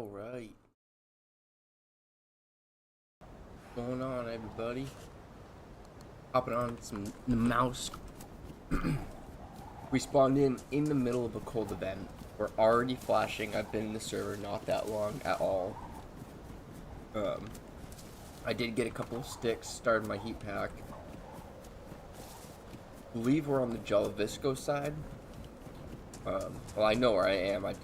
Alright. What's going on, everybody? Hopping on some Namalsk. We spawned in the middle of a cold event. We're already flashing. I've been in the server not that long at all. I did get a couple of sticks, started my heat pack. I believe we're on the Jalavisco side. Well, I know where I am. I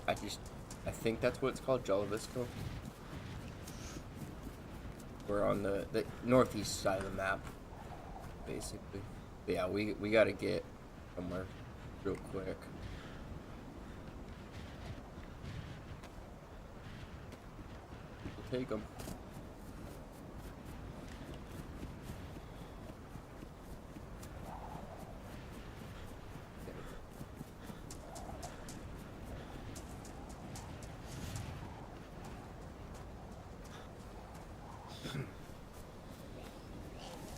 think that's what it's called, Jalavisco. We're on the northeast side of the map, basically. But yeah, we gotta get somewhere real quick. We'll take them.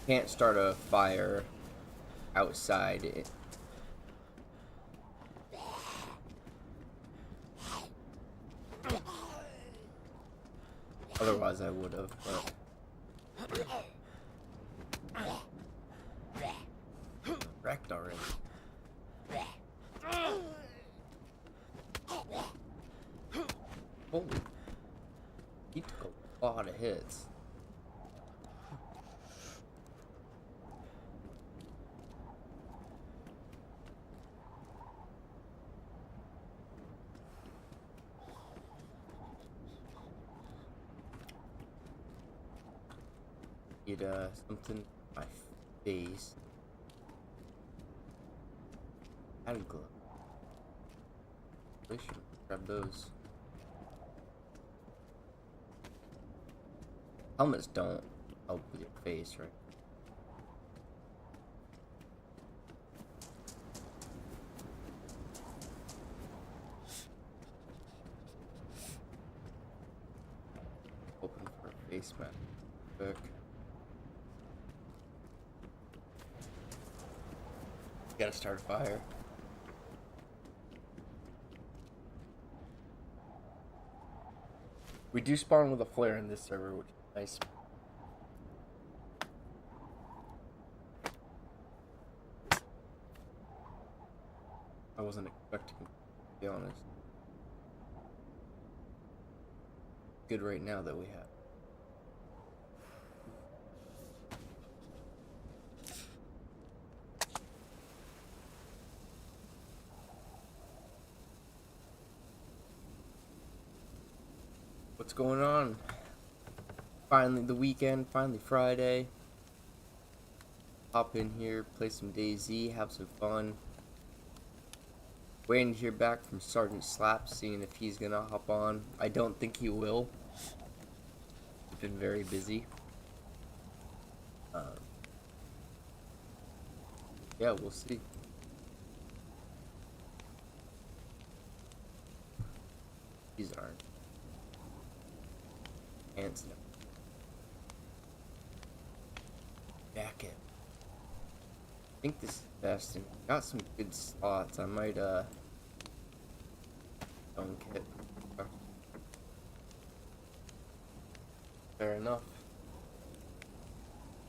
Can't start a fire outside. Otherwise I would have, but wrecked already. Holy, he took a lot of hits. Get something in my face. Hand glove. I should grab those. Helmets don't help with your face, right? Open for a face mask. Quick. Gotta start a fire. We do spawn with a flare in this server, which is nice. I wasn't expecting it, to be honest. Good right now that we have. What's going on? Finally the weekend, finally Friday. Hop in here, play some DayZ, have some fun. Waiting to hear back from Sergeant Slap, seeing if he's gonna hop on. I don't think he will. He's been very busy. Yeah, we'll see. These aren't. Pants now. Jacket. I think this is best, and got some good slots. I might don't get. Fair enough.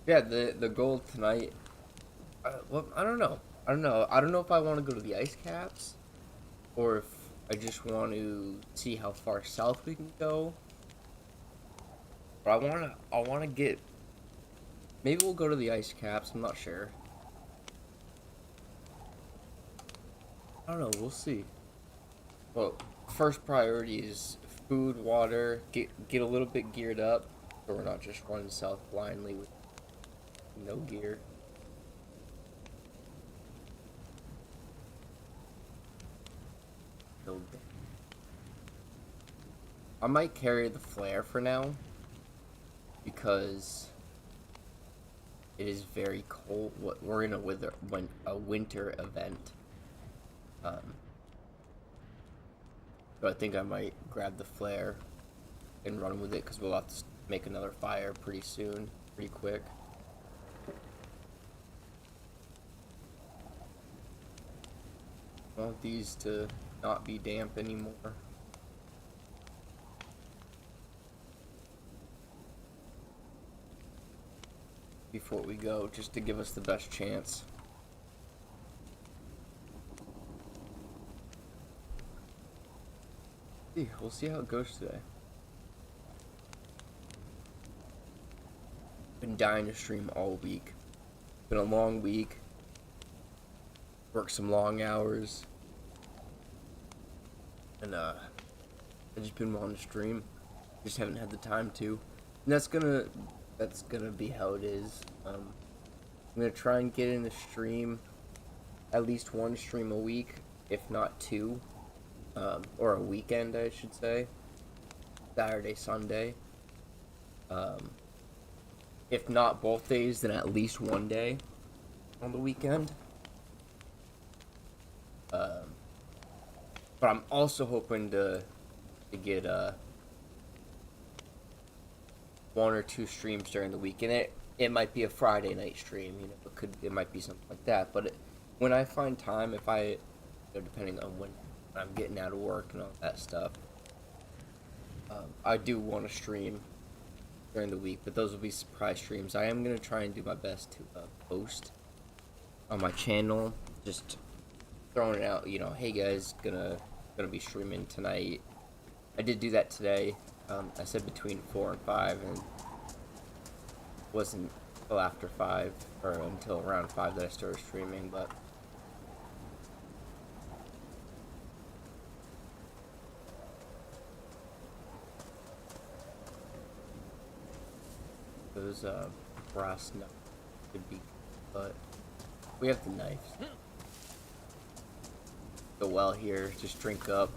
Yeah, the goal tonight. Well, I don't know. I don't know if I want to go to the ice caps, or if I just want to see how far south we can go. But I wanna get. Maybe we'll go to the ice caps. I'm not sure. I don't know. We'll see. Well, first priority is food, water. Get a little bit geared up, so we're not just running south blindly with no gear. I might carry the flare for now, because it is very cold. We're in a winter event. But I think I might grab the flare and run with it, because we'll have to make another fire pretty soon, pretty quick. I want these to not be damp anymore. before we go, just to give us the best chance. We'll see how it goes today. Been dying to stream all week. Been a long week. Worked some long hours. And I've just been wanting to stream. Just haven't had the time to. And that's gonna be how it is. I'm gonna try and get in the stream at least one stream a week, if not two. Or a weekend, I should say. Saturday, Sunday. If not both days, then at least one day on the weekend. But I'm also hoping to get one or two streams during the week, and it might be a Friday night stream. You know, it might be something like that. But when I find time, if I, depending on when I'm getting out of work and all that stuff, I do want to stream during the week, but those will be surprise streams. I am gonna try and do my best to post on my channel, just throwing it out. You know, hey guys, gonna be streaming tonight. I did do that today. I said between 4 and 5, and it wasn't until after 5 or until around 5 that I started streaming, but. Those brass knuckles could be, but we have the knives. Go well here, just drink up.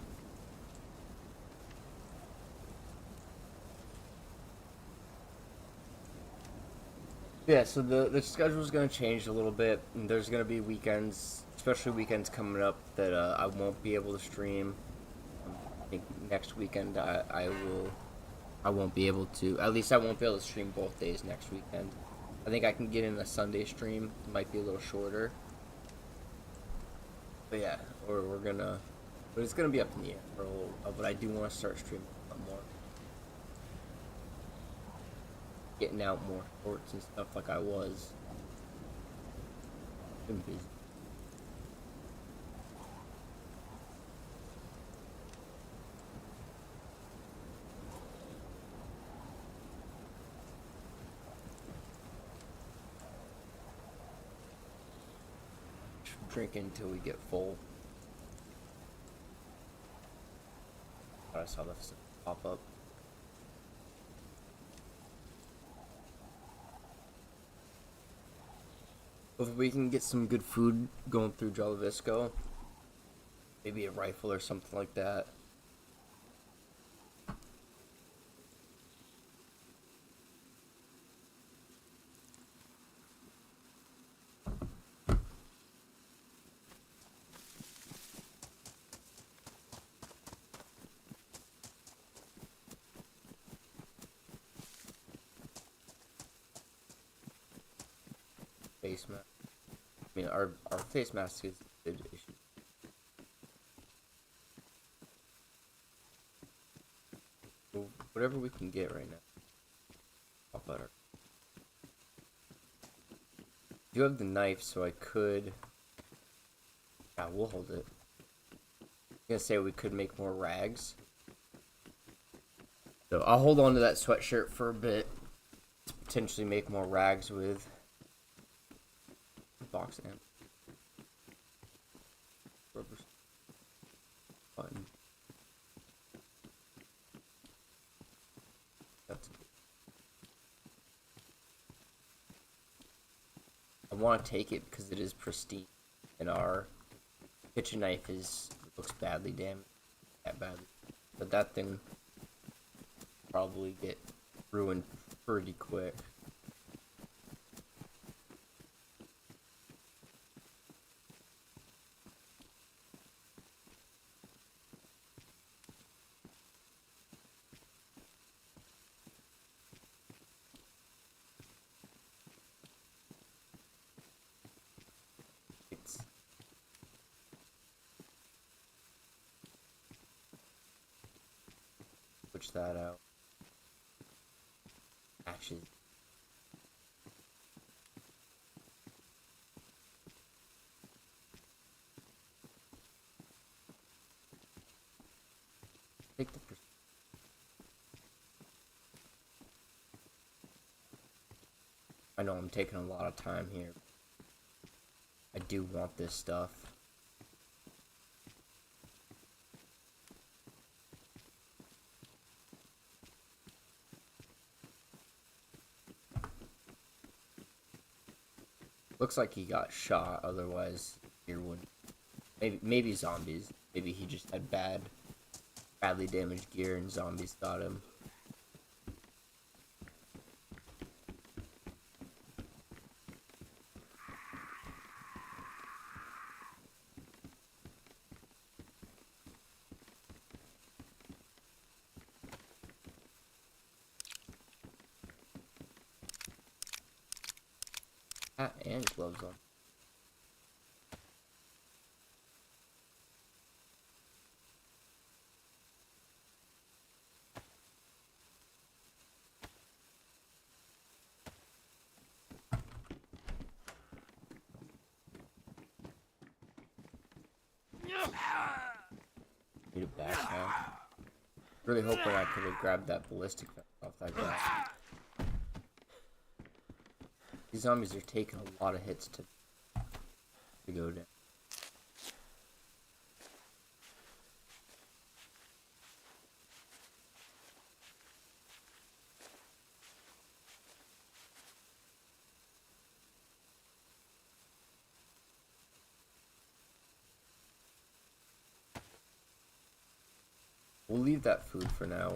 Yeah, so the schedule's gonna change a little bit. And there's gonna be weekends, especially weekends coming up, that I won't be able to stream. I think next weekend I won't be able to. At least I won't be able to stream both days next weekend. I think I can get in a Sunday stream. It might be a little shorter. But yeah, or we're gonna. But it's gonna be up in the air for a little while. But I do want to start streaming a lot more. Getting out more sports and stuff like I was. Been busy. Drink until we get full. I saw this pop up. If we can get some good food going through Jalavisco, maybe a rifle or something like that. Face mask. I mean, our face mask is a good issue. Well, whatever we can get right now. All better. I do have the knife, so I could. Yeah, we'll hold it. I'm gonna say we could make more rags. So I'll hold on to that sweatshirt for a bit to potentially make more rags with. Box amp. Rubber button. That's good. I want to take it because it is pristine, and our kitchen knife looks badly damaged. That badly, but that thing probably get ruined pretty quick. Switch that out. Actually, I know I'm taking a lot of time here. I do want this stuff. Looks like he got shot, otherwise here would maybe zombies. Maybe he just had badly damaged gear and zombies got him. Hat and gloves on. Need a backpack. Really hoping I could have grabbed that ballistic vest off that guy. These zombies are taking a lot of hits to go down. We'll leave that food for now.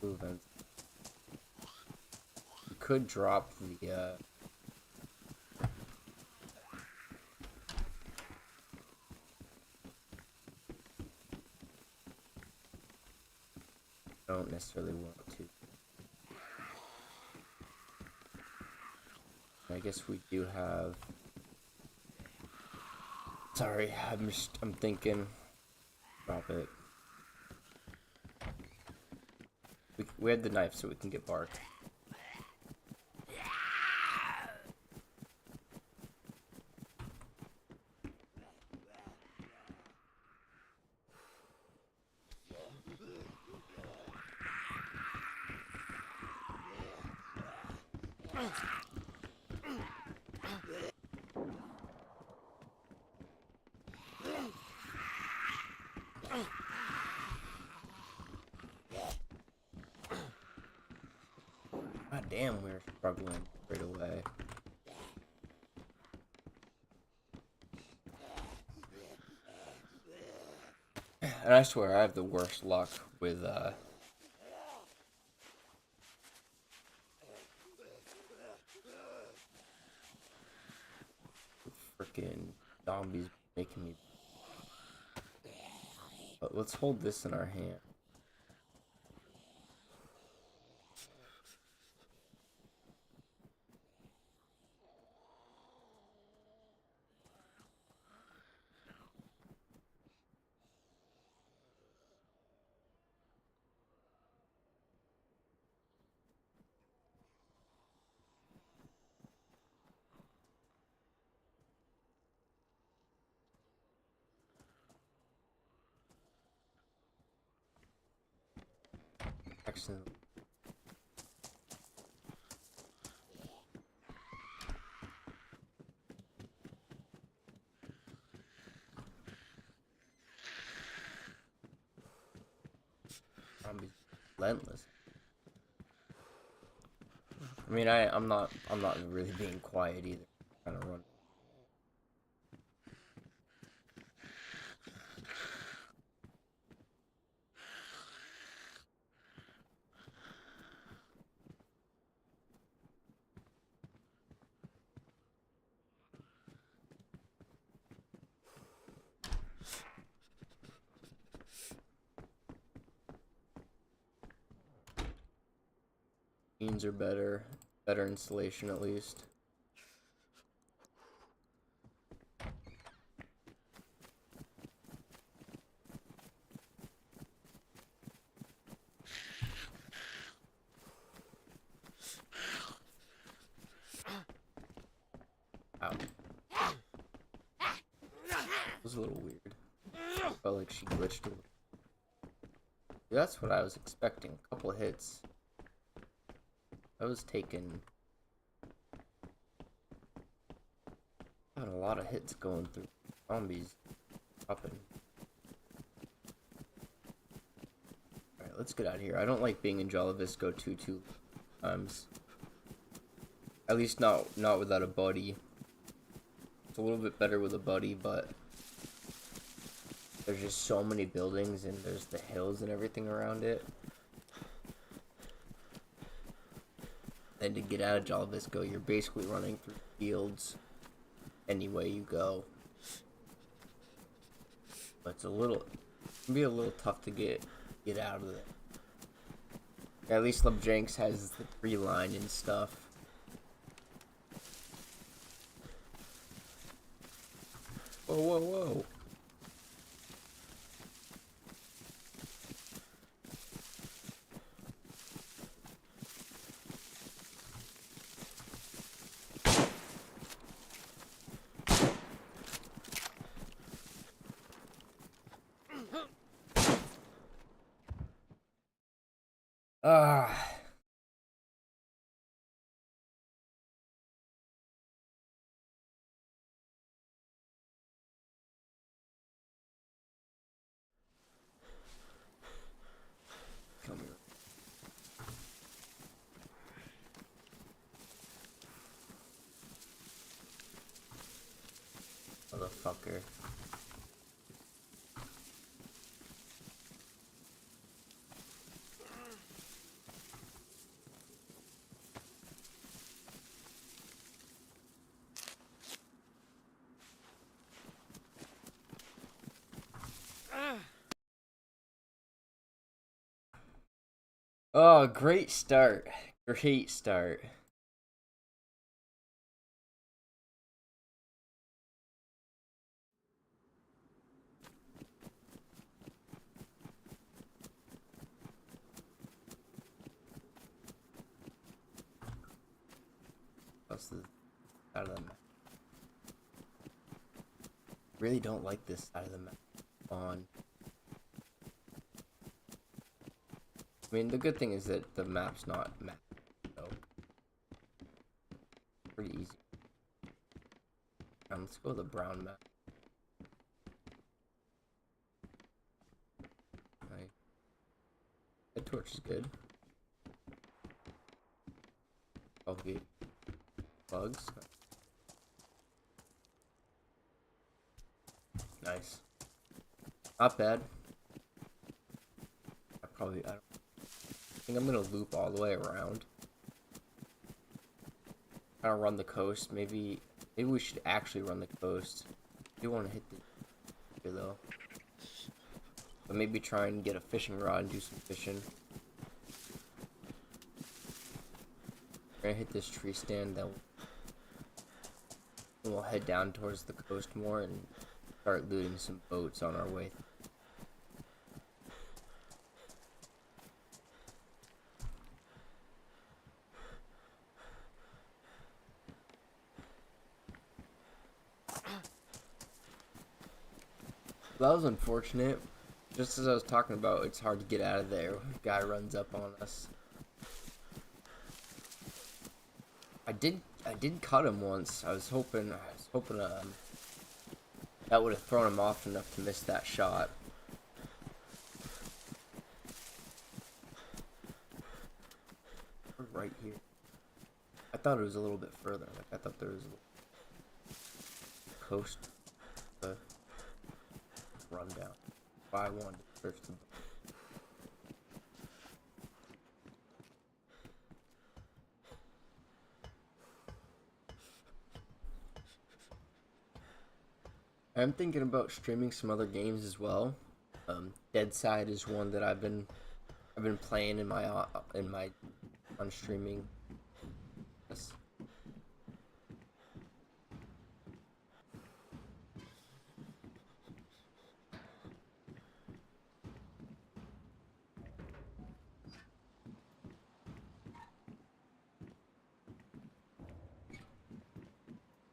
Movement. We could drop the I don't necessarily want to. I guess we do have. Sorry, I'm thinking. Drop it. We had the knife, so we can get bark. God damn, we're struggling right away. And I swear I have the worst luck with freaking zombies making me. But let's hold this in our hand. Excellent. Zombies relentless. I mean, I'm not really being quiet either. I'm trying to run. Beans are better insulation at least. Ow. was a little weird. Felt like she glitched a little. That's what I was expecting. A couple of hits. I was taking... having a lot of hits going through zombies. Upping. Alright, let's get out of here. I don't like being in Jalavisco too times. At least not without a buddy. It's a little bit better with a buddy, but there's just so many buildings and there's the hills and everything around it. And to get out of Jalavisco, you're basically running through fields any way you go. But it's it can be a little tough to get out of it. At least Lebjanks has the tree line and stuff. Whoa, whoa, whoa. Ah. Come here. Motherfucker. Oh, great start. Great start. What's the out of the map? Really don't like this side of the map. On. I mean, the good thing is that the map's not mapped, so pretty easy. Let's go with the brown map. Right. Head torch is good. Okay. Bugs. Nice. Not bad. I think I'm gonna loop all the way around. Kind of run the coast. Maybe we should actually run the coast. I do want to hit the here though. But maybe try and get a fishing rod and do some fishing. We're gonna hit this tree stand, then we'll head down towards the coast more and start looting some boats on our way. That was unfortunate. Just as I was talking about, it's hard to get out of there. Guy runs up on us. I did cut him once. I was hoping that would have thrown him off enough to miss that shot. We're right here. I thought it was a little bit further. Like I thought there was a coast run down. But I wanted to search the I'm thinking about streaming some other games as well. DayZ is one that I've been playing in my on streaming. Yes.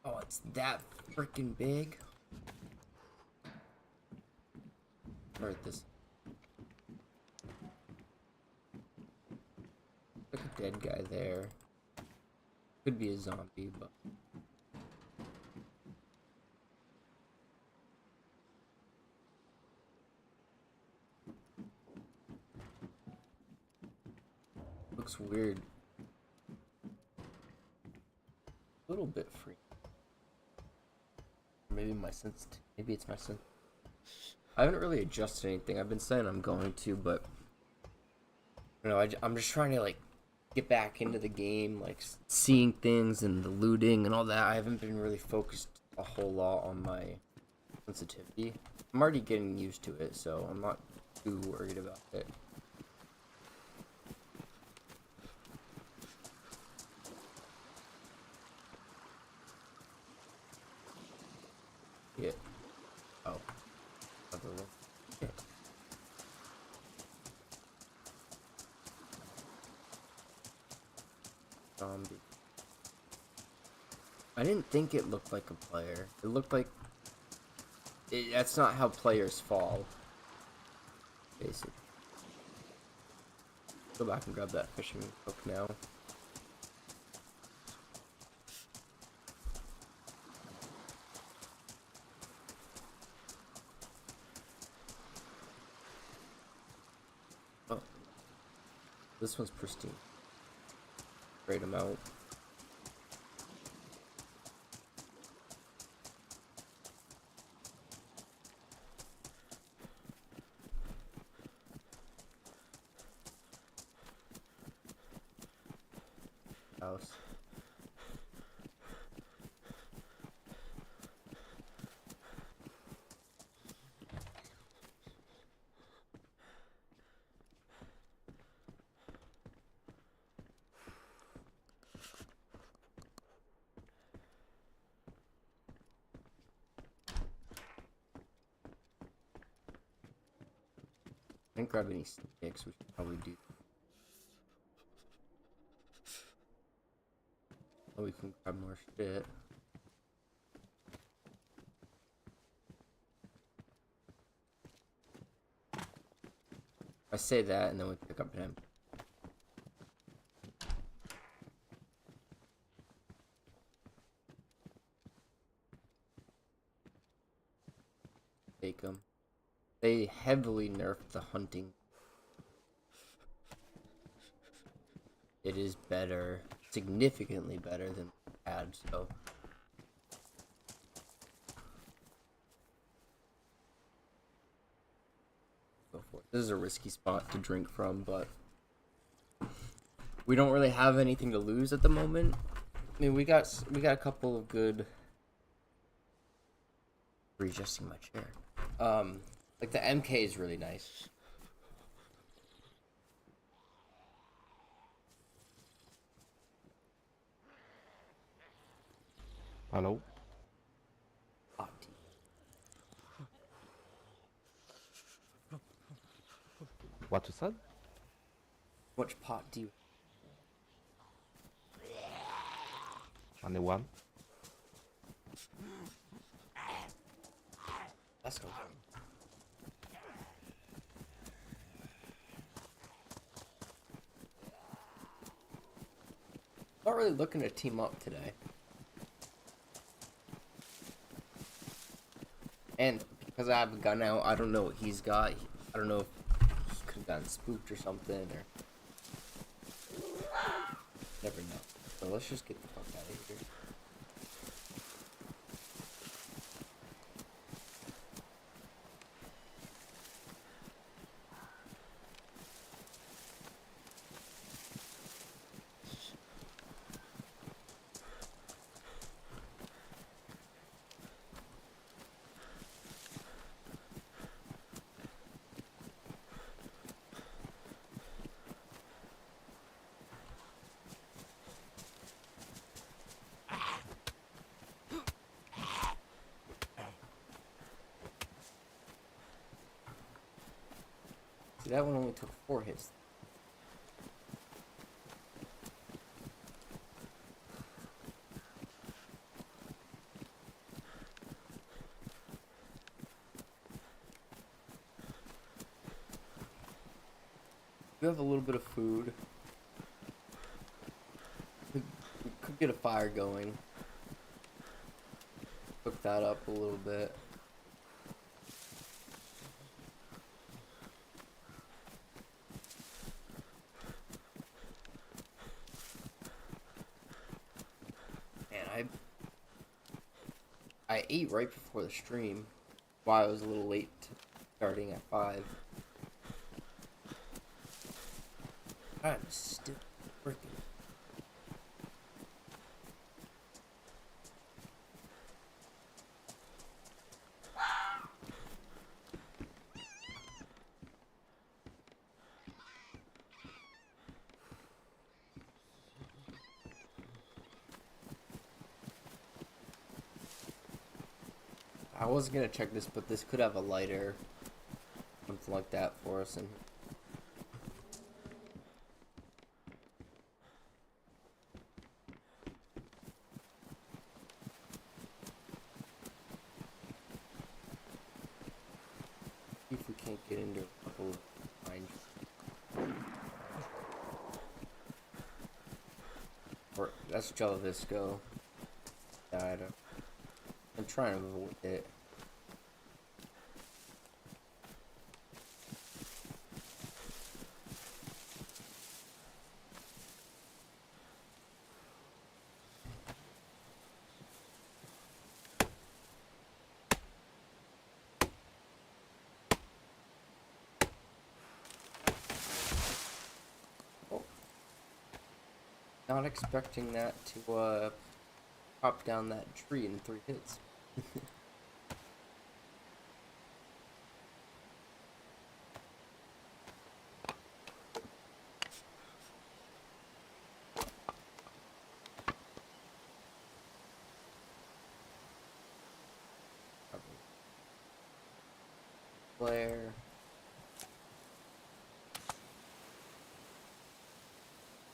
Oh, it's that freaking big. Or this. Like a dead guy there. Could be a zombie, but. Looks weird. A little bit free. Maybe my sense. Maybe it's my sense. I haven't really adjusted anything. I've been saying I'm going to, but you know, I'm just trying to like get back into the game, like seeing things and the looting and all that. I haven't been really focused a whole lot on my sensitivity. I'm already getting used to it, so I'm not too worried about it. Yeah. Oh. Other one. Yeah. Zombie. I didn't think it looked like a player. It looked like... that's not how players fall. Basically. Go back and grab that fishing hook now. Oh. This one's pristine. Great amount. House. I didn't grab any sticks, we should probably do. Oh, we can grab more shit. I say that and then we pick up him. Take him. They heavily nerfed the hunting. It is better, significantly better than had, so. Go for it. This is a risky spot to drink from, but we don't really have anything to lose at the moment. I mean, we got a couple of good. Readjusting my chair. Like the MK is really nice. Hello? Pot tea. What you said? How much pot do you? Only one? Let's go. Not really looking to team up today. And because I have a gun out, I don't know what he's got. I don't know if he could have gotten spooked or something, or never know. So let's just get the fuck out of here. See, that one only took 4 hits. We have a little bit of food. We could get a fire going. Cook that up a little bit. Man, I ate right before the stream. Why I was a little late starting at 5. I'm still freaking. I was gonna check this, but this could have a lighter, something like that for us. And see if we can't get into a couple of mines. Or that's Jalavisco. Died. I'm trying to avoid it. Oh. Not expecting that to pop down that tree in 3 hits. Flare.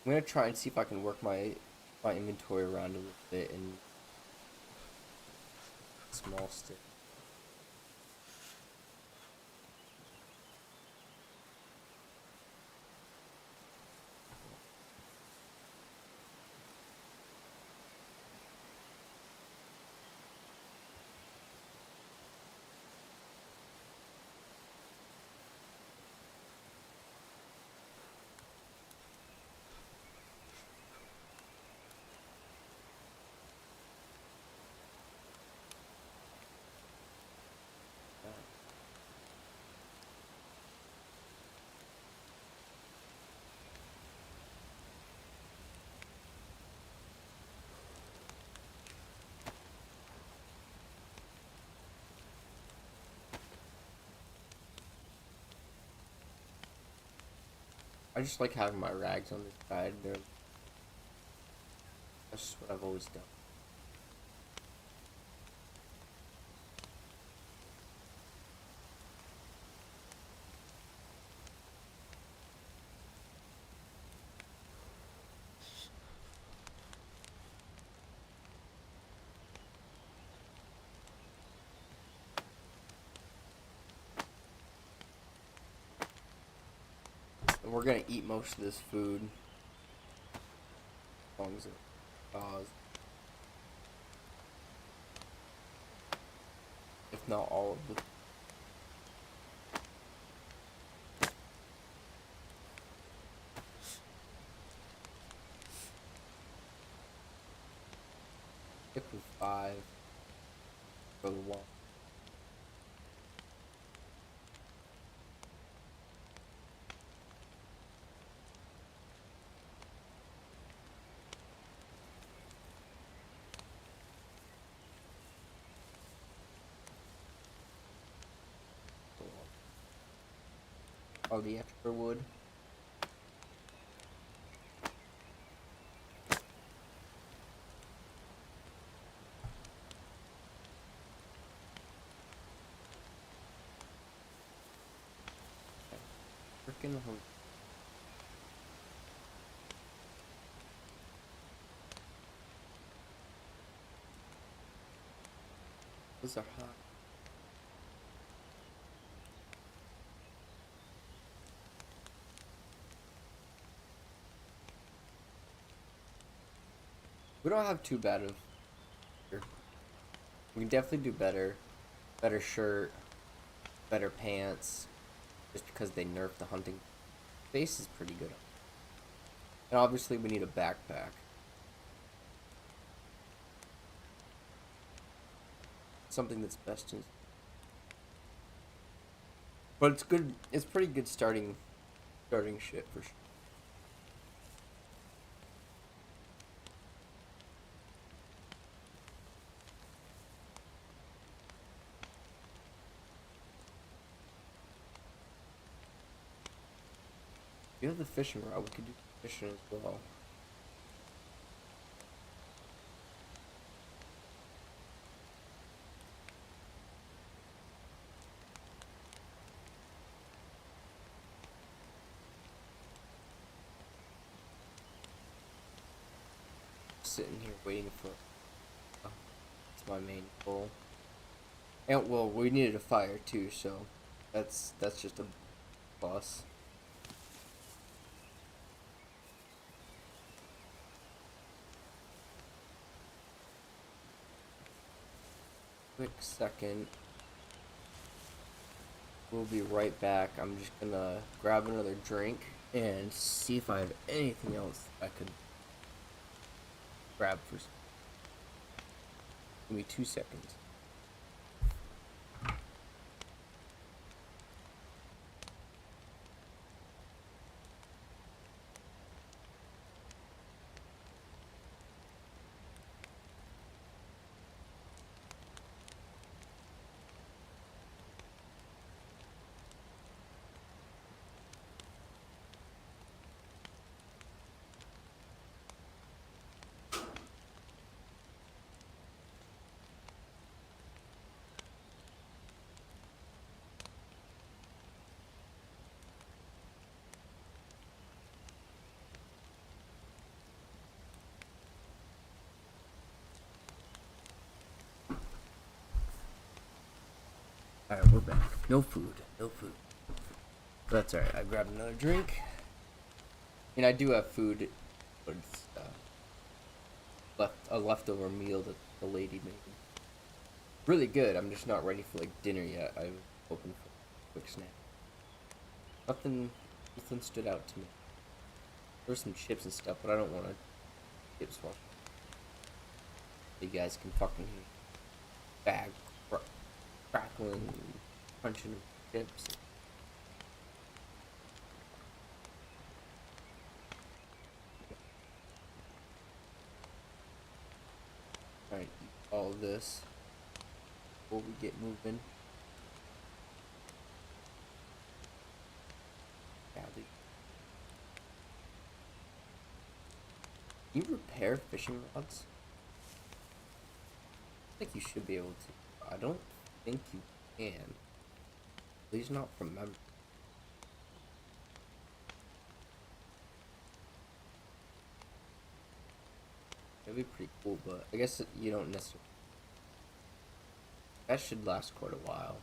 I'm gonna try and see if I can work my inventory around a little bit and small stick. I just like having my rags on this side. That's just what I've always done. And we're gonna eat most of this food. As long as it thaws. If not all of the stick with 5 for the 1. All the extra wood. Freaking hungry. Those are hot. We don't have too bad of. We can definitely do better. Better shirt, better pants. Just because they nerfed the hunting. Face is pretty good. And obviously we need a backpack. Something that's best in. But it's good. It's pretty good starting shit for sure. You have the fishing rod. We could do fishing as well. Sitting here waiting for. It's my main goal. And well, we needed a fire too, so that's just a plus. Quick second. We'll be right back. I'm just gonna grab another drink and see if I have anything else I could grab for. Give me 2 seconds. Alright, we're back. No food. No food. That's alright. I grabbed another drink. And I do have food, but it's a leftover meal that the lady made. Really good. I'm just not ready for like dinner yet. I'm hoping for a quick snack. Nothing stood out to me. There's some chips and stuff, but I don't want to chips one. You guys can fucking bag crackling, crunching chips. Alright, eat all of this before we get moving. Can you repair fishing rods? I think you should be able to. I don't think you can. At least not from memory. That'd be pretty cool, but I guess you don't necessarily. That should last quite a while.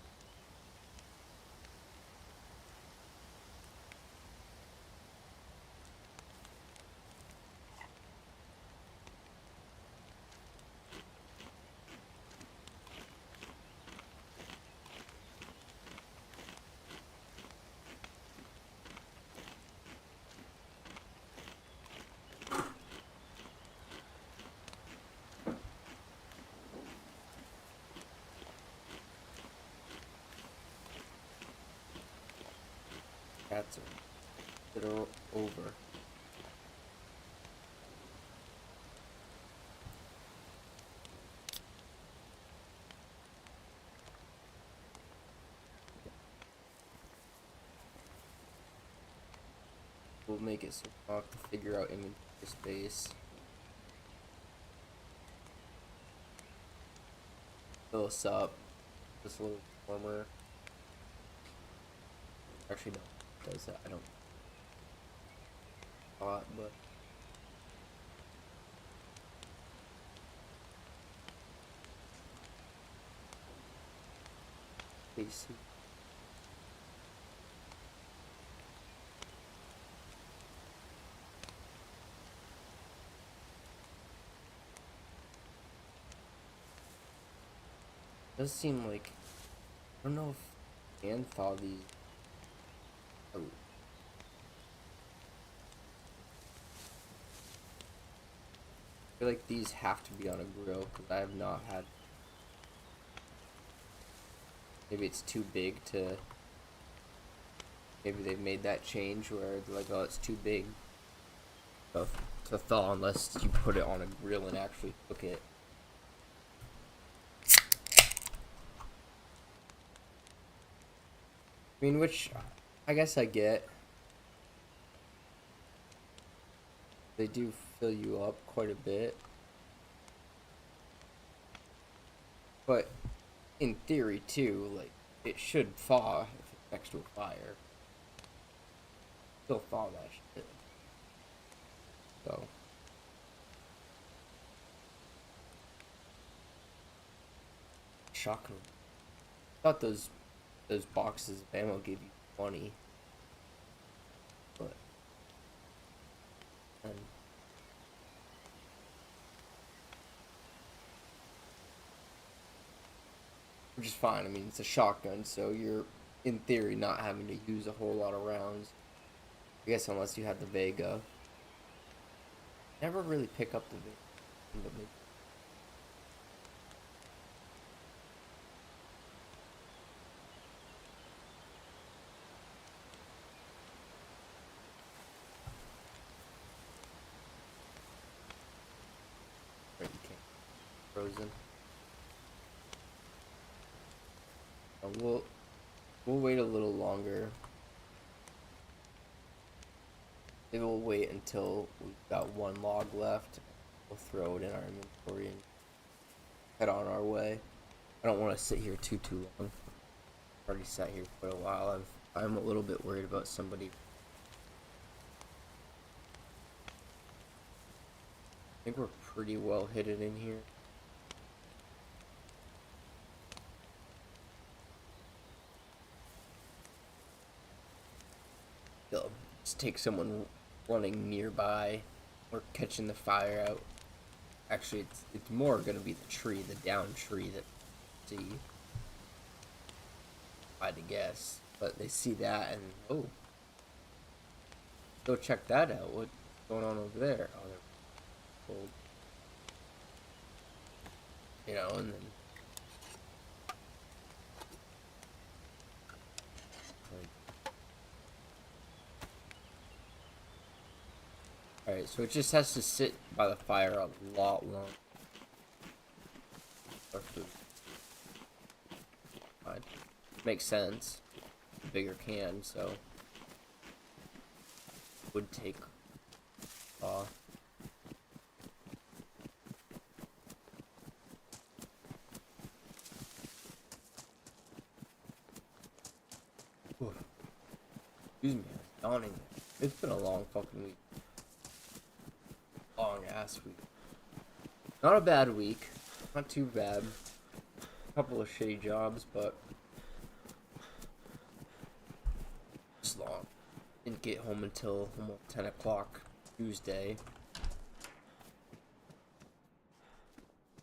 Cats are over. We'll make it so I'll have to figure out inventory space. Fill us up. Just a little warmer. Actually, no. It does that. I don't. Hot, but. AC. does seem like, I don't know if Dan thaw these. Oh. I feel like these have to be on a grill because I have not had. Maybe it's too big to. Maybe they've made that change where they're like, oh, it's too big to thaw unless you put it on a grill and actually cook it. I mean, which I guess I get. They do fill you up quite a bit. But in theory, too, like, it should thaw if it's next to a fire. Still thaw that shit. So. Shocking. I thought those boxes of ammo gave you 20. But. And. Which is fine. I mean, it's a shotgun, so you're, in theory, not having to use a whole lot of rounds. I guess unless you had the Vega. Never really pick up the Vega. Right, you can't. Frozen. We'll wait a little longer. Maybe we'll wait until we've got one log left. We'll throw it in our inventory and head on our way. I don't want to sit here too long. I've already sat here for a while. I'm a little bit worried about somebody. I think we're pretty well hidden in here. They'll just take someone running nearby or catching the fire out. Actually, it's more gonna be the tree, the down tree that they see. I'd guess, but they see that and oh, go check that out. What's going on over there? Oh, they're cold. You know, and then. Alright, so it just has to sit by the fire a lot longer. Fine. Makes sense. Bigger can, so would take excuse me, it's dawning. It's been a long fucking week. Long ass week. Not a bad week. Not too bad. A couple of shitty jobs, but just long. Didn't get home until almost 10 o'clock Tuesday.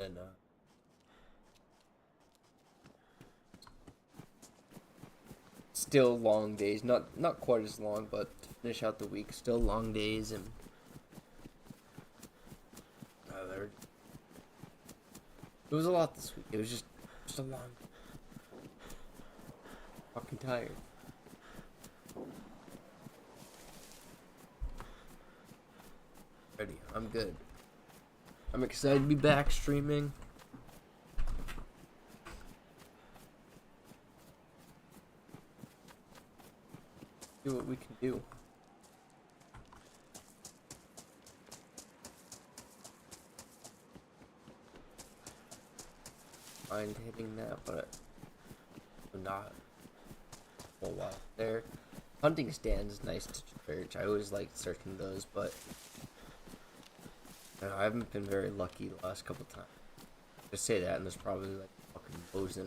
And still long days. Not quite as long, but to finish out the week, still long days and it was a lot this week. It was just a long. Fucking tired. Ready. I'm good. I'm excited to be back streaming. Do what we can do. Mind hitting that, but I'm not. Oh wow. There. Hunting stand is nice to search. I always like searching those, but I haven't been very lucky the last couple times. Just say that, and there's probably like fucking bows in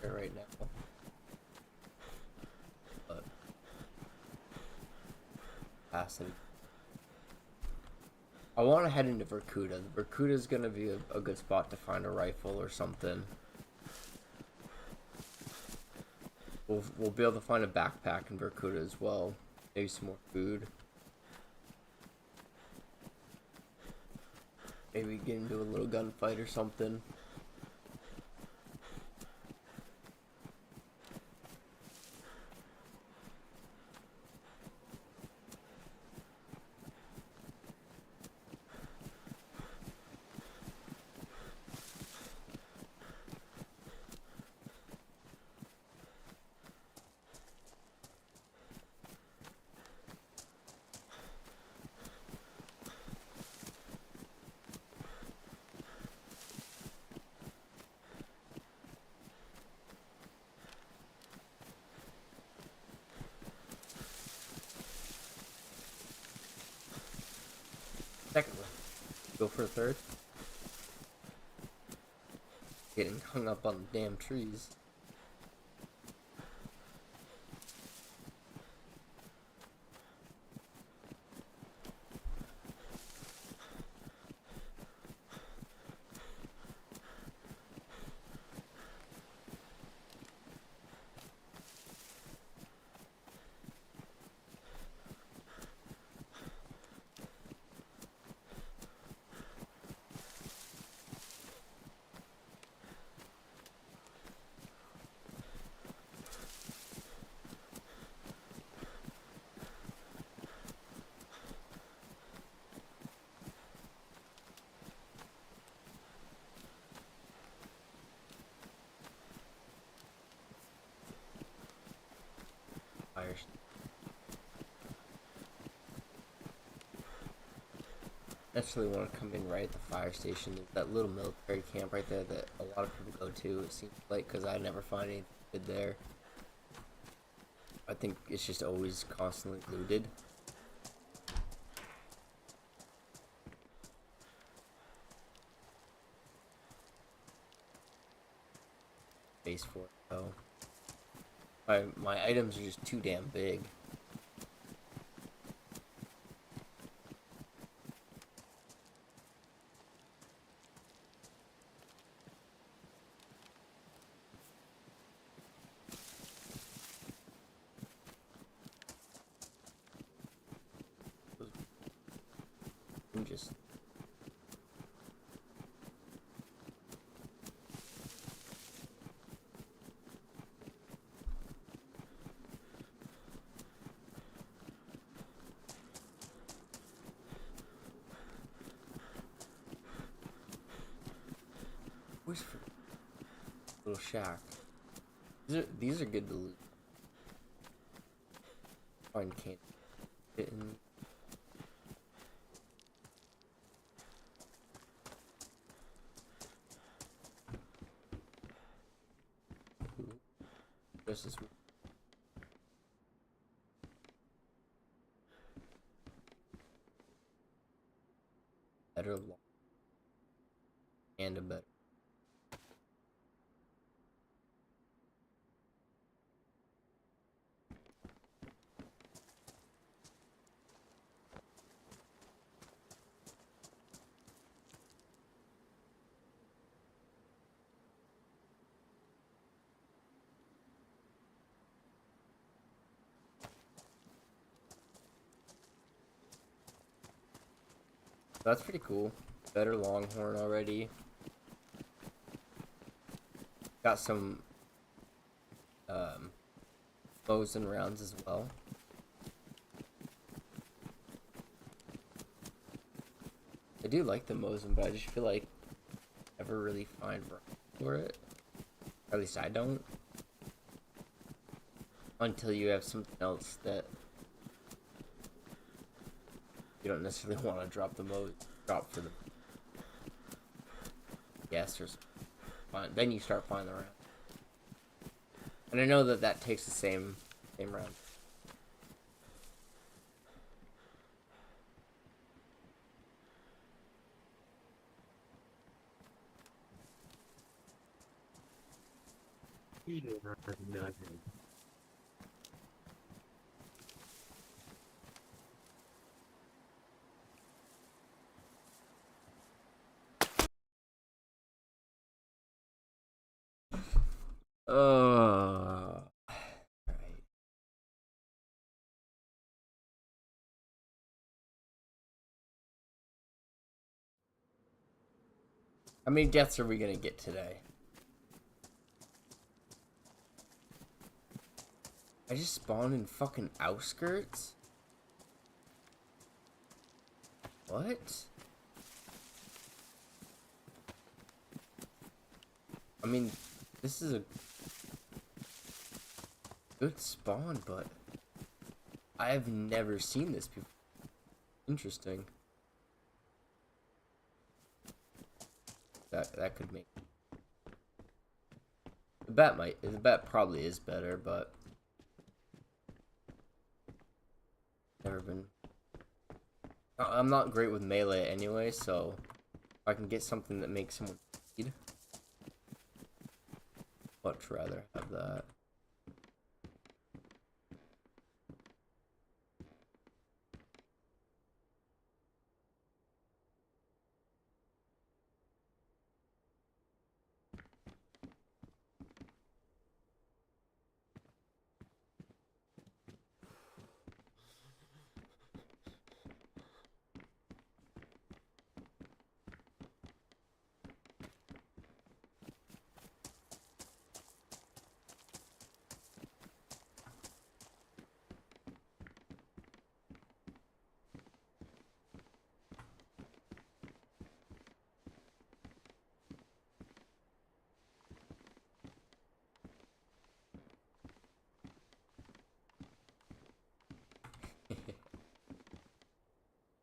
there right now. But passing. I want to head into Vorkuta. Vorkuta's gonna be a good spot to find a rifle or something. We'll be able to find a backpack in Bermuda as well. Maybe some more food. Maybe get into a little gunfight or something. Second one. Go for a third. Getting hung up on the damn trees. Fire. Naturally want to come in right at the fire station. There's that little military camp right there that a lot of people go to. It seems like because I never find anything good there. I think it's just always constantly looted. Base for it though. My items are just too damn big. I'm just where's for little shack. These are good to loot. Find candy. Kitten. Just as better long and a better. That's pretty cool. Better longhorn already. Got some bows and rounds as well. I do like the Mosin, but I just feel like I never really find room for it. Or at least I don't. Until you have something else that you don't necessarily want to drop drop for the guess or something. Then you start finding the round. And I know that takes the same round. Uh, How many deaths are we gonna get today? I just spawned in fucking outskirts? What? I mean, this is a good spawn, but I've never seen this before. Interesting. That could make the bet probably is better, but never been. I'm not great with melee anyway, so if I can get something that makes someone bleed, much rather have that.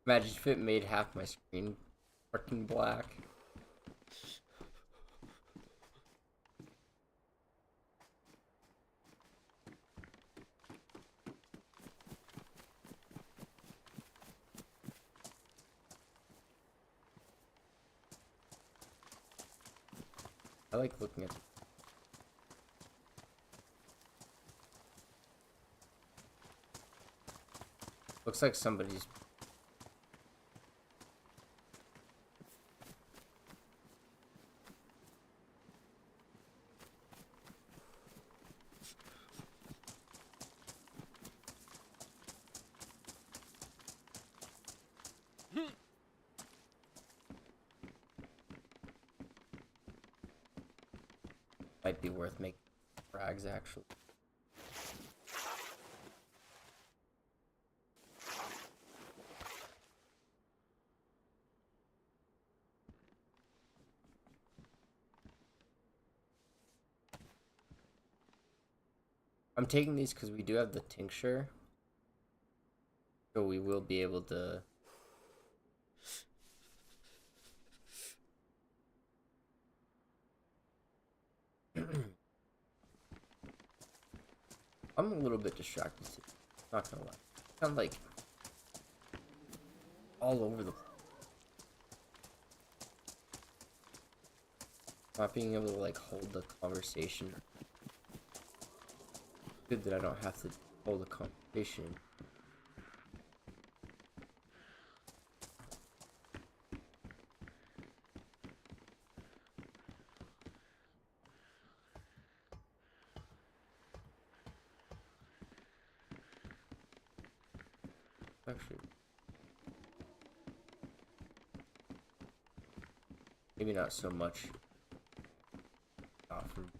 Imagine if it made half my screen fucking black. I like looking at. Looks like somebody's. Might be worth making frags actually. I'm taking these because we do have the tincture, so we will be able to. I'm a little bit distracted too. Not gonna lie. I'm like all over the place. Not being able to like hold the conversation. Good that I don't have to hold the conversation. Actually, maybe not so much. From...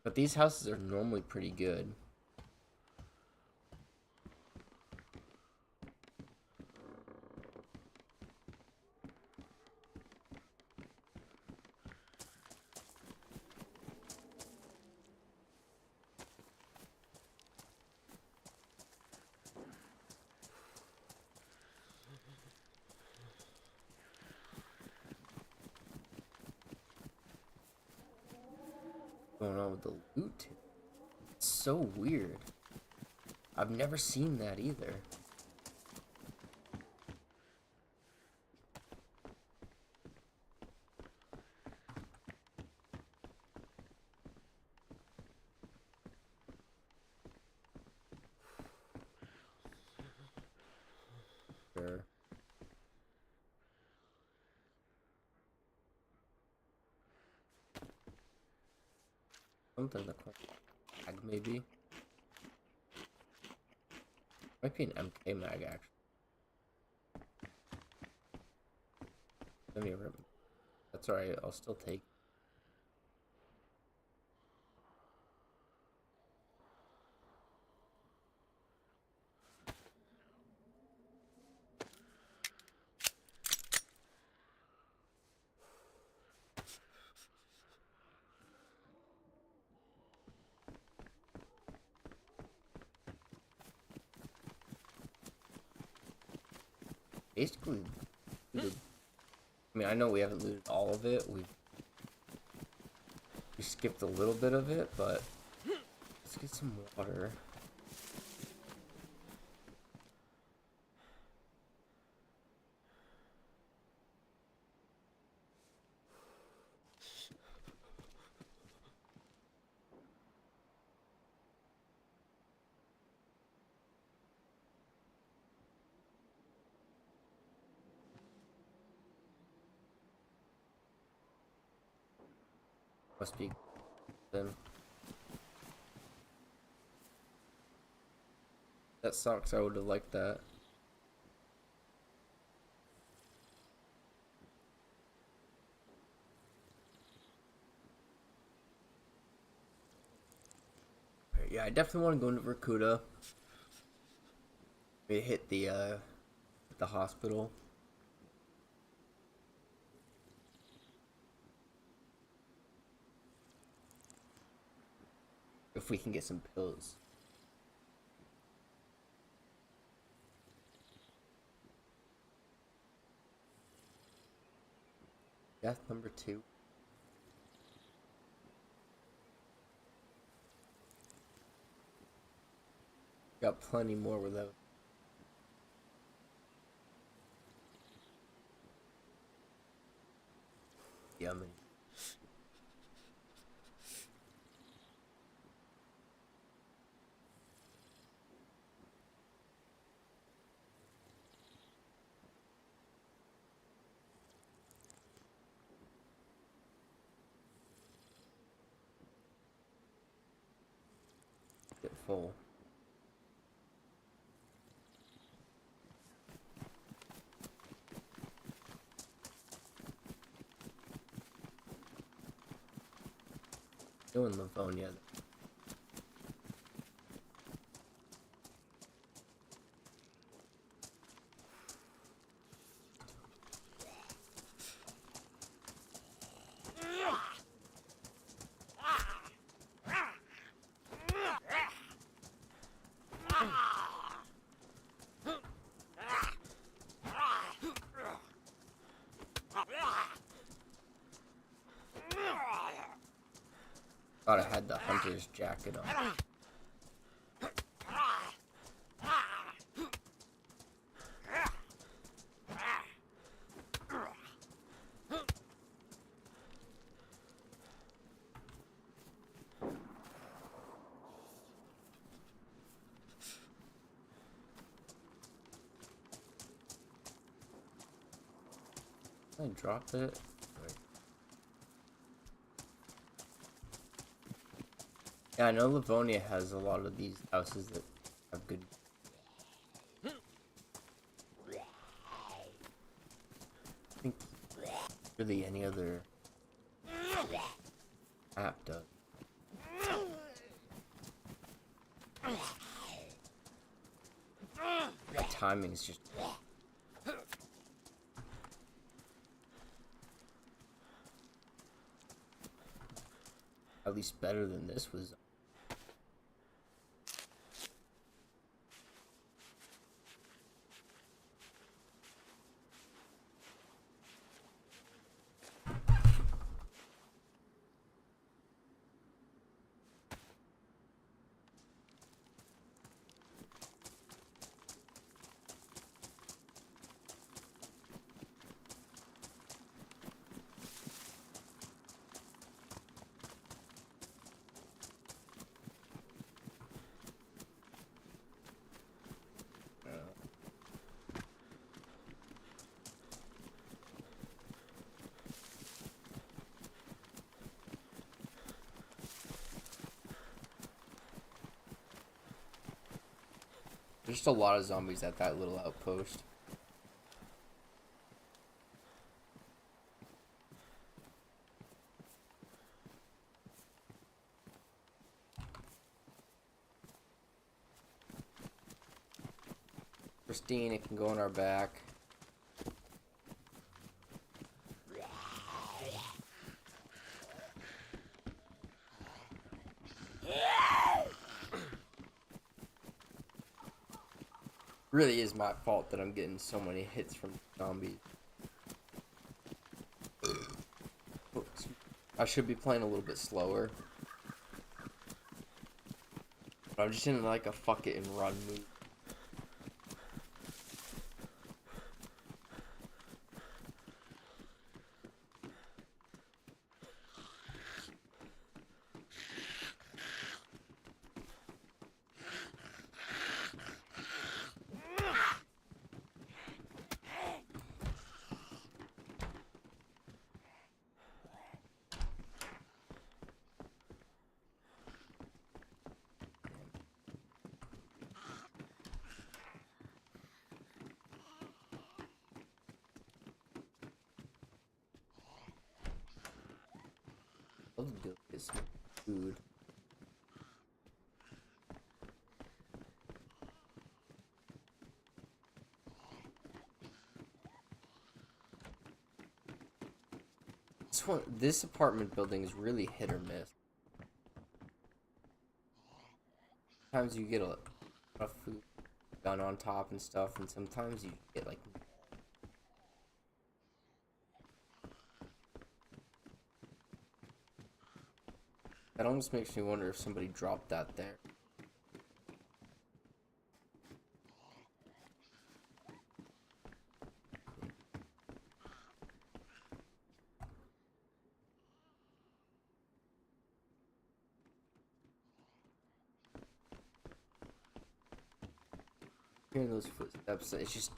But these houses are normally pretty good. What's going on with the loot? It's so weird. I've never seen that either. Sure. Something that mag maybe. Might be an MK mag actually. Let me remember. That's alright, I'll still take. Basically, I mean, I know we haven't looted all of it. We skipped a little bit of it, but let's get some water. Must be then. That sucks. I would have liked that. Yeah, I definitely want to go into Vorkuta. We hit the hospital. If we can get some pills. Death number 2. Got plenty more without. Yummy. Get full. Doing Livonia. Thought I had the hunter's jacket on. I drop it. Yeah, I know Livonia has a lot of these houses that have good. I think really any other app does. The timing is just. At least better than this was. There's just a lot of zombies at that little outpost. pristine. It can go on our back. Really is my fault that I'm getting so many hits from zombies. Oops. I should be playing a little bit slower. But I'm just in like a fuck it and run mood. Let's go get some food. This apartment building is really hit or miss. Sometimes you get a lot of food done on top and stuff, and sometimes you get like. That almost makes me wonder if somebody dropped that there. Hearing those footsteps, it's just.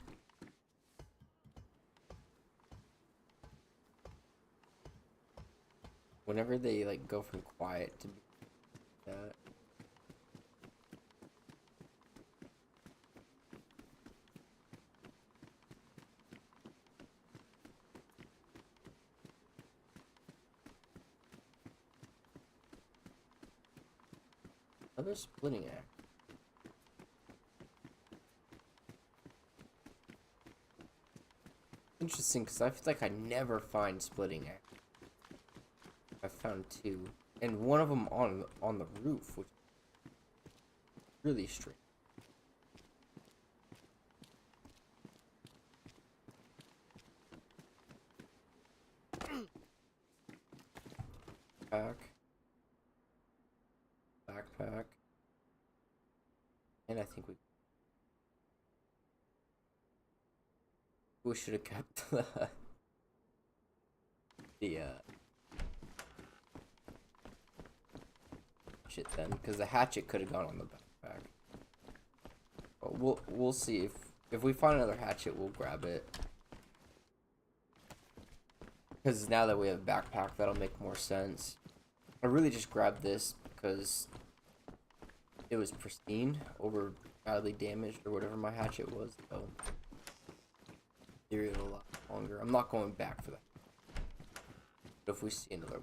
Whenever they like go from quiet to that. Another splitting act. Interesting, because I feel like I never find splitting act. I found two, and one of them on the roof, which is really strange. Backpack, and I think we should have kept the shit then, because the hatchet could have gone on the backpack. But we'll see if we find another hatchet, we'll grab it. Because now that we have a backpack, that'll make more sense. I really just grabbed this because it was pristine over badly damaged or whatever my hatchet was. So it a lot longer. I'm not going back for that. But if we see another one.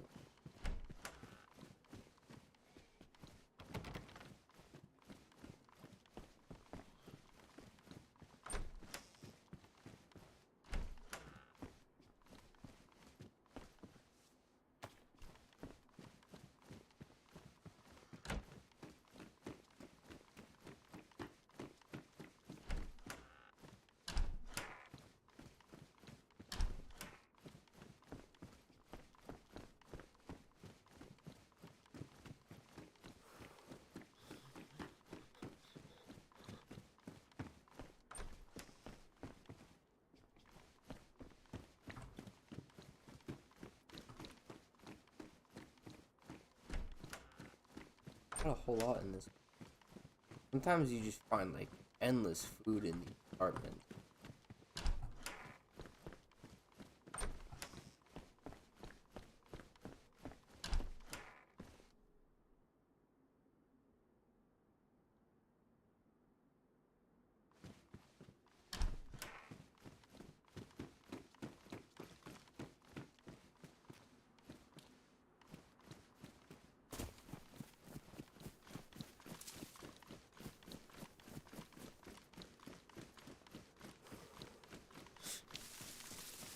Not a whole lot in this. Sometimes you just find like endless food in the apartment.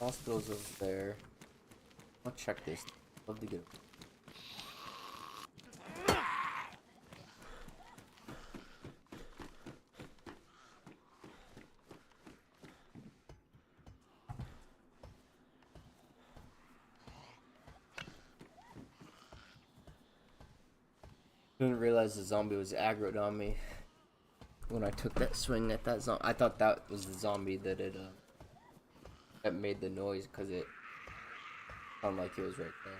Hospital's over there. I'll check this. Love to go. Didn't realize the zombie was aggroed on me when I took that swing at that zombie. I thought that was the zombie that that made the noise because it sounded like it was right there.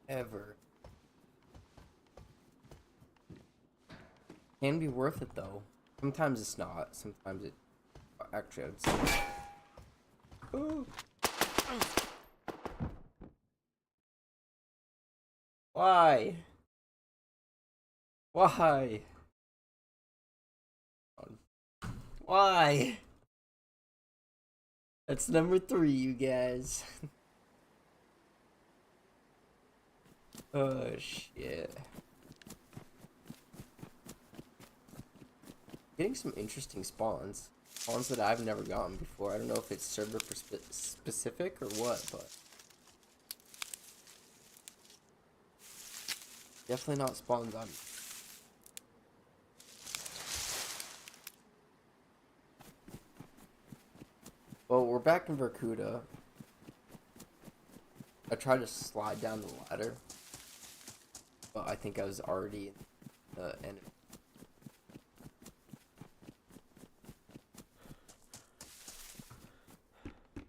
Ever. Can be worth it though. Sometimes it's not. Sometimes it. Actually, I would say. Ooh. Why? Why? Why? That's number 3, you guys. Oh shit. Getting some interesting spawns. Spawns that I've never gotten before. I don't know if it's server specific or what, but definitely not spawns on. Well, we're back in Vorkuta. I tried to slide down the ladder, but I think I was already in the enemy.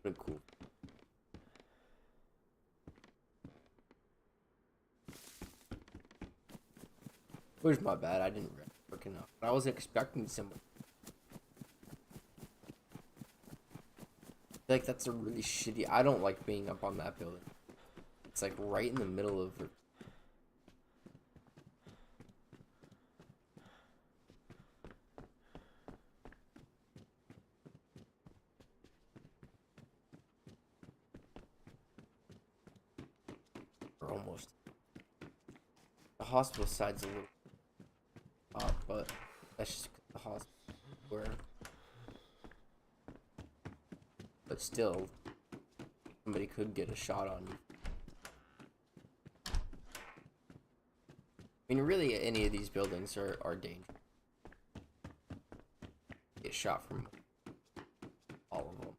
Pretty cool. Where's my bad? I didn't read quick enough. I was expecting someone. Like that's a really shitty. I don't like being up on that building. It's like right in the middle of it. Or almost. The hospital side's a little up, but that's just the hospital where. But still, somebody could get a shot on you. I mean, really, any of these buildings are dangerous. Get shot from all of them.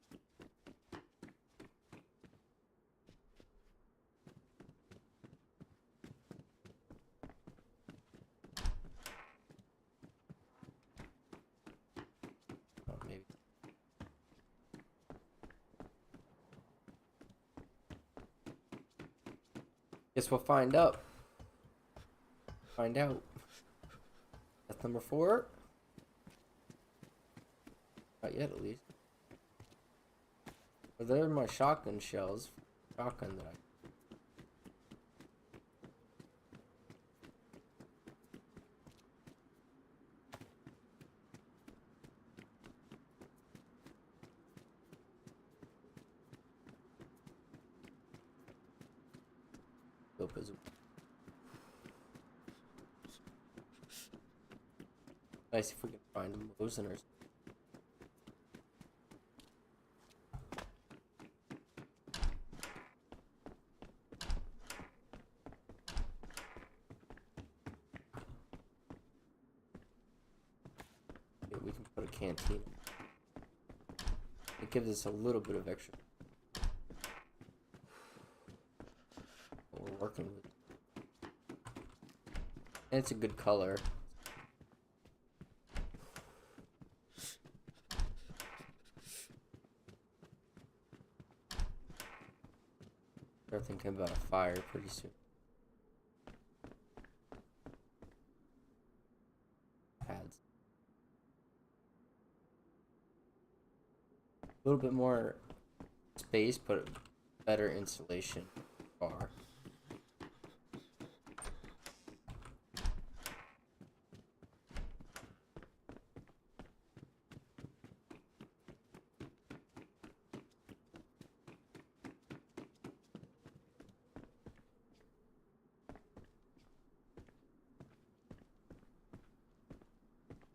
Oh, maybe. Guess we'll find out. Find out. That's number 4. Not yet, at least. But there are my shotgun shells. Shotgun that I. Dope as nice if we can find them losers. We canteen. It gives us a little bit of extra. What we're working with. And it's a good color. Start thinking about a fire pretty soon. Pads. A little bit more space, but better insulation. Bar.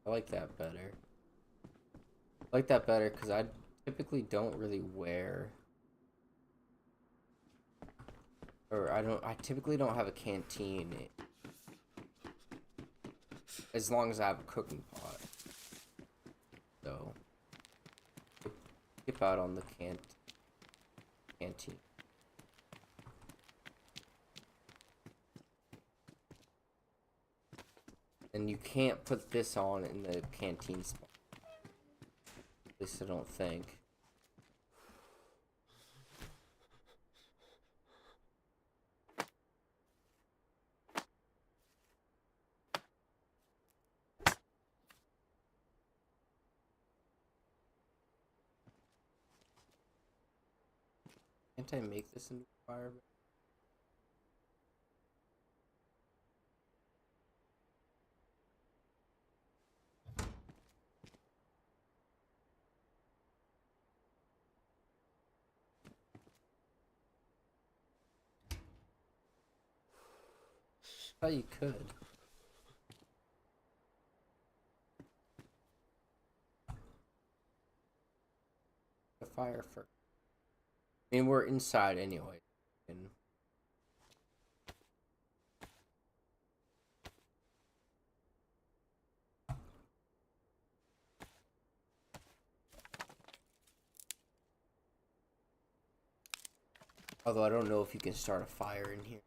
I like that better. I like that better because I typically don't really wear, or I typically don't have a canteen as long as I have a cooking pot. So skip out on the canteen. And you can't put this on in the canteen spot. At least I don't think. Can't I make this into a fire? I thought you could. The fire first. I mean, we're inside anyway. And although I don't know if you can start a fire in here.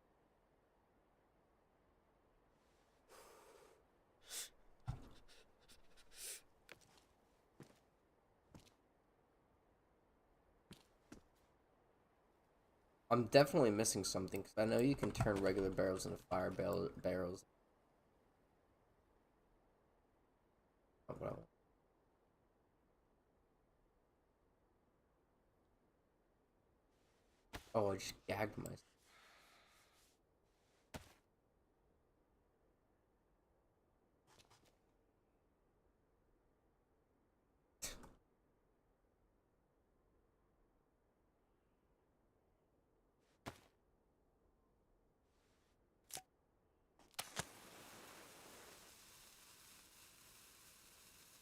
I'm definitely missing something because I know you can turn regular barrels into fire barrels. Oh, what I want. Oh, I just gagged myself.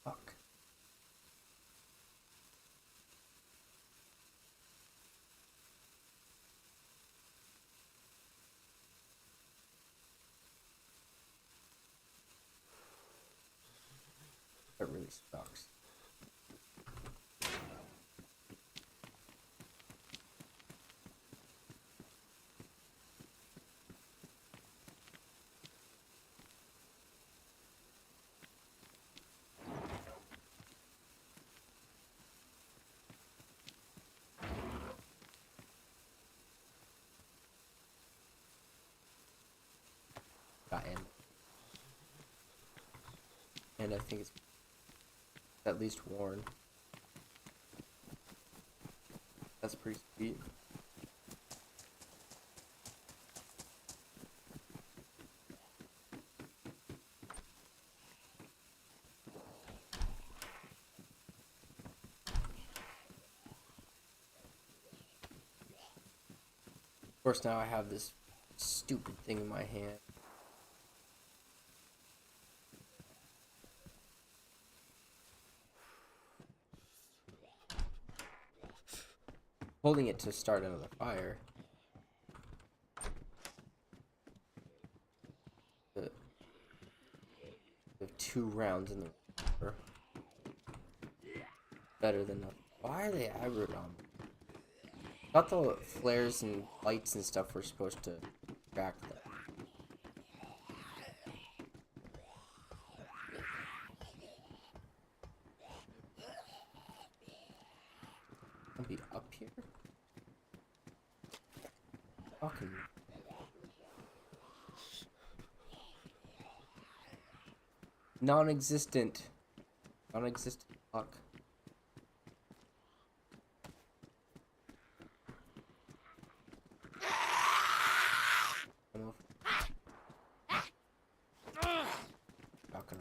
Fuck. That really sucks. Got in. And I think it's at least worn. That's pretty sweet. Of course, now I have this stupid thing in my hand. Holding it to start another fire. The 2 rounds in the water. better than nothing. Why are they aggroed on me? I thought the flares and lights and stuff were supposed to track them. I'll be up here? Fucking. Non-existent. Non-existent fuck. Come over. Fucking.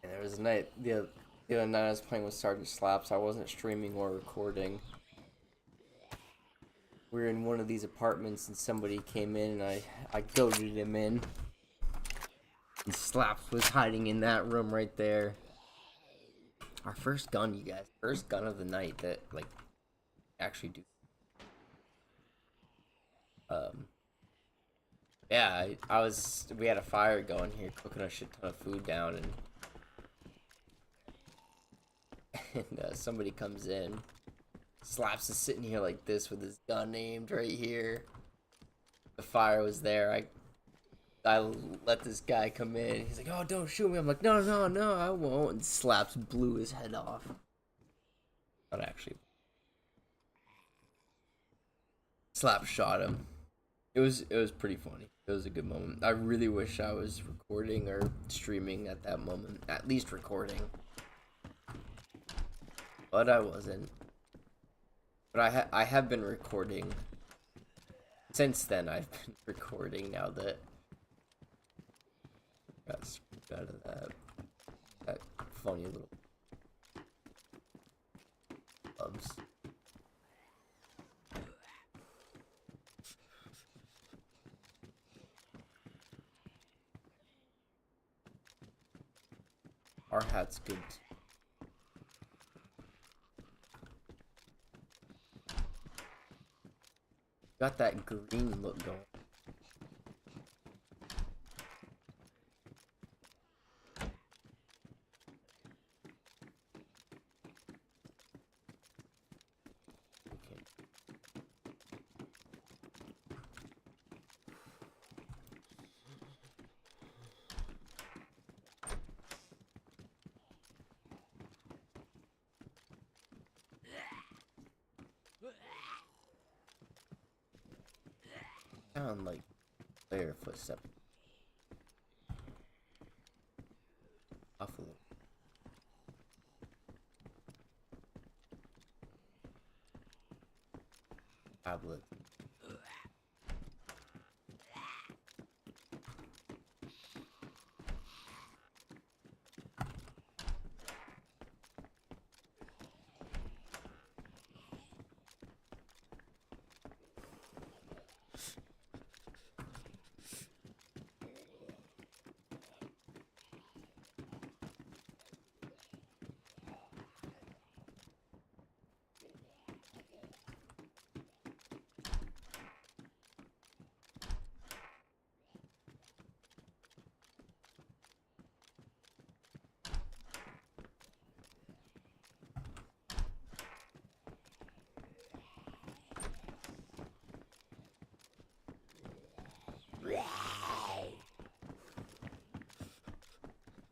And there was a night, the other night I was playing with Sergeant Slaps. I wasn't streaming or recording. We were in one of these apartments and somebody came in and I goaded him in. And Slaps was hiding in that room right there. Our first gun, you guys. First gun of the night that, like, actually do. Yeah, we had a fire going here, cooking a shit ton of food down, and somebody comes in. Slaps is sitting here like this with his gun aimed right here. The fire was there. I let this guy come in. He's like, "Oh, don't shoot me." I'm like, "No, no, no, I won't." And Slaps blew his head off. Not actually. Slaps shot him. It was pretty funny. It was a good moment. I really wish I was recording or streaming at that moment. At least recording. But I wasn't. But I have been recording. Since then, I've been recording now that got screwed out of that funny little clubs. Our hat's good. Got that green look going. Okay. Sound like player footsteps. Off a little. Tablet.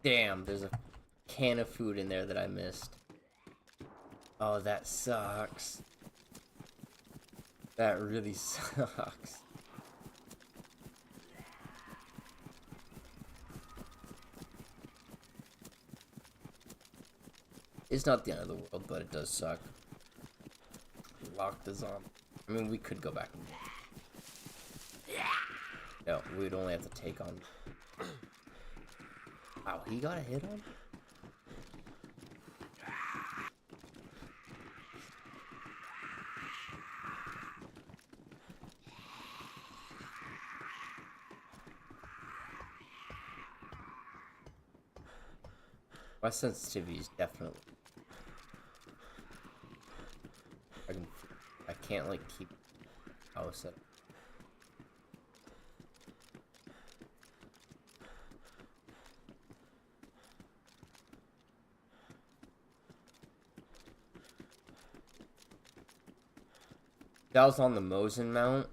Damn, there's a can of food in there that I missed. Oh, that sucks. That really sucks. It's not the end of the world, but it does suck. Lock the zombie. I mean, we could go back and... No, we'd only have to take on... Wow, he got a hit on? My sensitivity is definitely. I can't like keep house at. That was on the Mosin mount.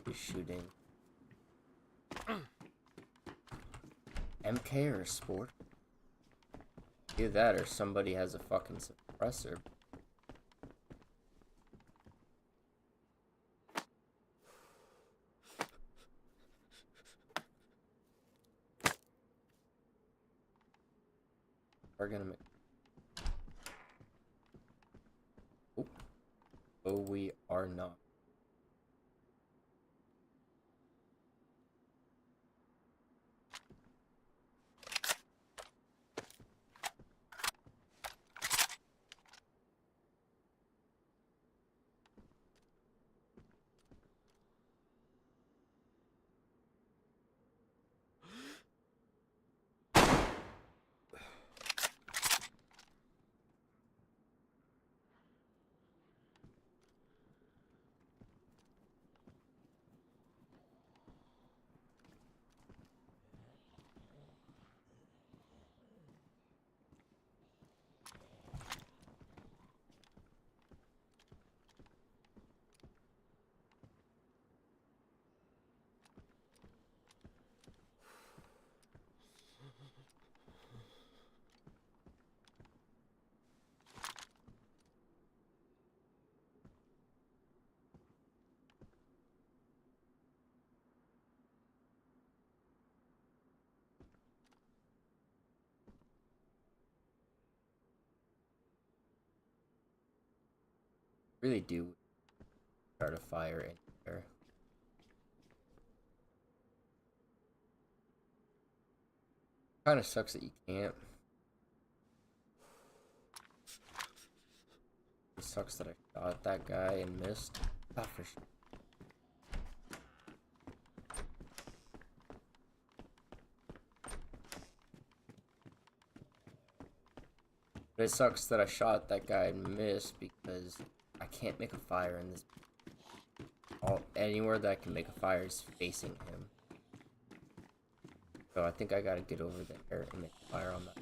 He's shooting. MK or sport? Either that or somebody has a fucking suppressor. We're gonna make. Oh, oh, we are not. Really do start a fire in there. Kind of sucks that you can't. It sucks that I shot that guy and missed. Ah, for sure. But it sucks that I shot that guy and missed because I can't make a fire in this. Anywhere that I can make a fire is facing him. So I think I gotta get over there and make a fire on that.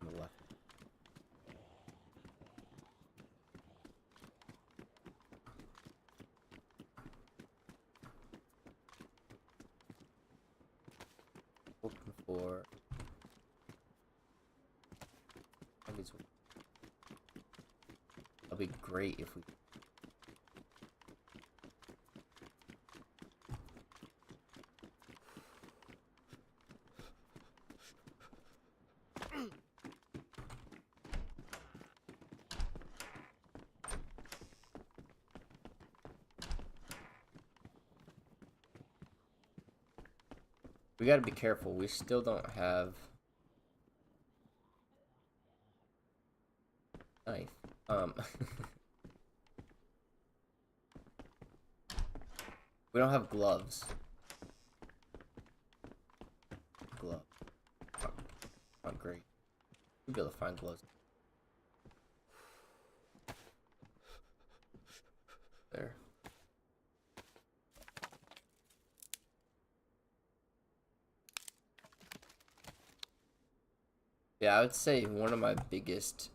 On the left. Looking for. That'd be great if we. We gotta be careful. We still don't have knife. We don't have gloves. Glove. Oh, great. We'll be able to find gloves. There. Yeah, I would say one of my biggest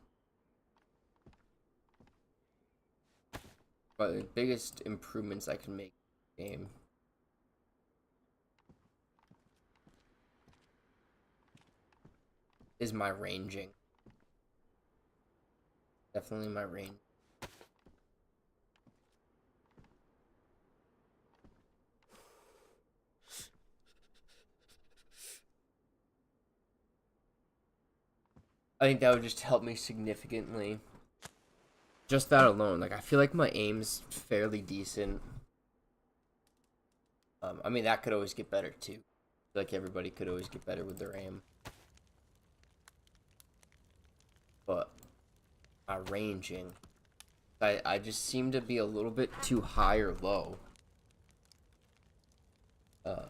improvements I can make in the game is my ranging. Definitely my range. I think that would just help me significantly. Just that alone. Like, I feel like my aim's fairly decent. I mean, that could always get better, too. Like, everybody could always get better with their aim. But my ranging, I just seem to be a little bit too high or low. Oh.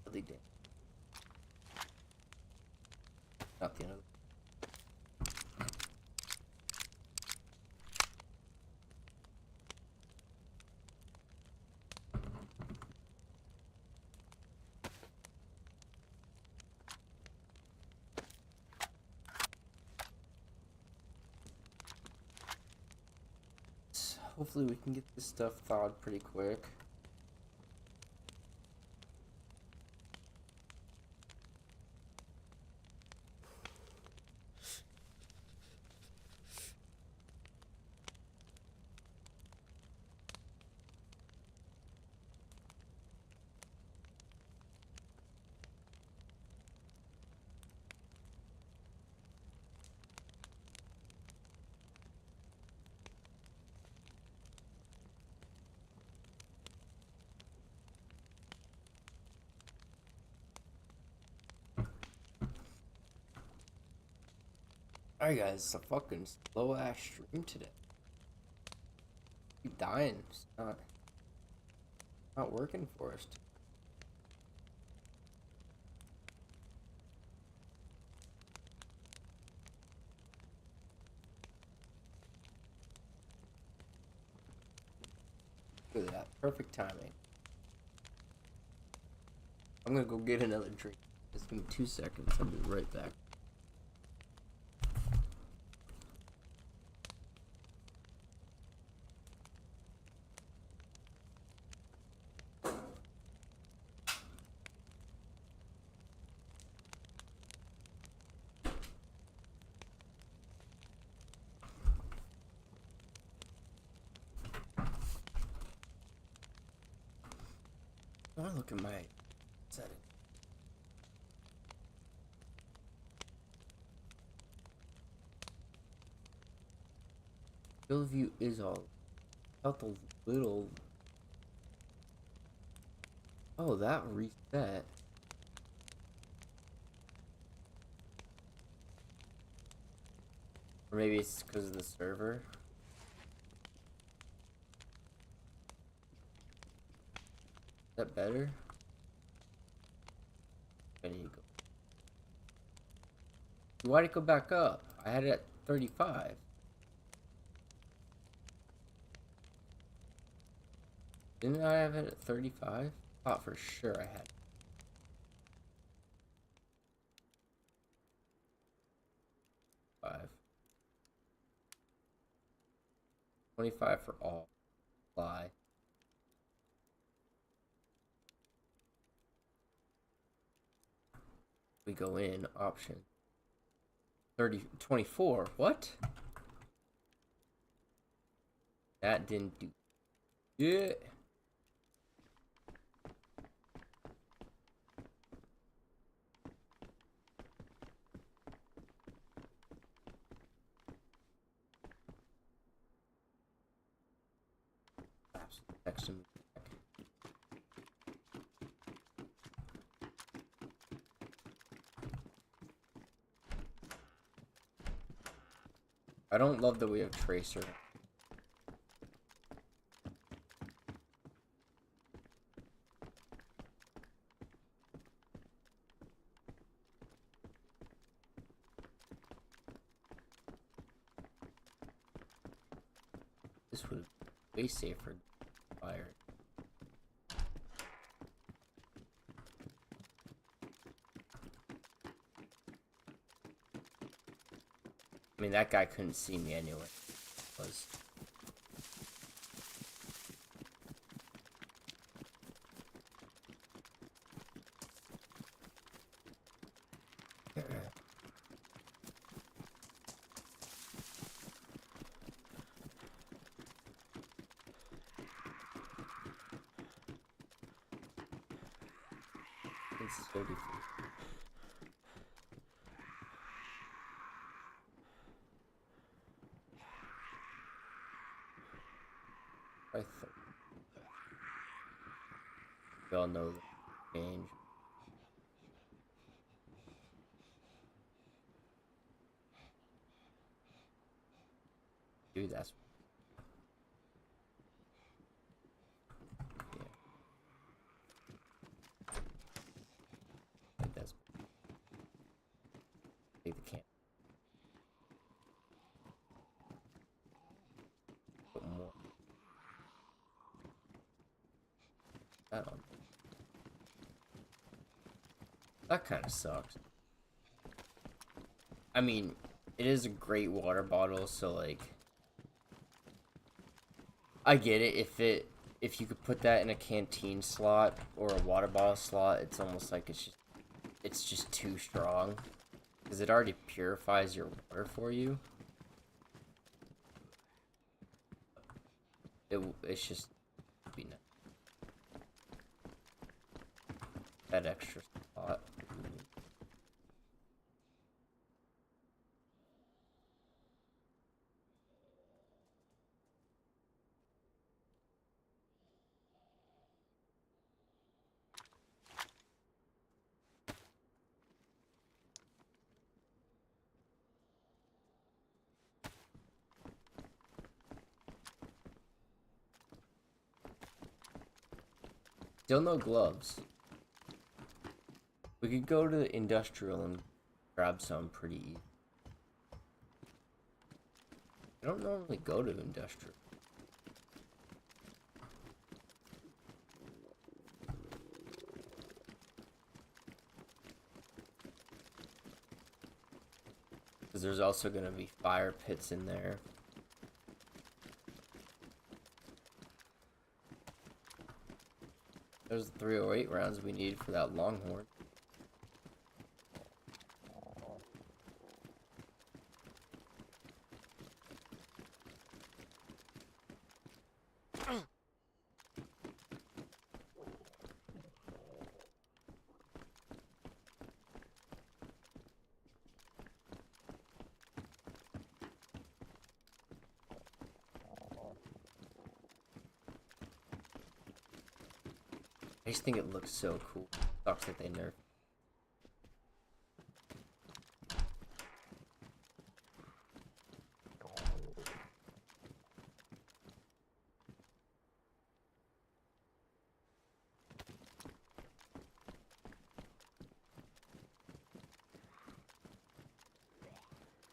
Really did. Not the end of Hopefully we can get this stuff thawed pretty quick. Alright guys, it's a fucking slow ass stream today. Keep dying. It's not working for us. Look at that. Perfect timing. I'm gonna go get another drink. Just give me 2 seconds. I'll be right back. I wanna look at my setting. Field view is all about the little. Oh, that reset. Or maybe it's because of the server. Is that better? There you go. Why'd it go back up? I had it at 35. Didn't I have it at 35? Thought for sure I had. Five. 25 for all. Fly. We go in option 24. What? That didn't do it. Next to me. I don't love that we have Tracer. This would be way safer than fire. I mean, that guy couldn't see me anyway. Was. It's 30 feet. I think we all know the change. Dude, that's yeah. I think that's take the camp. Put more. That on. That kind of sucks. I mean, it is a great water bottle, so like, I get it. If you could put that in a canteen slot or a water bottle slot, it's almost like it's just too strong because it already purifies your water for you. It's just be nice. That extra spot. Still no gloves. We could go to the industrial and grab some pretty easy. I don't normally go to industrial. Because there's also going to be fire pits in there. There's the 308 rounds we need for that longhorn. I just think it looks so cool. Sucks that they nerfed.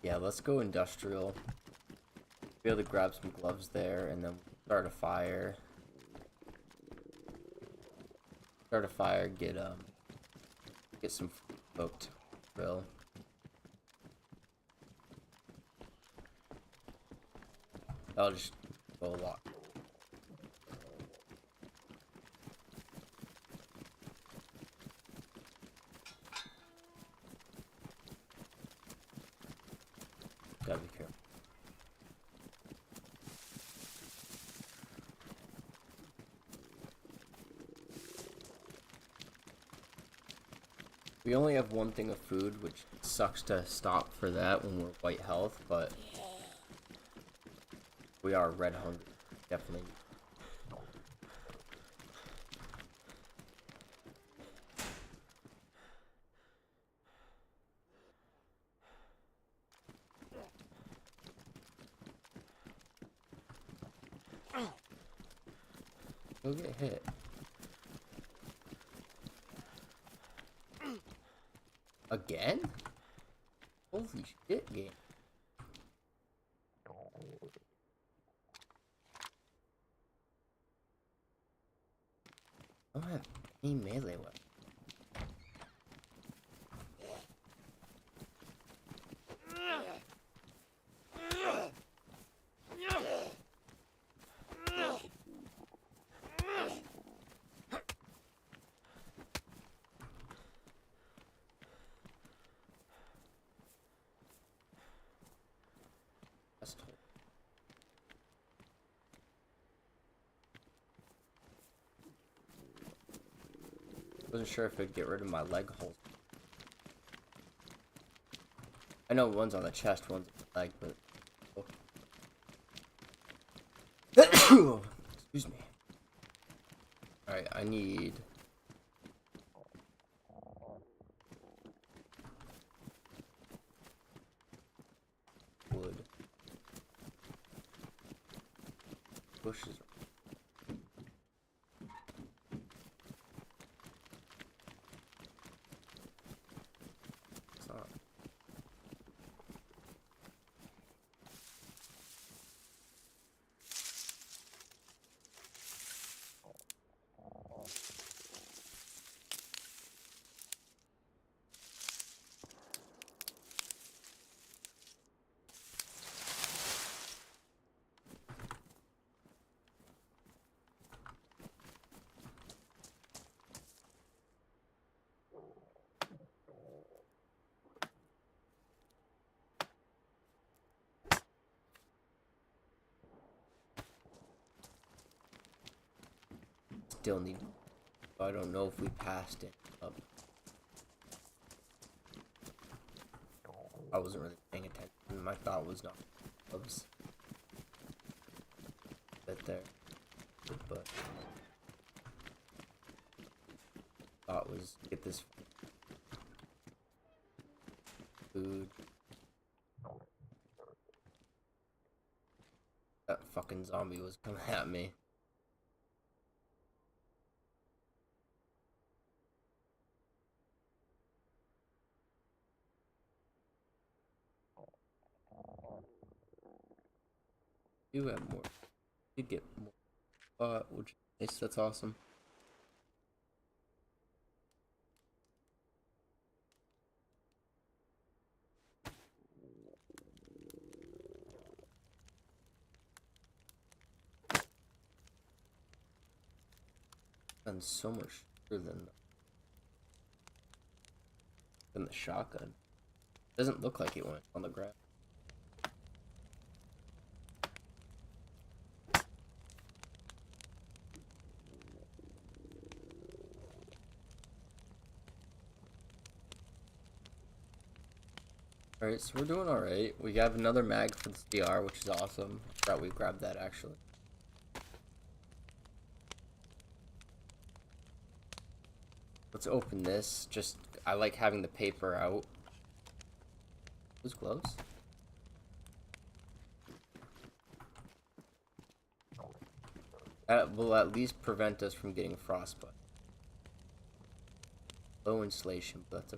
Yeah, let's go industrial. Be able to grab some gloves there and then start a fire. Start a fire, get some cooked grill. I'll just go a lot. Gotta be careful. We only have one thing of food, which sucks to stop for that when we're white health, but we are red hungry. Definitely. Go get hit. Again? Holy shit, game. I don't have any melee weapons. Wasn't sure if it'd get rid of my leg holes. I know one's on the chest, one's on the leg, but... Oh. Excuse me. Alright, I need... wood. Bushes. It's not. Still need. I don't know if we passed it up. I wasn't really paying attention. My thought was not clubs. Right there. But thought was get this food. That fucking zombie was coming at me. You have more. You get more. Which is that's awesome. And so much better than the shotgun. Doesn't look like it went on the ground. Alright, so we're doing alright. We have another mag for the CR, which is awesome. I thought we grabbed that actually. Let's open this. Just, I like having the paper out. Those gloves? That will at least prevent us from getting frostbite. Low insulation, but that's a...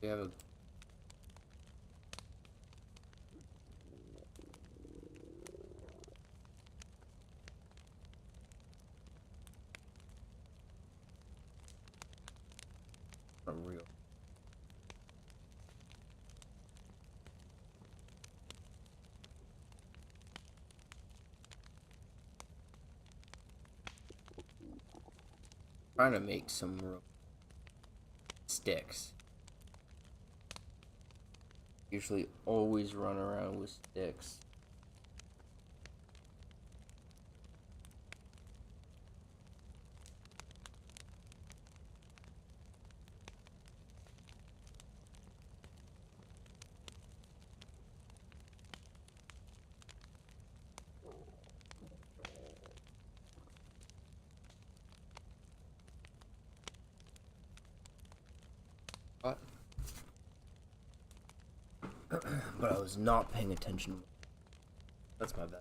We have a... not real. Trying to make some sticks. Usually always run around with sticks. What? but I was not paying attention. That's my bad.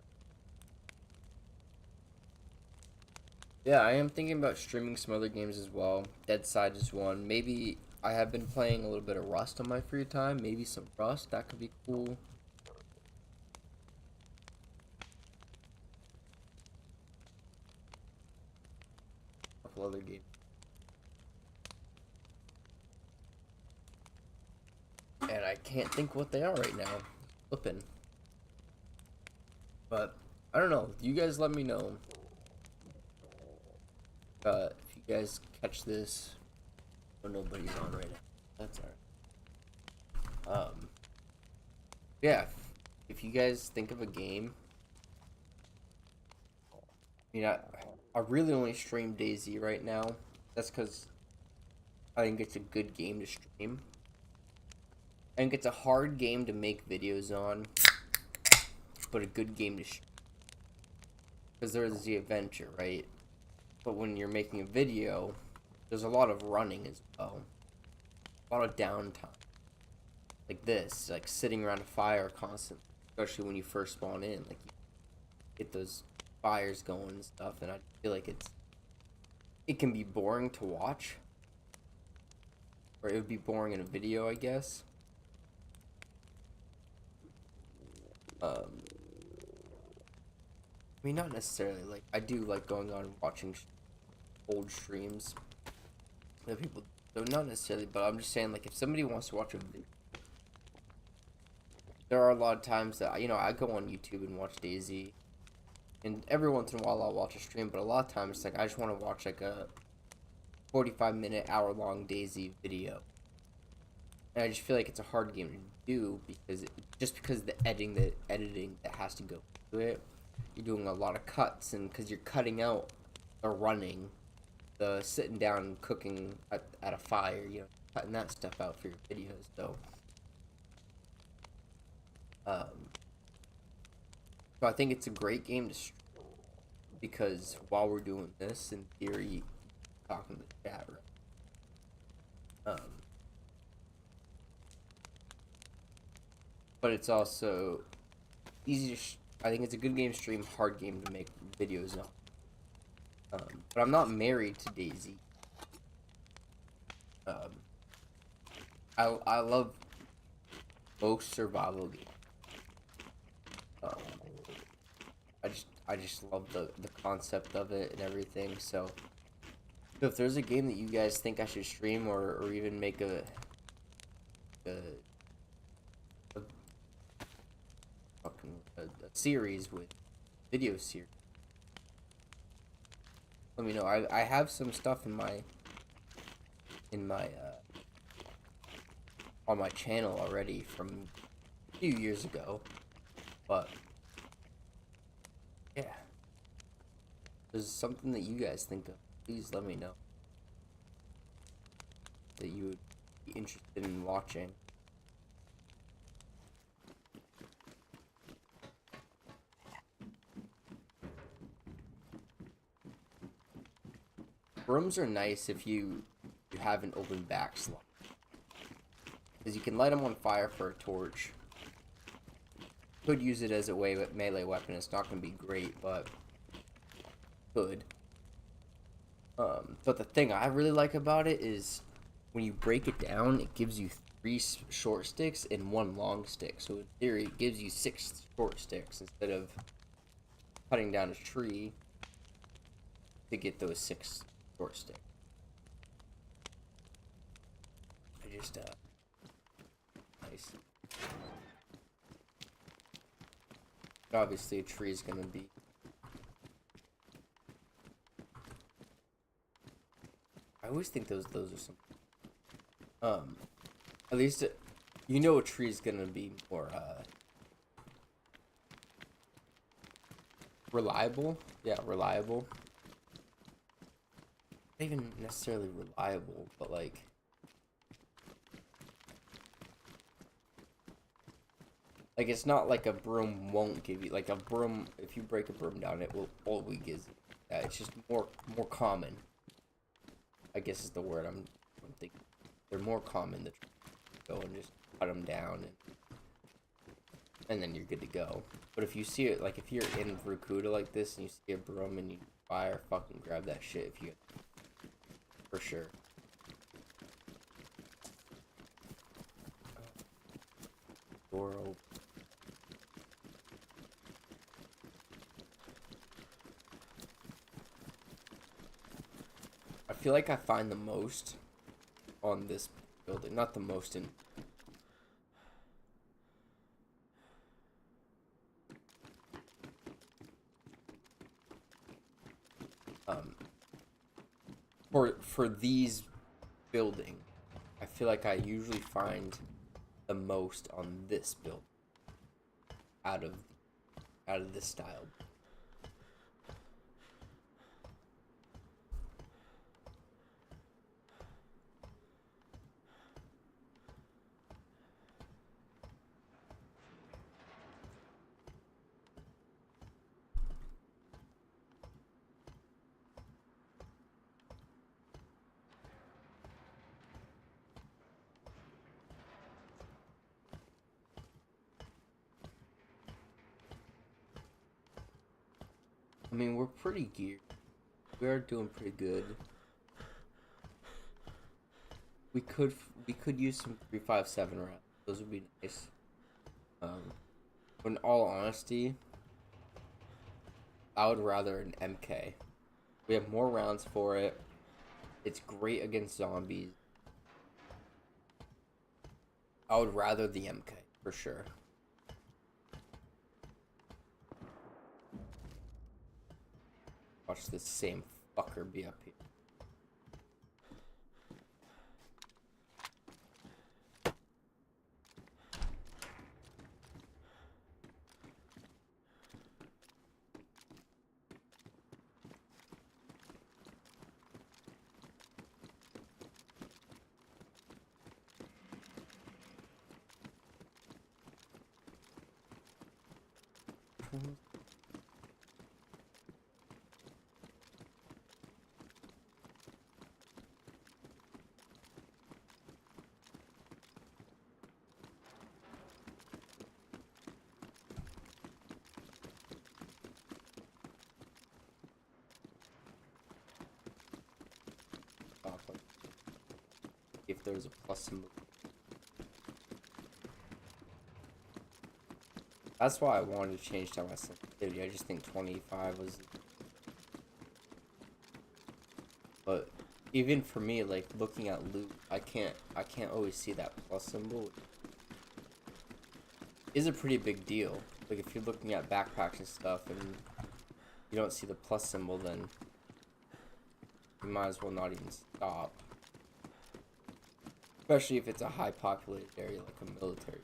Yeah, I am thinking about streaming some other games as well. DayZ is one. Maybe I have been playing a little bit of Rust on my free time. Maybe some Rust. That could be cool. A couple other games. And I can't think what they are right now. Flipping. But, I don't know. You guys let me know. If you guys catch this. Oh, nobody's on right now. That's alright. Yeah. If you guys think of a game. I mean, I really only stream DayZ right now. That's because I think it's a good game to stream. I think it's a hard game to make videos on, but a good game to stream. Because there's the adventure, right? But when you're making a video, there's a lot of running as well. A lot of downtime. Like this, like sitting around a fire constantly. Especially when you first spawn in. Like, you get those fires going and stuff, and I feel like it can be boring to watch. Or it would be boring in a video, I guess. I mean, not necessarily. Like, I do like going on and watching old streams that people don't, not necessarily, but I'm just saying, like, if somebody wants to watch a video, there are a lot of times that, you know, I go on YouTube and watch DayZ, and every once in a while I'll watch a stream, but a lot of times, like, I just want to watch, like, a 45-minute, hour-long DayZ video. And I just feel like it's a hard game to do because because the editing that has to go through it. You're doing a lot of cuts, and because you're cutting out the running, the sitting down and cooking at a fire, you know, cutting that stuff out for your videos. So, so I think it's a great game to stream because while we're doing this, in theory, talking to the chat, right? But it's also easy to. I think it's a good game to stream, hard game to make videos on. But I'm not married to DayZ. I love most survival games. I just love the concept of it and everything. So if there's a game that you guys think I should stream or even make a series with video series, let me know. I have some stuff in my on my channel already from a few years ago, but yeah, if there's something that you guys think of, please let me know that you would be interested in watching. Brooms are nice if you have an open back slot, because you can light them on fire for a torch. Could use it as a melee weapon. It's not going to be great, but could. But the thing I really like about it is when you break it down, it gives you 3 short sticks and 1 long stick. So in theory, it gives you 6 short sticks instead of cutting down a tree to get those 6 short sticks. I just nice. Obviously, a tree is gonna be. I always think those are some. At least you know a tree is gonna be more reliable. Yeah, reliable. Not even necessarily reliable, but like. Like, it's not like a broom won't give you, like a broom, if you break a broom down, it will always give you that. It's just more common, I guess is the word I'm thinking. They're more common to go and just cut them down and and then you're good to go. But if you see it, like if you're in Vorkuta like this and you see a broom and you fire, fucking grab that shit if you, for sure. Door open. I feel like I find the most on this building, not the most in. For these building, I feel like I usually find the most on this build out of this style. I mean, we're pretty geared. We are doing pretty good. We could use some 357 rounds. Those would be nice. But in all honesty, I would rather an MK. We have more rounds for it. It's great against zombies. I would rather the MK for sure. Watch this same fucker be up here. If there's a plus symbol. That's why I wanted to change down my sensitivity. I just think 25 was. But even for me, like looking at loot, I can't always see that plus symbol. Is a pretty big deal. Like if you're looking at backpacks and stuff and you don't see the plus symbol, then you might as well not even stop. Especially if it's a high populated area like a military.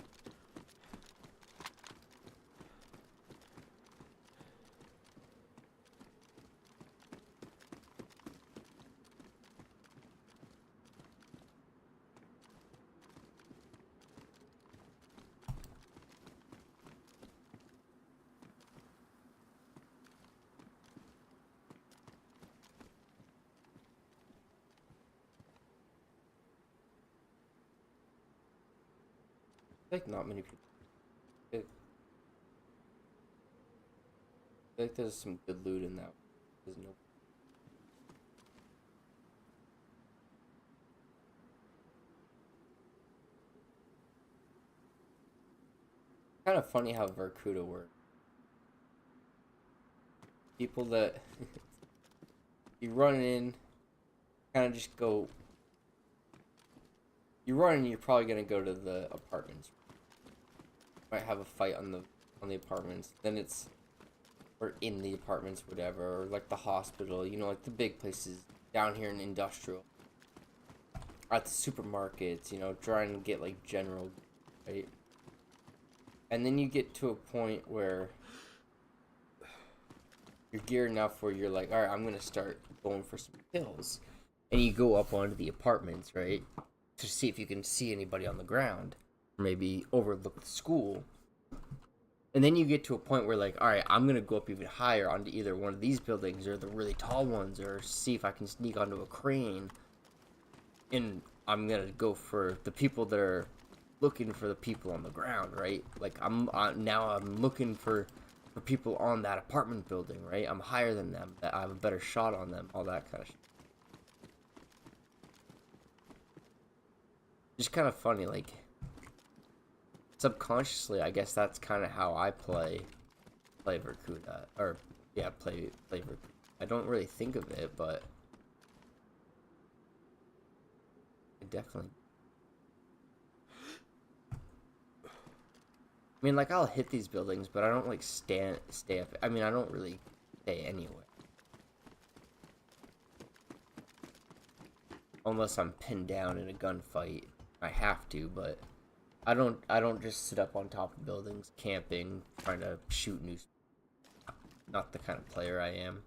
Like not many people. I feel like there's some good loot in that. There's no. Kind of funny how Vorkuta works. People that you run in, kind of just go. You run in, you're probably gonna go to the apartments. Might have a fight on the apartments. Then it's or in the apartments, whatever, or like the hospital. You know, like the big places down here in industrial. At the supermarkets, you know, trying to get like general, right? And then you get to a point where you're geared enough where you're like, all right, I'm gonna start going for some kills, and you go up onto the apartments, right, to see if you can see anybody on the ground, or maybe overlook the school. And then you get to a point where like, all right, I'm gonna go up even higher onto either one of these buildings or the really tall ones, or see if I can sneak onto a crane. And I'm gonna go for the people that are looking for the people on the ground, right? Like now I'm looking for people on that apartment building, right? I'm higher than them, that I have a better shot on them, all that kind of shit. Just kind of funny, like subconsciously, I guess that's kind of how I play Verkuda, or yeah, play Verkuda. I don't really think of it, but I definitely. I mean, like, I'll hit these buildings, but I don't, like, stay up. I mean, I don't really stay anywhere. Unless I'm pinned down in a gunfight. I have to, but I don't just sit up on top of buildings, camping, trying to shoot new... Not the kind of player I am.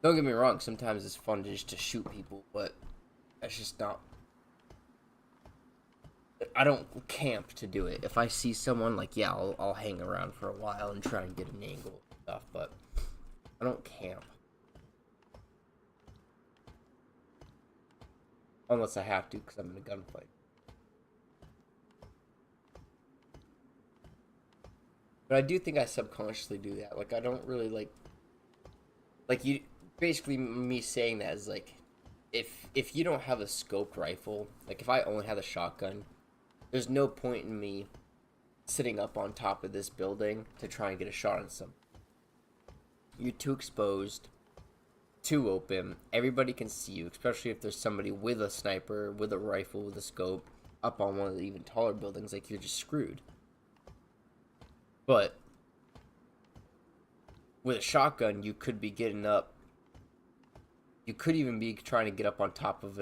Don't get me wrong, sometimes it's fun just to shoot people, but that's just not... I don't camp to do it. If I see someone, like, yeah, I'll hang around for a while and try and get an angle and stuff, but I don't camp. Unless I have to, because I'm in a gunfight. But I do think I subconsciously do that. Like, I don't really, like, you... Basically, me saying that is, like, if you don't have a scoped rifle, like, if I only have a shotgun, there's no point in me sitting up on top of this building to try and get a shot on some. You're too exposed, too open. Everybody can see you, especially if there's somebody with a sniper, with a rifle, with a scope, up on one of the even taller buildings. Like, you're just screwed. But with a shotgun, you could be getting up. You could even be trying to get up on top of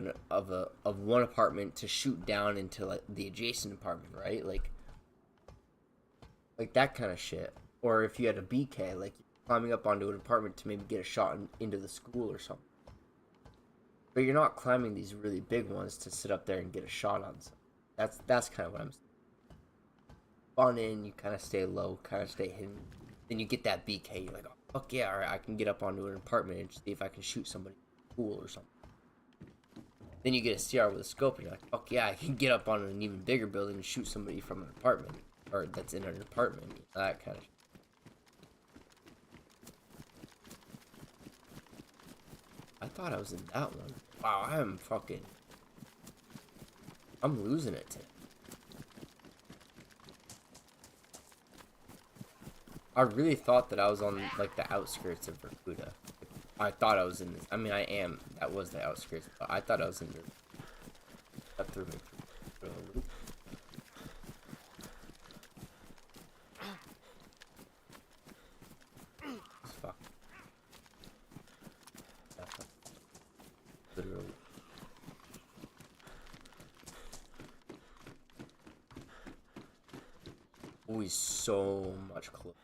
one apartment to shoot down into, like, the adjacent apartment, right? Like that kind of shit. Or if you had a BK, like, climbing up onto an apartment to maybe get a shot into the school or something. But you're not climbing these really big ones to sit up there and get a shot on something. That's kind of what I'm saying. Spawn in, you kind of stay low, kind of stay hidden. Then you get that BK, you're like, oh, fuck yeah, alright, I can get up onto an apartment and see if I can shoot somebody cool or something. Then you get a CR with a scope and you're like, fuck yeah, I can get up on an even bigger building and shoot somebody from an apartment. Or that's in an apartment. That kind of shit. I thought I was in that one. Wow, I'm losing it today. I really thought that I was on, like, the outskirts of Verkuda. I thought I was in this. I mean, I am. That was the outskirts. But I thought I was in this. That threw me for a loop. Fuck. Literally. Oh, he's so much closer.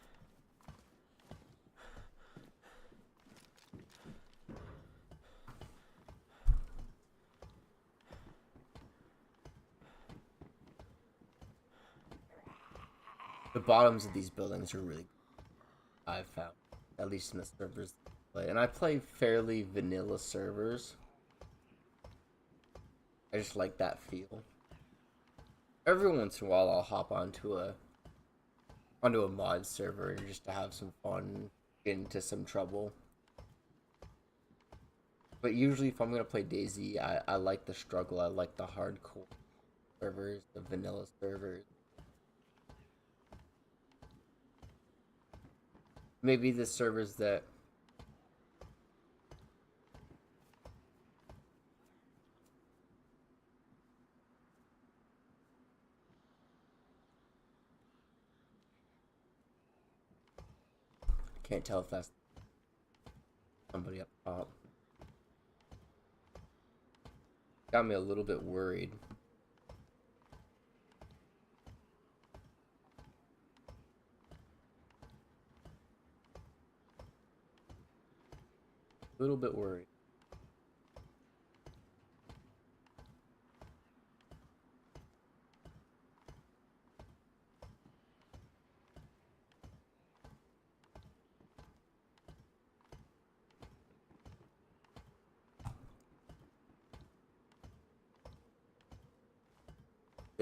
The bottoms of these buildings are really good, I've found. At least in the servers I play. And I play fairly vanilla servers. I just like that feel. Every once in a while I'll hop onto a mod server just to have some fun, get into some trouble. But usually if I'm gonna play DayZ, I like the struggle, I like the hardcore servers, the vanilla servers. Maybe the servers that can't tell if that's somebody up top. Got me a little bit worried. A little bit worried.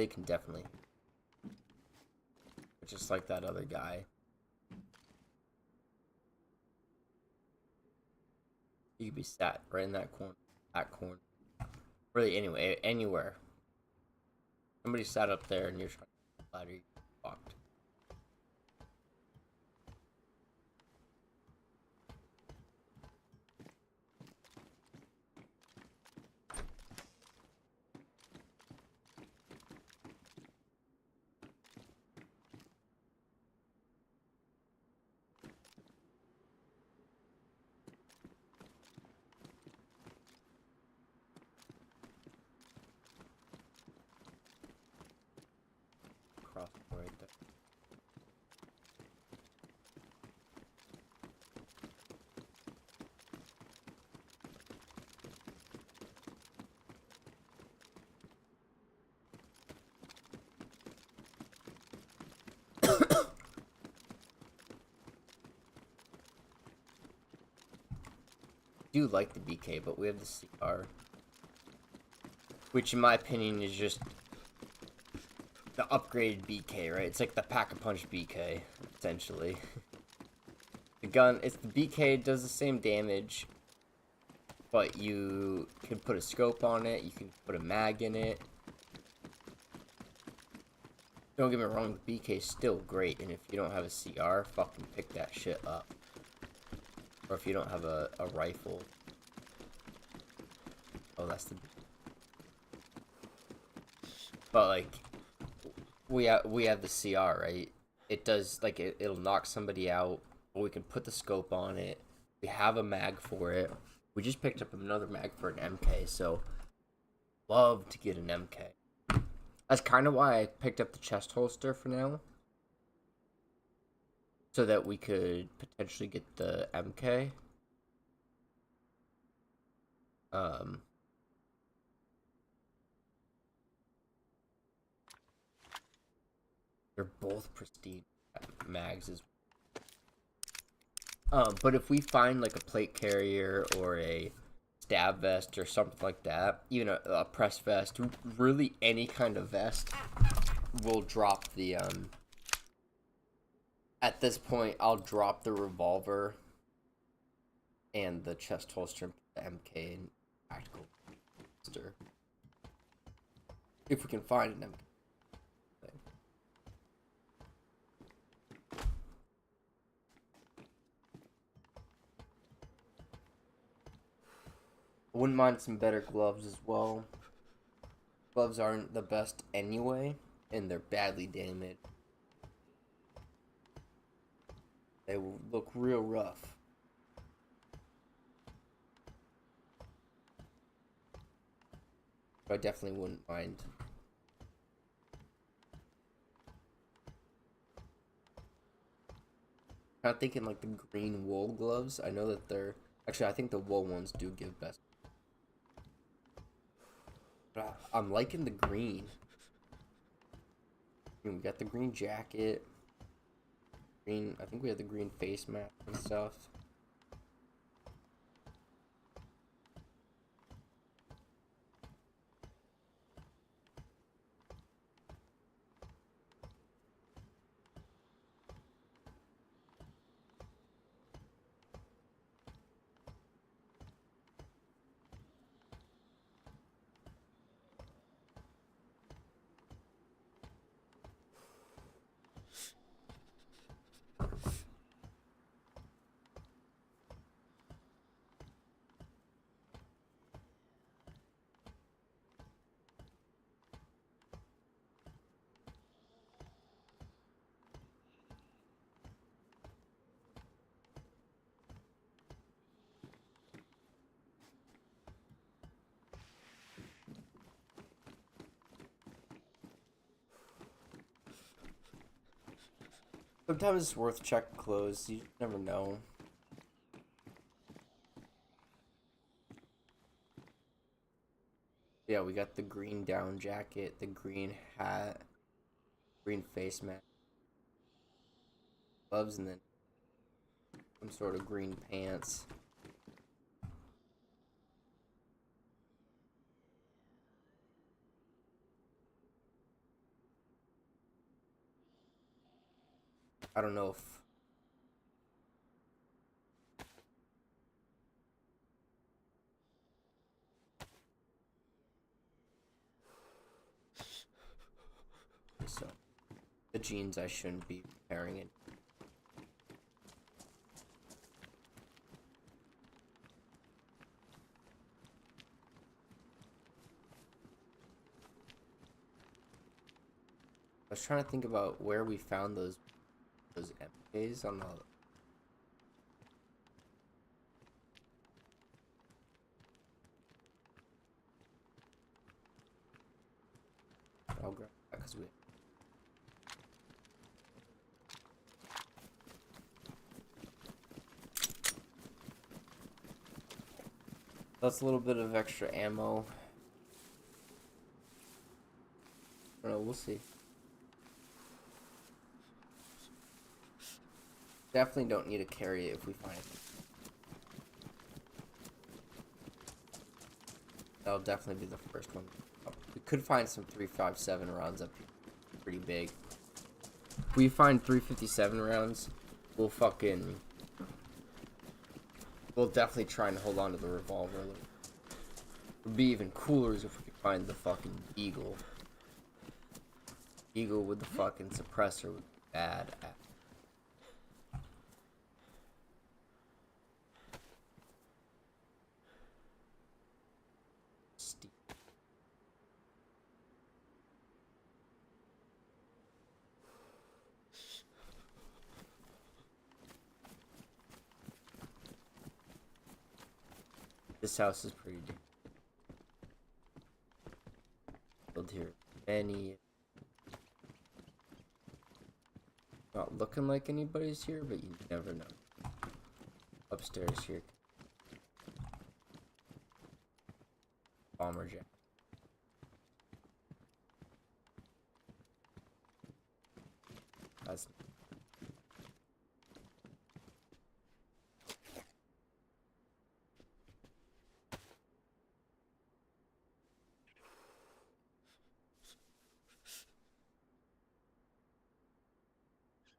They can definitely. Just like that other guy. You could be sat right in that corner. That corner. Really, anyway, anywhere. Somebody sat up there and you're trying to ladder, you walked. Cross right there. I do like the BK, but we have the CR, which in my opinion is just the upgraded BK, right? It's like the pack-a-punch BK, essentially. The gun, it's the BK, it does the same damage, but you can put a scope on it, you can put a mag in it. Don't get me wrong, the BK is still great, and if you don't have a CR, fucking pick that shit up. Or if you don't have a rifle. Oh, that's the... But, like, we have the CR, right? It does, like, it'll knock somebody out, or we can put the scope on it. We have a mag for it. We just picked up another mag for an MK, so love to get an MK. That's kind of why I picked up the chest holster for now. So that we could potentially get the MK. They're both pristine mags as but if we find like a plate carrier or a stab vest or something like that, even a press vest, really any kind of vest, we'll drop the at this point I'll drop the revolver and the chest holster and the MK and tactical holster if we can find an MK. I wouldn't mind some better gloves as well. Gloves aren't the best anyway, and they're badly damaged. They will look real rough. But I definitely wouldn't mind. I'm thinking like the green wool gloves. I know that they're... Actually, I think the wool ones do give best. I'm liking the green. We got the green jacket. Green, I think we have the green face mask and stuff. Sometimes it's worth checking clothes. You never know. Yeah, we got the green down jacket, the green hat, green face mask, gloves, and then some sort of green pants. I don't know if so. The jeans I shouldn't be repairing it. I was trying to think about where we found those MKs on the. I'll grab that because we. That's a little bit of extra ammo. I don't know, we'll see. Definitely don't need to carry it if we find it. That'll definitely be the first one. We could find some 357 rounds up here. Pretty big. If we find 357 rounds, we'll definitely try and hold on to the revolver a little. It would be even cooler if we could find the fucking eagle. Eagle with the fucking suppressor would be bad. This house is pretty deep. Build here. Not looking like anybody's here, but you never know. Upstairs here. Bomber jet. That's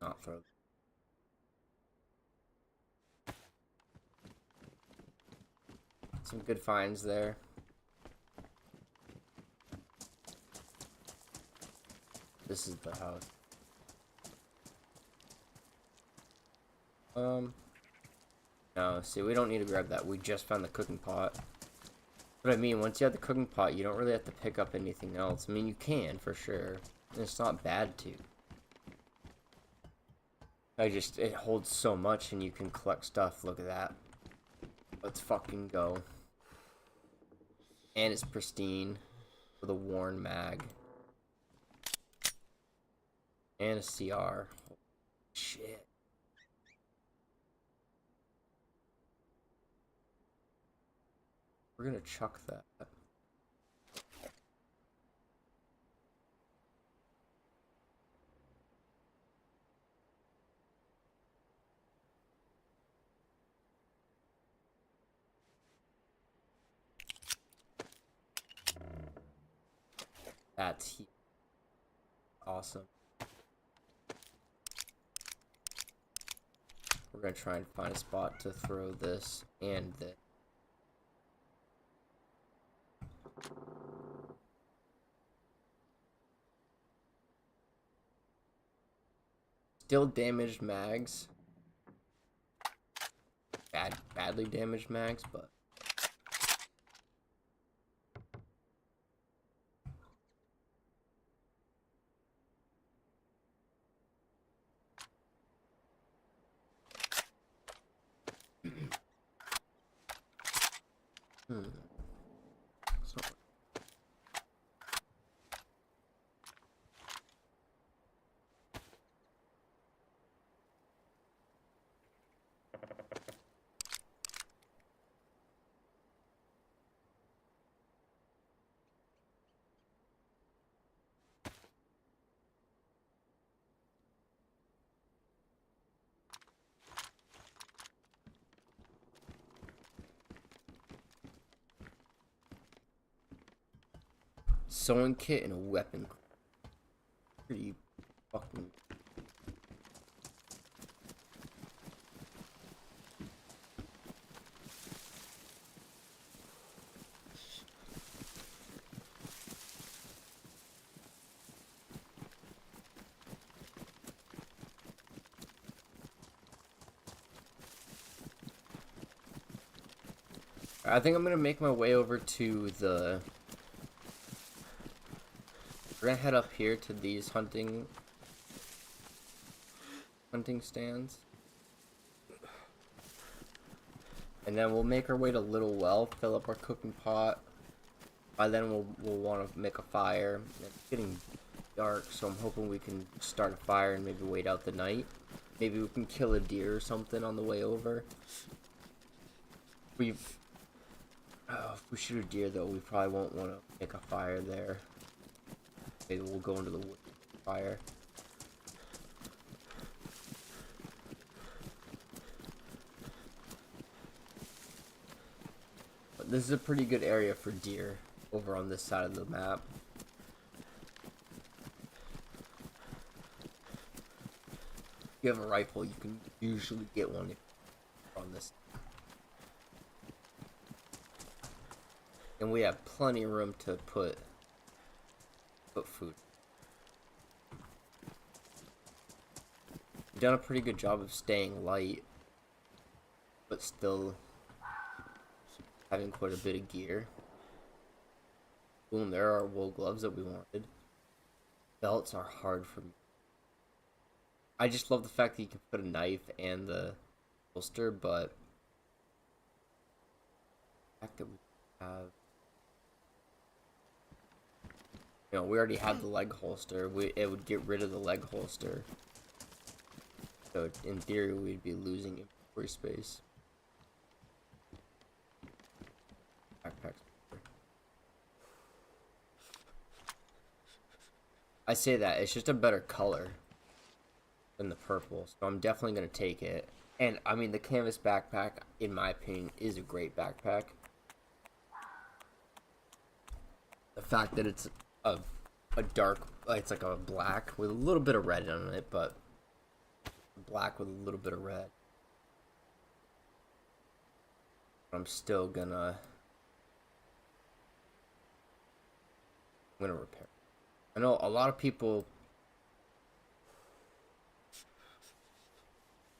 not throw. Some good finds there. This is the house. No, see, we don't need to grab that. We just found the cooking pot. But I mean, once you have the cooking pot, you don't really have to pick up anything else. I mean, you can, for sure. And it's not bad to. It holds so much and you can collect stuff. Look at that. Let's fucking go. And it's pristine. With a worn mag. And a CR. Holy shit. We're gonna chuck that. That's awesome. We're gonna try and find a spot to throw this and this. Still damaged mags. Badly damaged mags, but so sewing kit and a weapon. Pretty fucking. I think I'm gonna make my way over to the... We're gonna head up here to these hunting stands. And then we'll make our way to Little Well, fill up our cooking pot. By then we'll want to make a fire. It's getting dark, so I'm hoping we can start a fire and maybe wait out the night. Maybe we can kill a deer or something on the way over. If we shoot a deer though, we probably won't want to make a fire there. Maybe we'll go into the wood fire. But this is a pretty good area for deer over on this side of the map. If you have a rifle, you can usually get one on this. And we have plenty of room to put food. We've done a pretty good job of staying light, but still having quite a bit of gear. Boom, there are wool gloves that we wanted. Belts are hard for me. I just love the fact that you can put a knife and the holster, but the fact that we have, you know, we already have the leg holster. It would get rid of the leg holster. So in theory, we'd be losing inventory space. Backpacks. I say that it's just a better color than the purple, so I'm definitely gonna take it. And I mean, the canvas backpack, in my opinion, is a great backpack. The fact that it's a dark, it's like a black with a little bit of red on it, but black with a little bit of red. I'm still gonna repair. I know a lot of people,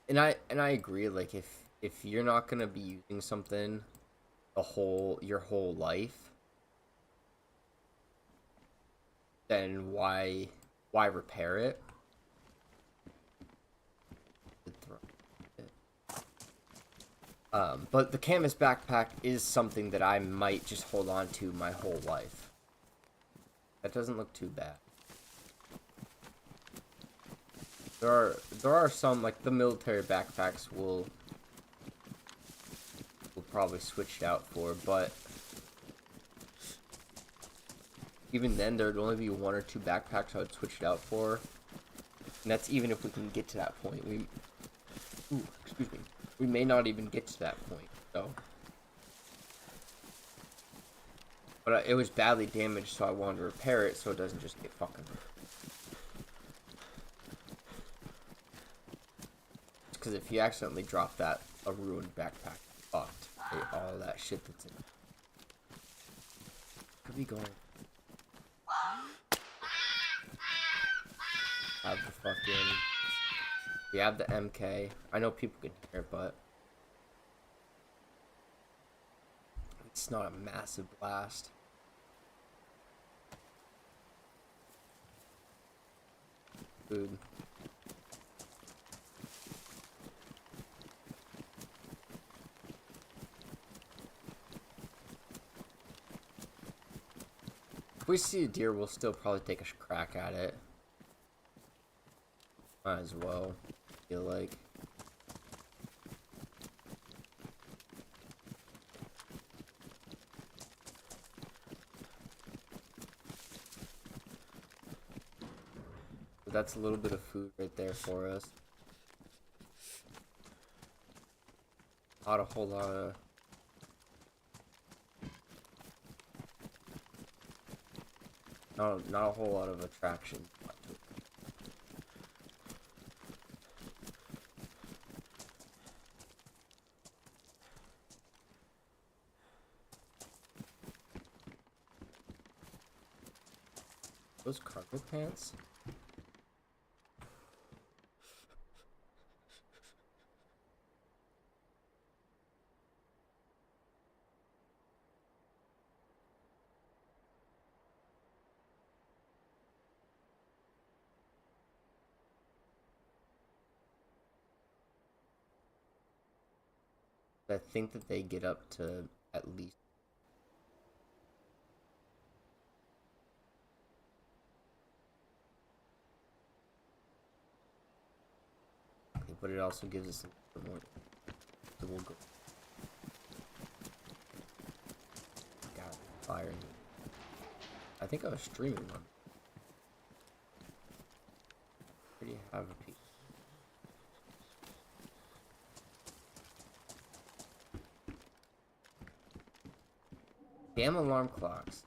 and I agree, like if you're not gonna be using something your whole life, then why repair it? But the canvas backpack is something that I might just hold on to my whole life. That doesn't look too bad. There are some, like the military backpacks we'll probably switch it out for, but even then there'd only be one or two backpacks I would switch it out for. And that's even if we can get to that point. We may not even get to that point, so. But it was badly damaged, so I wanted to repair it so it doesn't just get fucking. Because if you accidentally drop that, a ruined backpack, fucked. All that shit that's in it. Could be going. Have the fucking. We have the MK. I know people can hear, but it's not a massive blast. Food. If we see a deer, we'll still probably take a crack at it. Might as well, I feel like. But that's a little bit of food right there for us. Not a whole lot of... Not a whole lot of attraction. Those cargo pants? I think that they get up to at least. But it also gives us a little more. So we'll go. God, fire. I think I was streaming one. Where do you have a piece? Damn alarm clocks.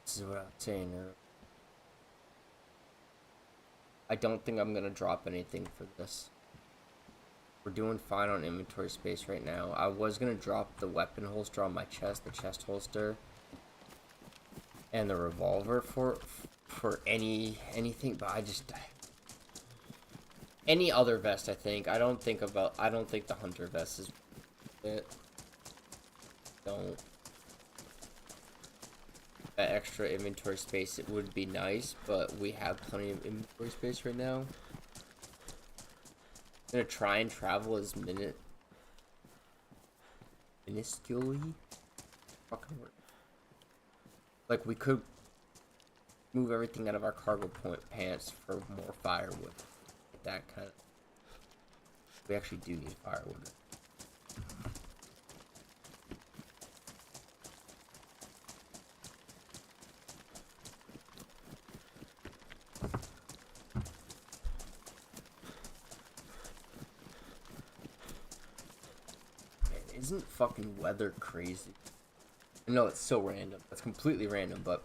This is what I'm saying. I don't think I'm gonna drop anything for this. We're doing fine on inventory space right now. I was gonna drop the weapon holster on my chest, the chest holster, and the revolver for anything, but I just any other vest. I think I don't think the hunter vest is it. Don't. That extra inventory space, it would be nice, but we have plenty of inventory space right now. I'm gonna try and travel as minusculely fucking work. Like, we could move everything out of our cargo pants for more firewood. That kind of. We actually do need firewood. Isn't fucking weather crazy? I know it's so random. That's completely random, but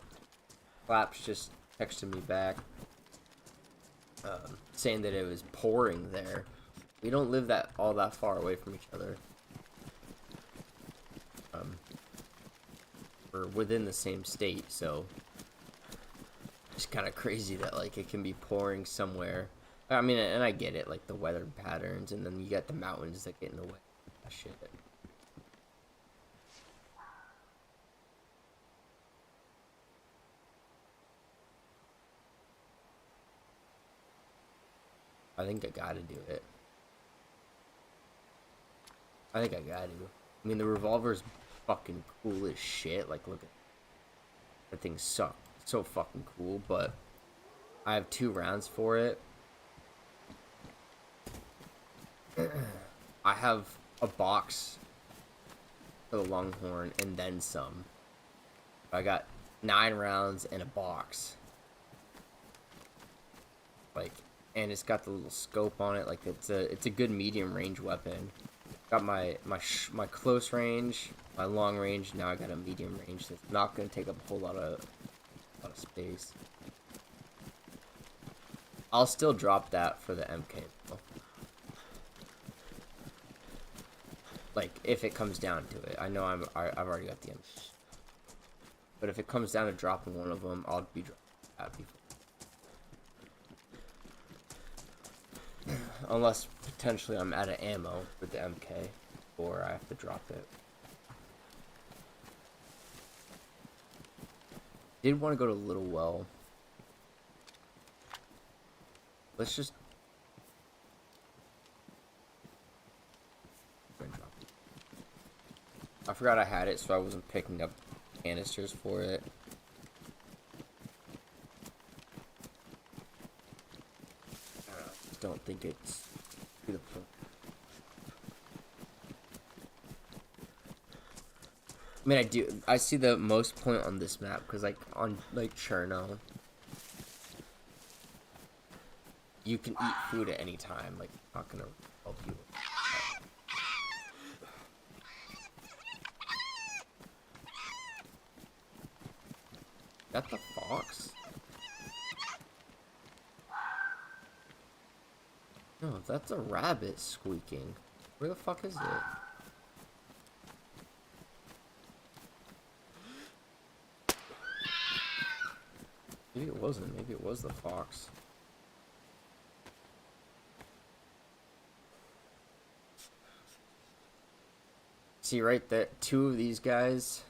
Flaps just texted me back saying that it was pouring there. We don't live all that far away from each other. We're within the same state, so it's kind of crazy that like it can be pouring somewhere. I mean, and I get it, like the weather patterns, and then you got the mountains that get in the way. That shit. I think I gotta do it. I think I gotta. I mean, the revolver's fucking cool as shit. Like, look at that thing. Suck. It's so fucking cool. But I have 2 rounds for it. I have a box for the Longhorn and then some. I got 9 rounds and a box. Like. And it's got the little scope on it, like it's a good medium range weapon. Got my close range, my long range. Now I got a medium range that's not gonna take up a whole lot of space. I'll still drop that for the MK though. Like if it comes down to it, I know I've already got the MK. But if it comes down to dropping one of them, I'll be dropping that before. Unless potentially I'm out of ammo with the MK, or I have to drop it. Did want to go to Little Well. Let's just. I forgot I had it, so I wasn't picking up canisters for it. Don't think it's beautiful. I mean, I see the most point on this map because, like, on like Cherno, you can eat food at any time. Like, not gonna help you. Is that the fox? No, that's a rabbit squeaking. Where the fuck is it? Maybe it wasn't. Maybe it was the fox. See right there, two of these guys.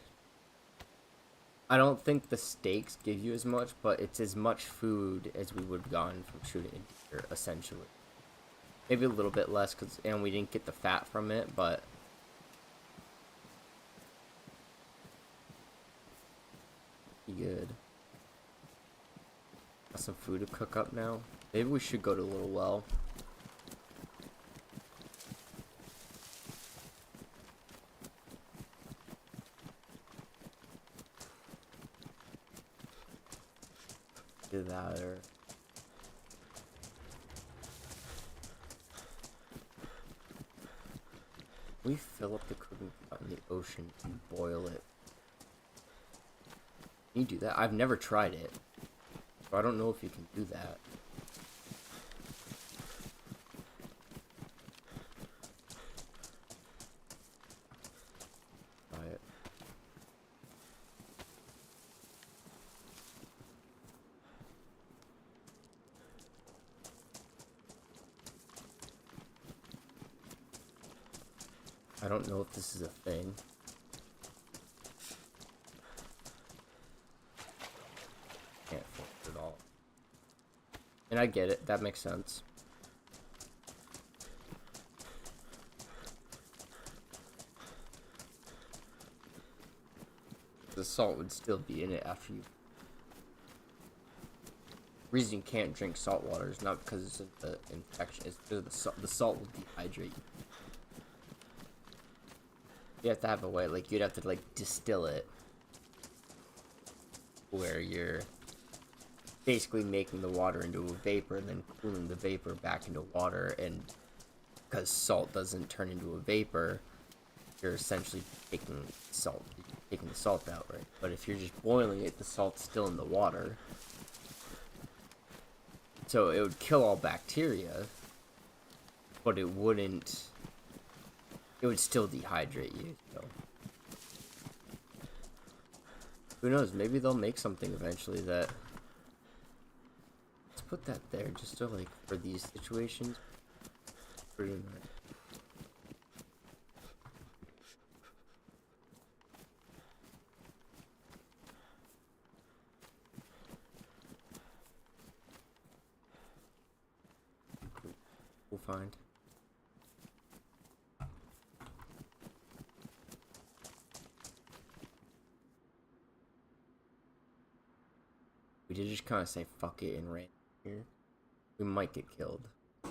I don't think the steaks give you as much, but it's as much food as we would have gotten from shooting a deer, essentially. Maybe a little bit less, and we didn't get the fat from it, but... good. Got some food to cook up now. Maybe we should go to a little well. Do that, or... we fill up the cooking pot in the ocean and boil it. Can you do that? I've never tried it. So I don't know if you can do that. Try it. I don't know if this is a thing. Can't fix it at all. And I get it, that makes sense. The salt would still be in it after you... The reason you can't drink salt water is not because it's an infection, it's because the salt will dehydrate you. You have to have a way, like, you'd have to, like, distill it. Where you're basically making the water into a vapor and then cooling the vapor back into water, and because salt doesn't turn into a vapor, you're essentially taking the salt out, right? But if you're just boiling it, the salt's still in the water. So it would kill all bacteria, but it wouldn't... it would still dehydrate you, so... who knows, maybe they'll make something eventually that... let's put that there, just so, like, for these situations. Pretty much. We'll find. We did just kind of say fuck it and ran here. We might get killed. I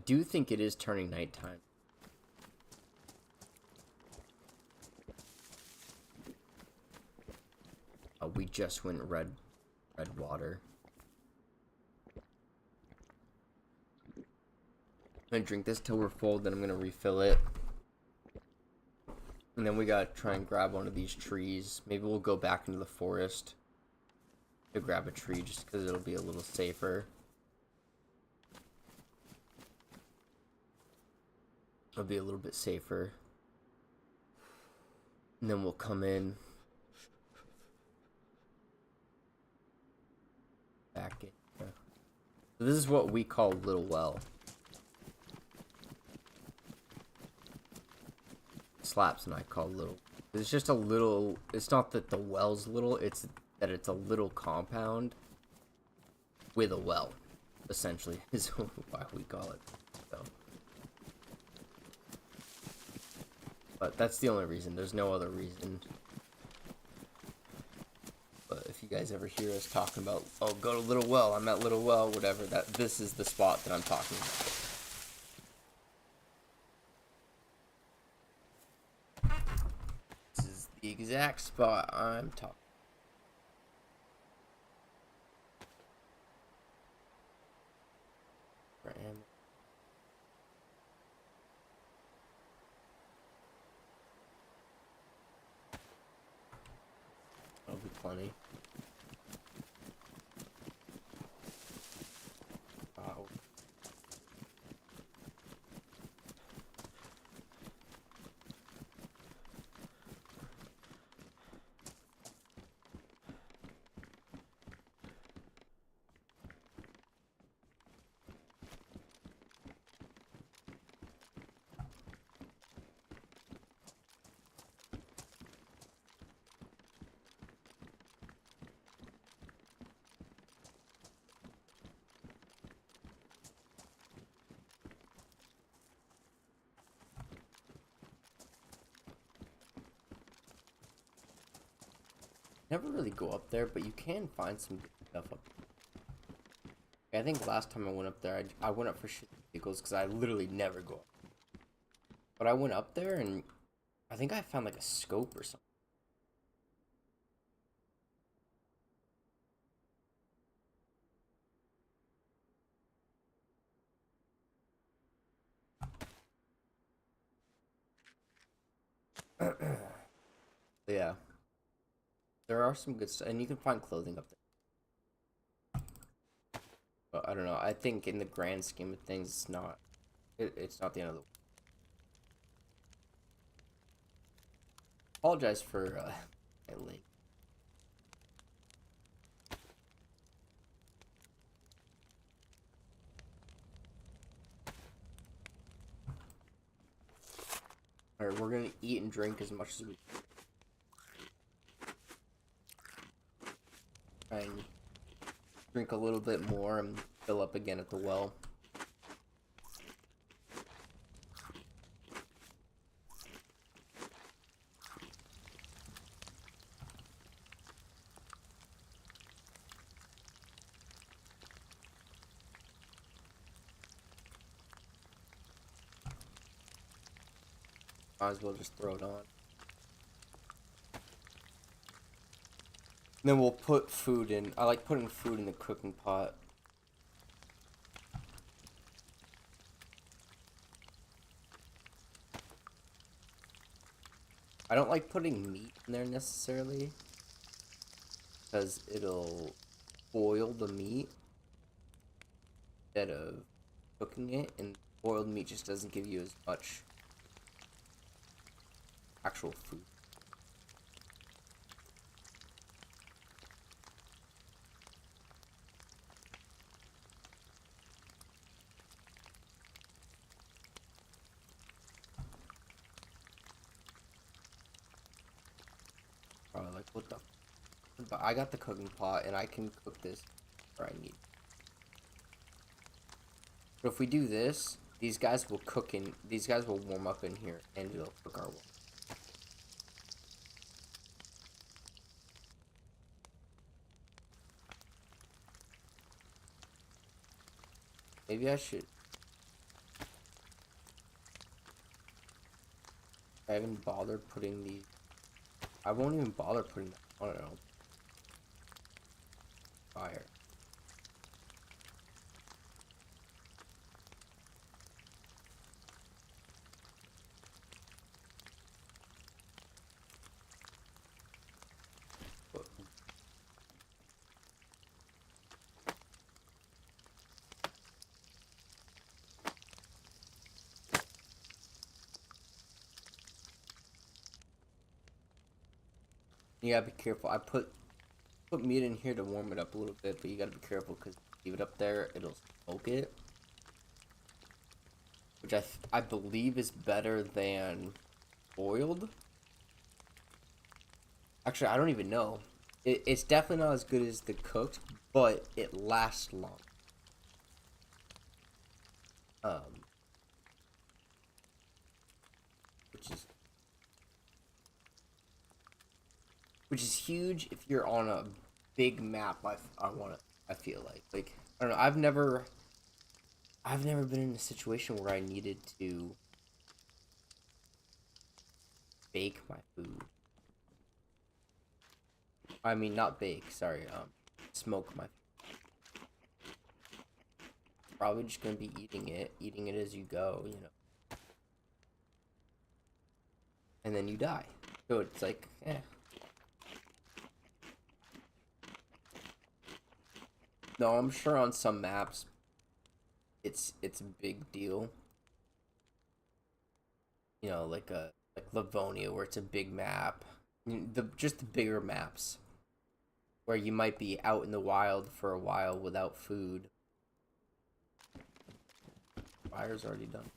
do think it is turning nighttime. We just went red water. I'm gonna drink this till we're full, then I'm gonna refill it. And then we gotta try and grab one of these trees. Maybe we'll go back into the forest to grab a tree just because it'll be a little safer. It'll be a little bit safer. And then we'll come in. Back in. So this is what we call Little Well. Slaps and I call little. It's just a little... it's not that the well's little, it's that it's a little compound with a well, essentially, is why we call it. So. But that's the only reason. There's no other reason. But if you guys ever hear us talking about, oh, go to Little Well, I'm at Little Well, whatever, that this is the spot that I'm talking about. The exact spot I'm talking. That'll be plenty. Wow. Never really go up there, but you can find some good stuff up there. I think last time I went up there, I went up for shit vehicles because I literally never go up. But I went up there and I think I found like a scope or something. Yeah, there are some good stuff, and you can find clothing up there. But I don't know. I think in the grand scheme of things, it's not. It's not the end of the world. Apologize for my link. All right, we're gonna eat and drink as much as we can. Try and drink a little bit more and fill up again at the well. Might as well just throw it on. Then we'll put food in. I like putting food in the cooking pot. I don't like putting meat in there necessarily, because it'll boil the meat instead of cooking it, and boiled meat just doesn't give you as much actual food. Like, what the? But I got the cooking pot, and I can cook this where I need. But if we do this, these guys will cook in. These guys will warm up in here, and it'll cook our well. Maybe I should. I haven't bothered putting the. I won't even bother putting that. I don't know. Fire. You gotta be careful. I put meat in here to warm it up a little bit, but you gotta be careful because leave it up there, it'll smoke it, which I believe is better than boiled. Actually, I don't even know. It's definitely not as good as the cooked, but it lasts long. Um, which is huge if you're on a big map. I feel like I don't know. I've never been in a situation where I needed to bake my food. I mean, not bake. Sorry. Smoke my. Probably just gonna be eating it as you go. You know. And then you die. So it's like, eh. No, I'm sure on some maps it's a big deal. You know, like Livonia, where it's a big map. Just the bigger maps where you might be out in the wild for a while without food. Fire's already done.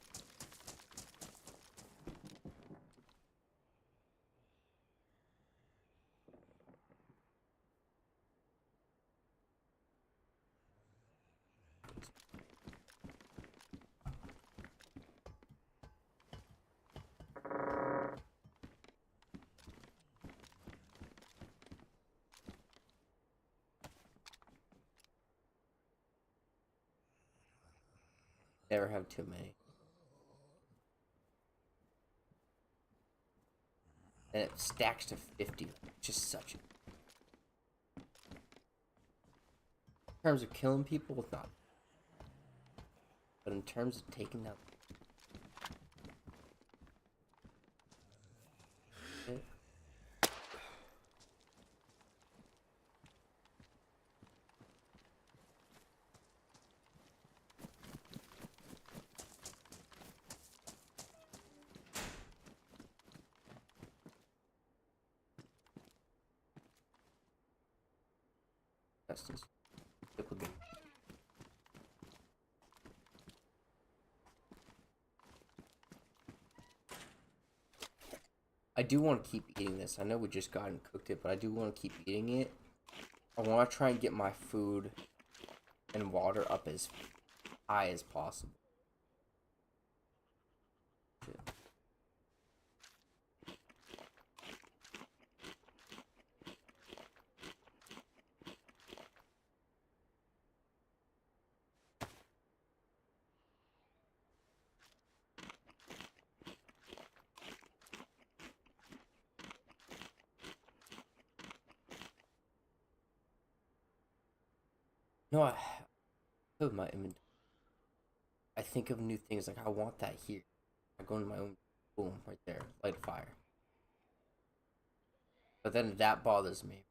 Never have too many. And it stacks to 50. Just such a... In terms of killing people, it's not. But in terms of taking down... That's just... I do want to keep eating this. I know we just got and cooked it, but I do want to keep eating it. I want to try and get my food and water up as high as possible. Shit. No, I have my inventory. I think of new things like I want that here. I go into my own boom right there, light a fire. But then that bothers me.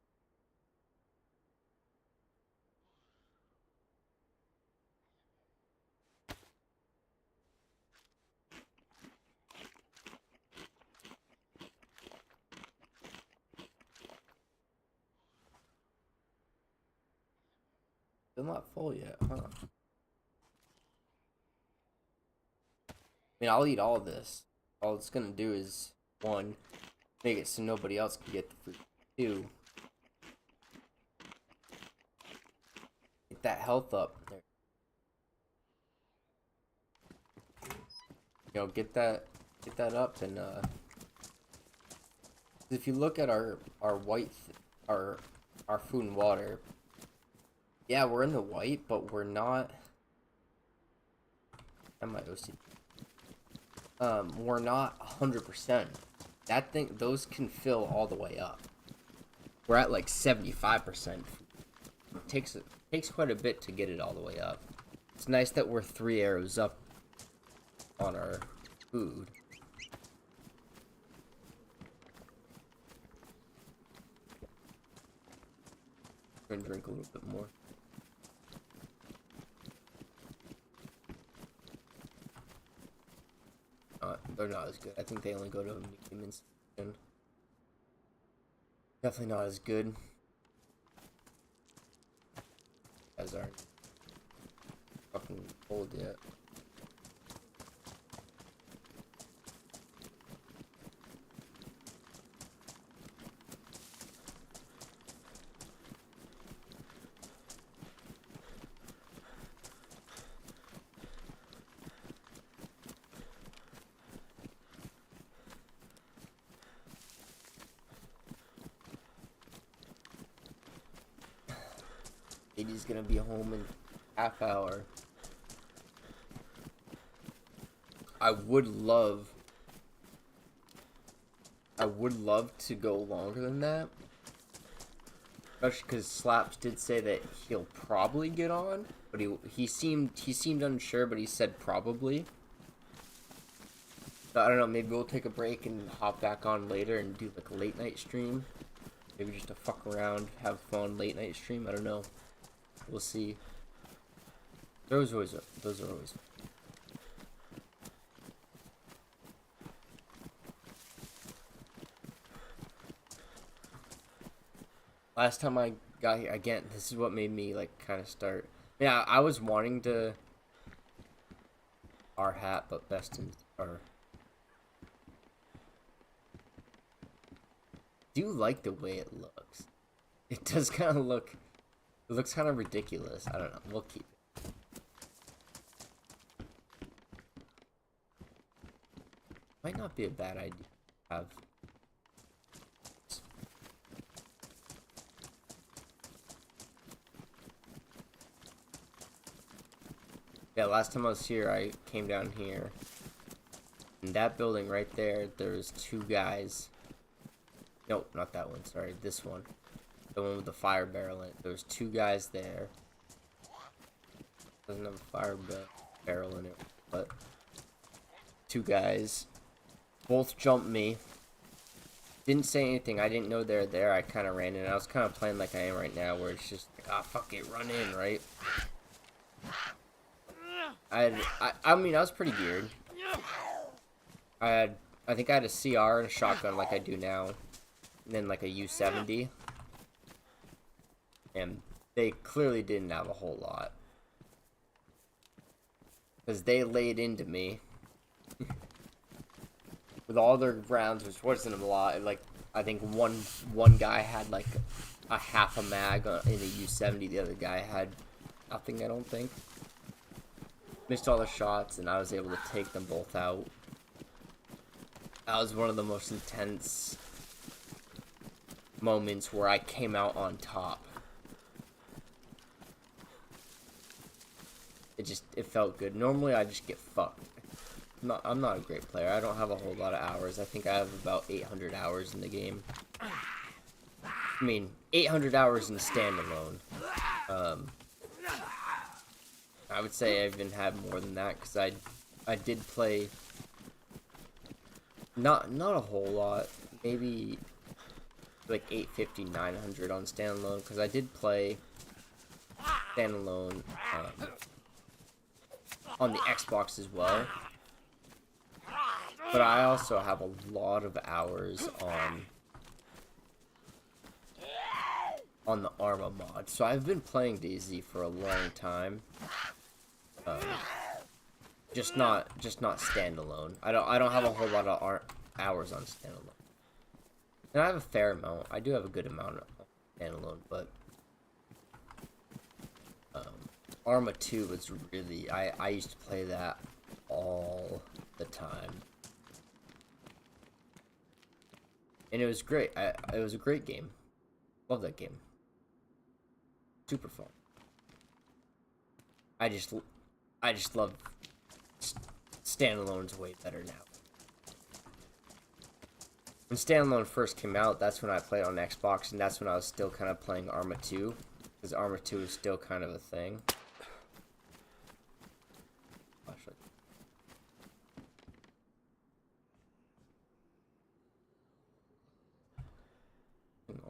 Still not full yet, huh? I mean, I'll eat all of this. All it's gonna do is, one, make it so nobody else can get the food. Two, get that health up. There. You know, get that up, and if you look at our food and water, yeah, we're in the white, but we're not. And my OCD. We're not 100%. That thing, those can fill all the way up. We're at like 75%. It takes quite a bit to get it all the way up. It's nice that we're 3 arrows up on our food. I'm gonna drink a little bit more. They're not as good. I think they only go to humans. Definitely not as good as our fucking old yet. He's gonna be home in half hour. I would love to go longer than that. Especially because Slaps did say that he'll probably get on, but he seemed unsure, but he said probably. So I don't know, maybe we'll take a break and hop back on later and do like a late night stream. Maybe just to fuck around, have fun late night stream, I don't know. We'll see. Those are always. Last time I got here, again, this is what made me like kind of start. Yeah, I was wanting to our hat, but best in our. Do you like the way it looks? It does kind of look. It looks kind of ridiculous. I don't know. We'll keep it. Might not be a bad idea to have. Yeah, last time I was here, I came down here. In that building right there, there's two guys. Nope, not that one. Sorry, this one. The one with the fire barrel in it. There's two guys there. Doesn't have a fire barrel in it, but two guys. Both jumped me. Didn't say anything. I didn't know they're there. I kind of ran in. I was kind of playing like I am right now, where it's just like, ah, fuck it, run in, right? I mean, I was pretty geared. I think I had a CR and a shotgun like I do now, and then like a U70. And they clearly didn't have a whole lot, because they laid into me with all their rounds, which wasn't a lot. Like, I think one guy had like a half a mag in a U70. The other guy had nothing, I don't think. Missed all the shots, and I was able to take them both out. That was one of the most intense moments where I came out on top. It felt good. Normally I just get fucked. I'm not a great player. I don't have a whole lot of hours. I think I have about 800 hours in the game. I mean, 800 hours in the standalone. I would say I even had more than that, because I did play not a whole lot, maybe like 850, 900 on standalone, because I did play standalone on the Xbox as well. But I also have a lot of hours on the Arma mod. So I've been playing DayZ for a long time. Just not standalone. I don't have a whole lot of hours on standalone. And I have a fair amount. I do have a good amount of standalone, but Arma 2 was really, I used to play that all the time. And it was great. It was a great game. Love that game. Super fun. I just love standalone's way better now. When standalone first came out, that's when I played on Xbox, and that's when I was still kind of playing Arma 2, because Arma 2 is still kind of a thing.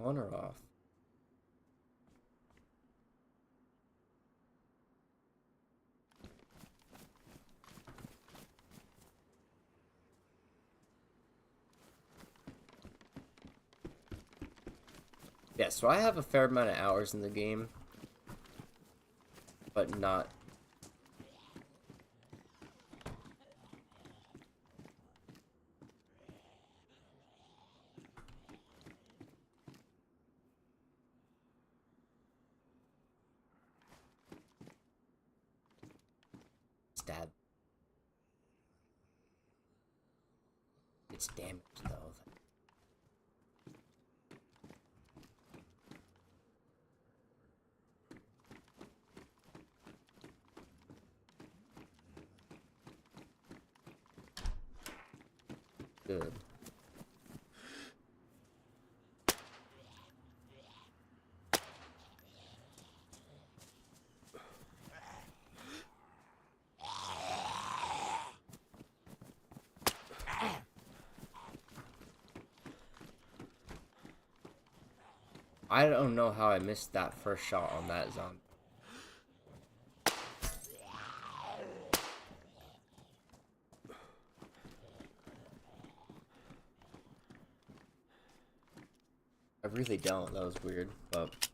On or off? Yeah, so I have a fair amount of hours in the game, but not. Stab. It's damaged though. Good. I don't know how I missed that first shot on that zombie. I really don't. That was weird, but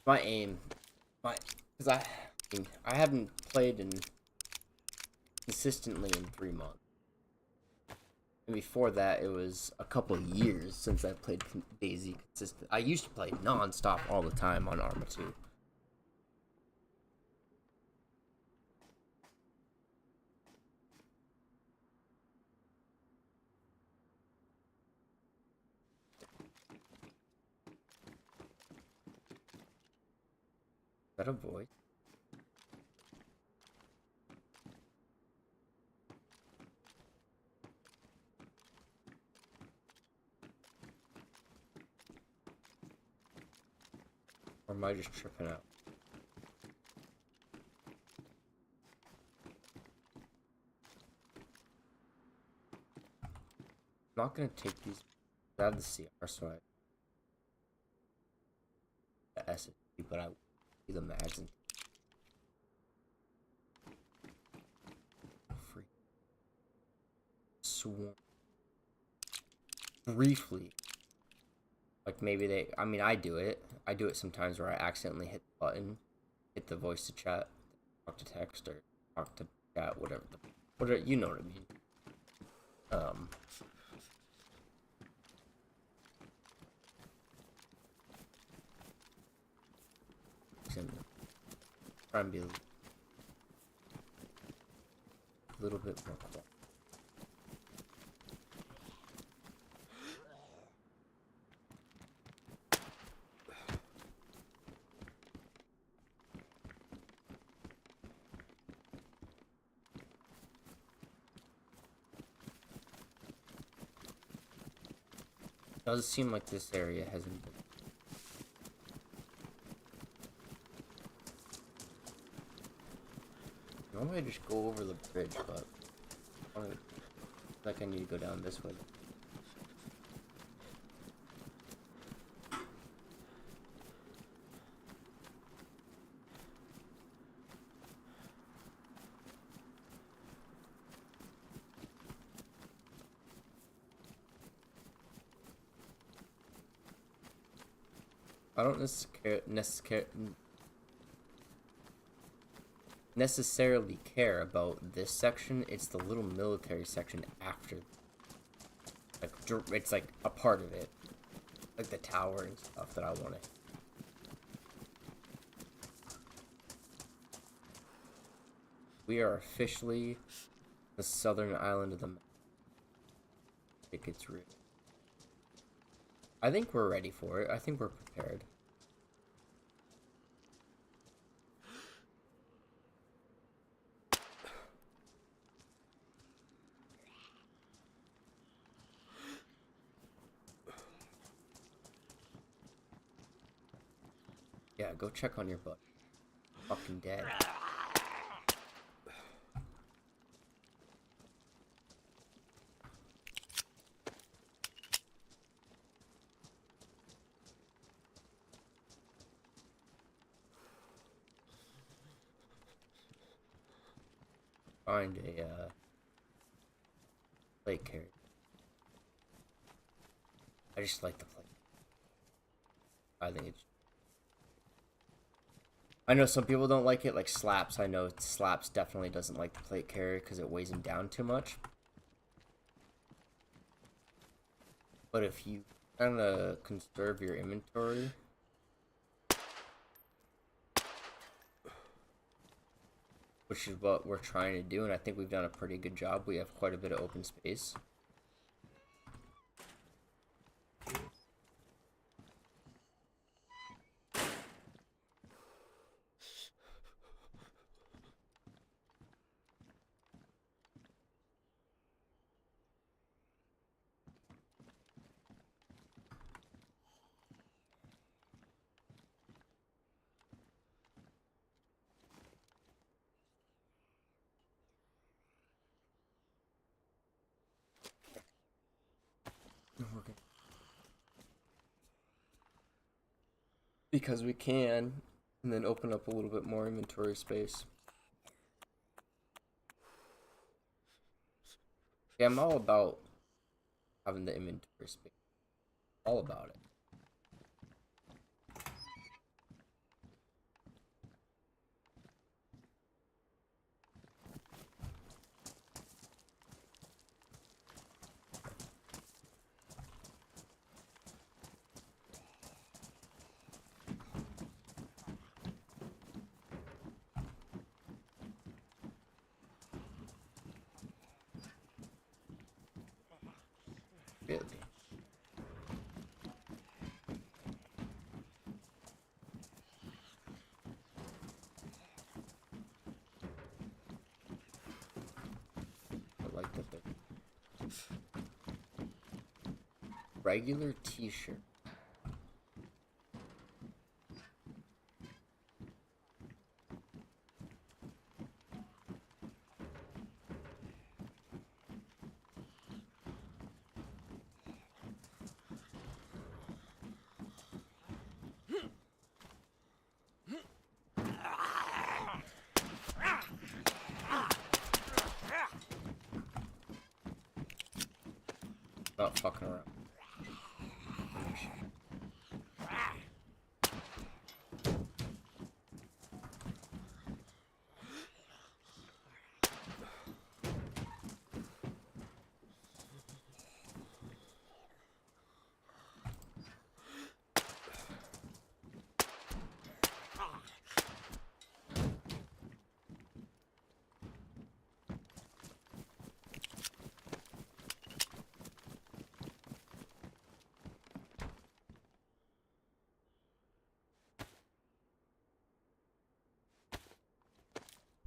my aim, because I haven't played consistently in 3 months. And before that, it was a couple of years since I played DayZ consistent. I used to play non-stop all the time on Arma 2. that a voice? Or am I just tripping out? I'm not gonna take these. I have the CR, so I the SSD, but I see the mags and free. Swarm. Briefly. Like maybe they. I mean, I do it. I do it sometimes where I accidentally hit the button, hit the voice to chat, talk to text, or talk to chat, whatever. Whatever, you know what I mean. Try and be a little bit more quiet. Does seem like this area hasn't been. Normally I just go over the bridge, but I feel like I need to go down this way. I don't necessarily care about this section. It's the little military section after. Like, it's like a part of it. Like the tower and stuff that I want to. We are officially the southern island of the map. I think it's real. I think we're ready for it. I think we're prepared. Yeah, go check on your butt. Fucking dead. Find a plate carrier. I just like the plate. I think it's. I know some people don't like it, like Slaps. I know Slaps definitely doesn't like the plate carrier because it weighs him down too much. But if you kind of conserve your inventory, which is what we're trying to do, and I think we've done a pretty good job. We have quite a bit of open space. Okay. Because we can, and then open up a little bit more inventory space. Yeah, I'm all about having the inventory space. All about it. Really. the thing. Regular t-shirt. Not fucking around.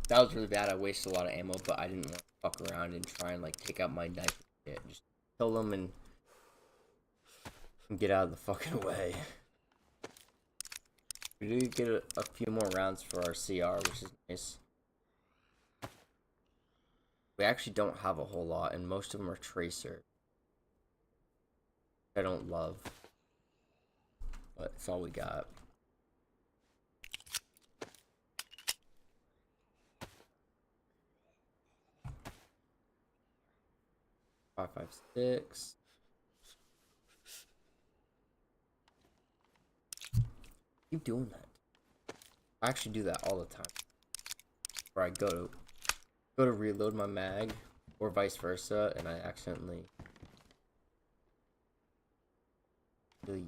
That was really bad. I wasted a lot of ammo, but I didn't want to fuck around and try and like take out my knife and shit. Just kill them and get out of the fucking way. We did get a few more rounds for our CR, which is nice. We actually don't have a whole lot, and most of them are tracer. I don't love, but it's all we got. 5.56. Keep doing that. I actually do that all the time. Where I go to reload my mag, or vice versa, and I accidentally kill you.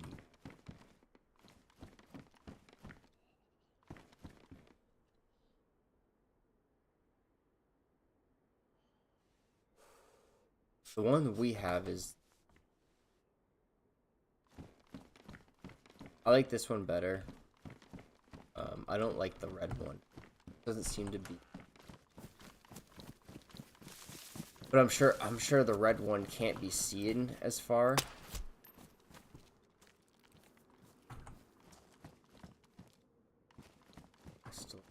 The one we have is... I like this one better. I don't like the red one. Doesn't seem to be... But I'm sure the red one can't be seen as far. Still...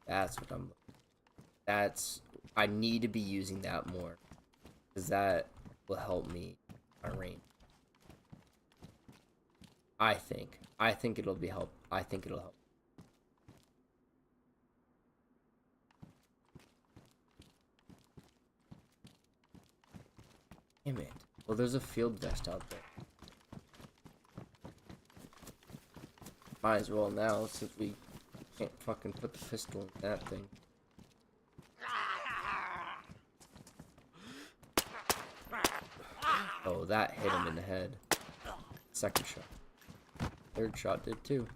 That's what I'm... I need to be using that more. Because that will help me my range. I think it'll be help. I think it'll help. Damn it. Well, there's a field vest out there. Might as well now, since we can't fucking put the pistol in that thing. Oh, that hit him in the head. Second shot. Third shot did too.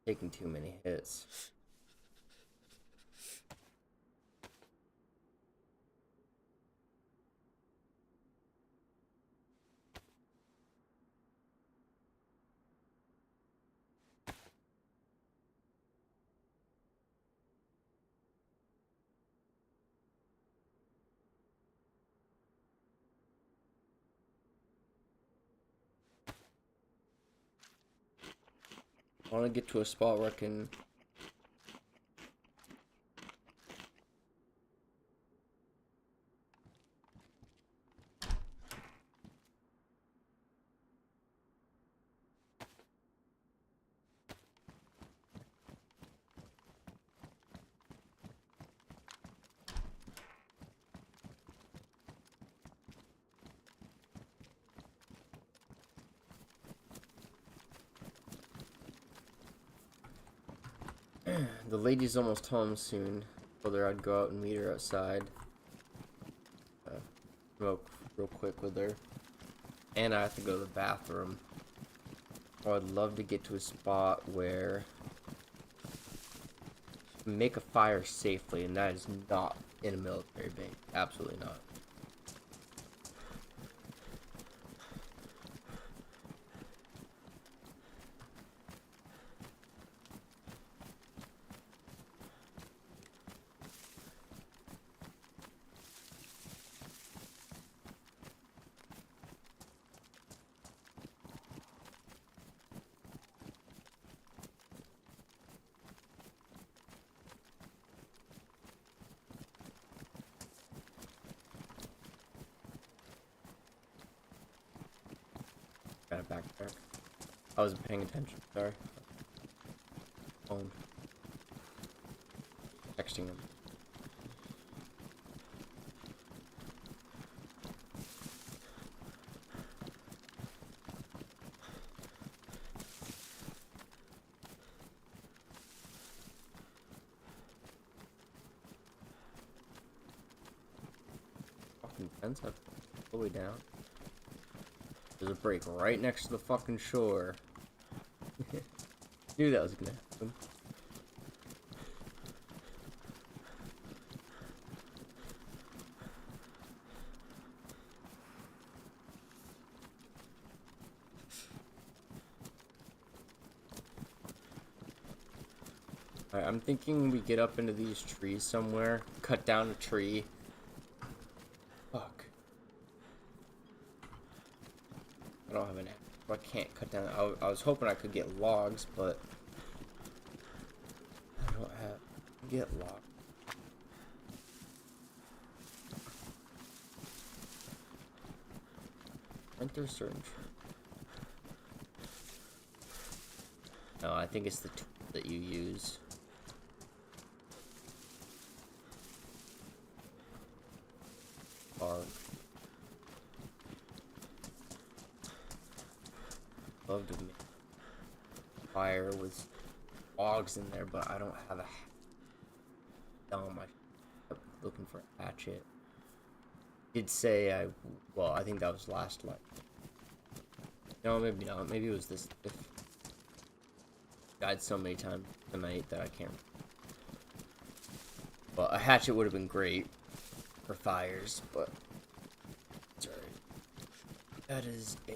Taking too many hits. I want to get to a spot where I can... The lady's almost home soon. Told her I'd go out and meet her outside. Real quick with her. And I have to go to the bathroom. Oh, I'd love to get to a spot where... make a fire safely, and that is not in a military base. Absolutely not. Got a backpack. I wasn't paying attention. Sorry. Phone. Texting him. Fucking fence up all the way down. There's a break right next to the fucking shore. Knew that was gonna happen. Alright, I'm thinking we get up into these trees somewhere, cut down a tree. Fuck. I don't have an axe. I can't cut down. I was hoping I could get logs, but I don't have. Get logs. Aren't there certain trees? No, I think it's the tool that you use. Bark. Love to make fire with logs in there, but I don't have a looking for a hatchet. Did say well, I think that was last life. No, maybe not. Maybe it was this. If died so many times tonight that I can't. Well, a hatchet would have been great for fires, but sorry. That is a.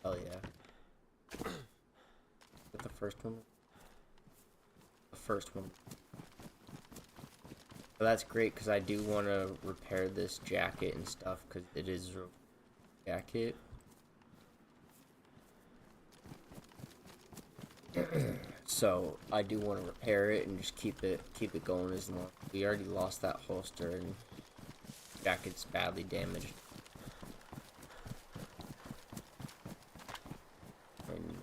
Oh yeah. But the first one? The first one. But that's great because I do want to repair this jacket and stuff because it is a jacket. So I do want to repair it and just keep it going as long. We already lost that holster and jacket's badly damaged. And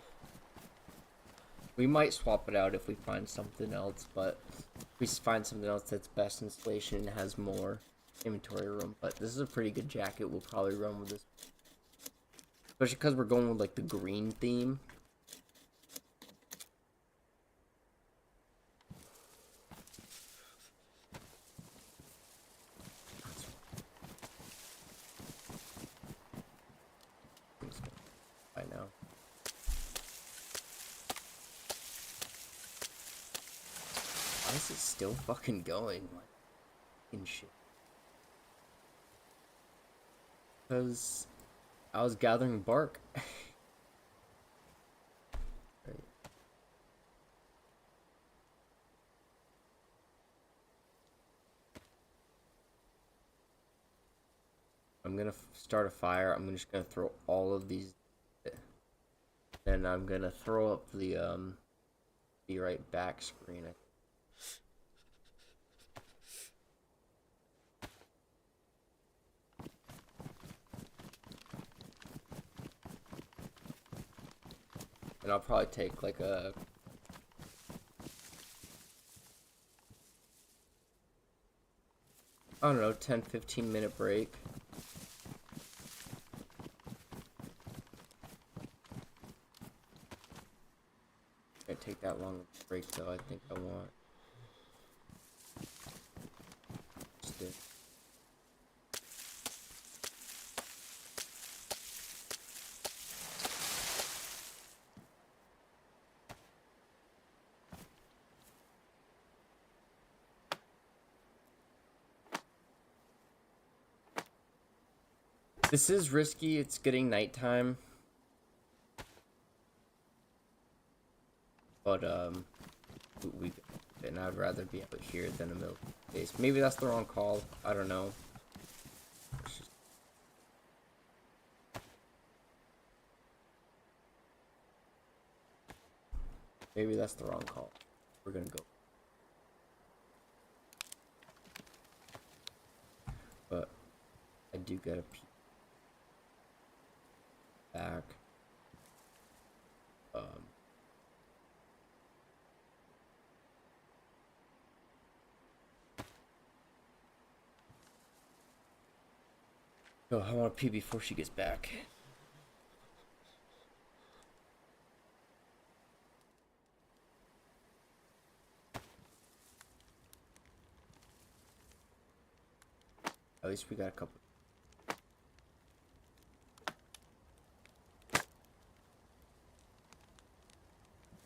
we might swap it out if we find something else, but if we find something else that's best installation and has more inventory room. But this is a pretty good jacket. We'll probably run with this, especially because we're going with like the green theme. is it still fucking going? Like, fucking shit. Because I was gathering bark. Right. I'm gonna start a fire. I'm just gonna throw all of these. Then I'm gonna throw up the be right back screen. And I'll probably take like a I don't know, 10-15 minute break. Can't take that long a break though. I think I want just it. This is risky. It's getting nighttime. But and I'd rather be out here than a middle base. Maybe that's the wrong call. I don't know. Maybe that's the wrong call. We're gonna go. But I do get a peek back. Oh, I want to pee before she gets back. At least we got a couple.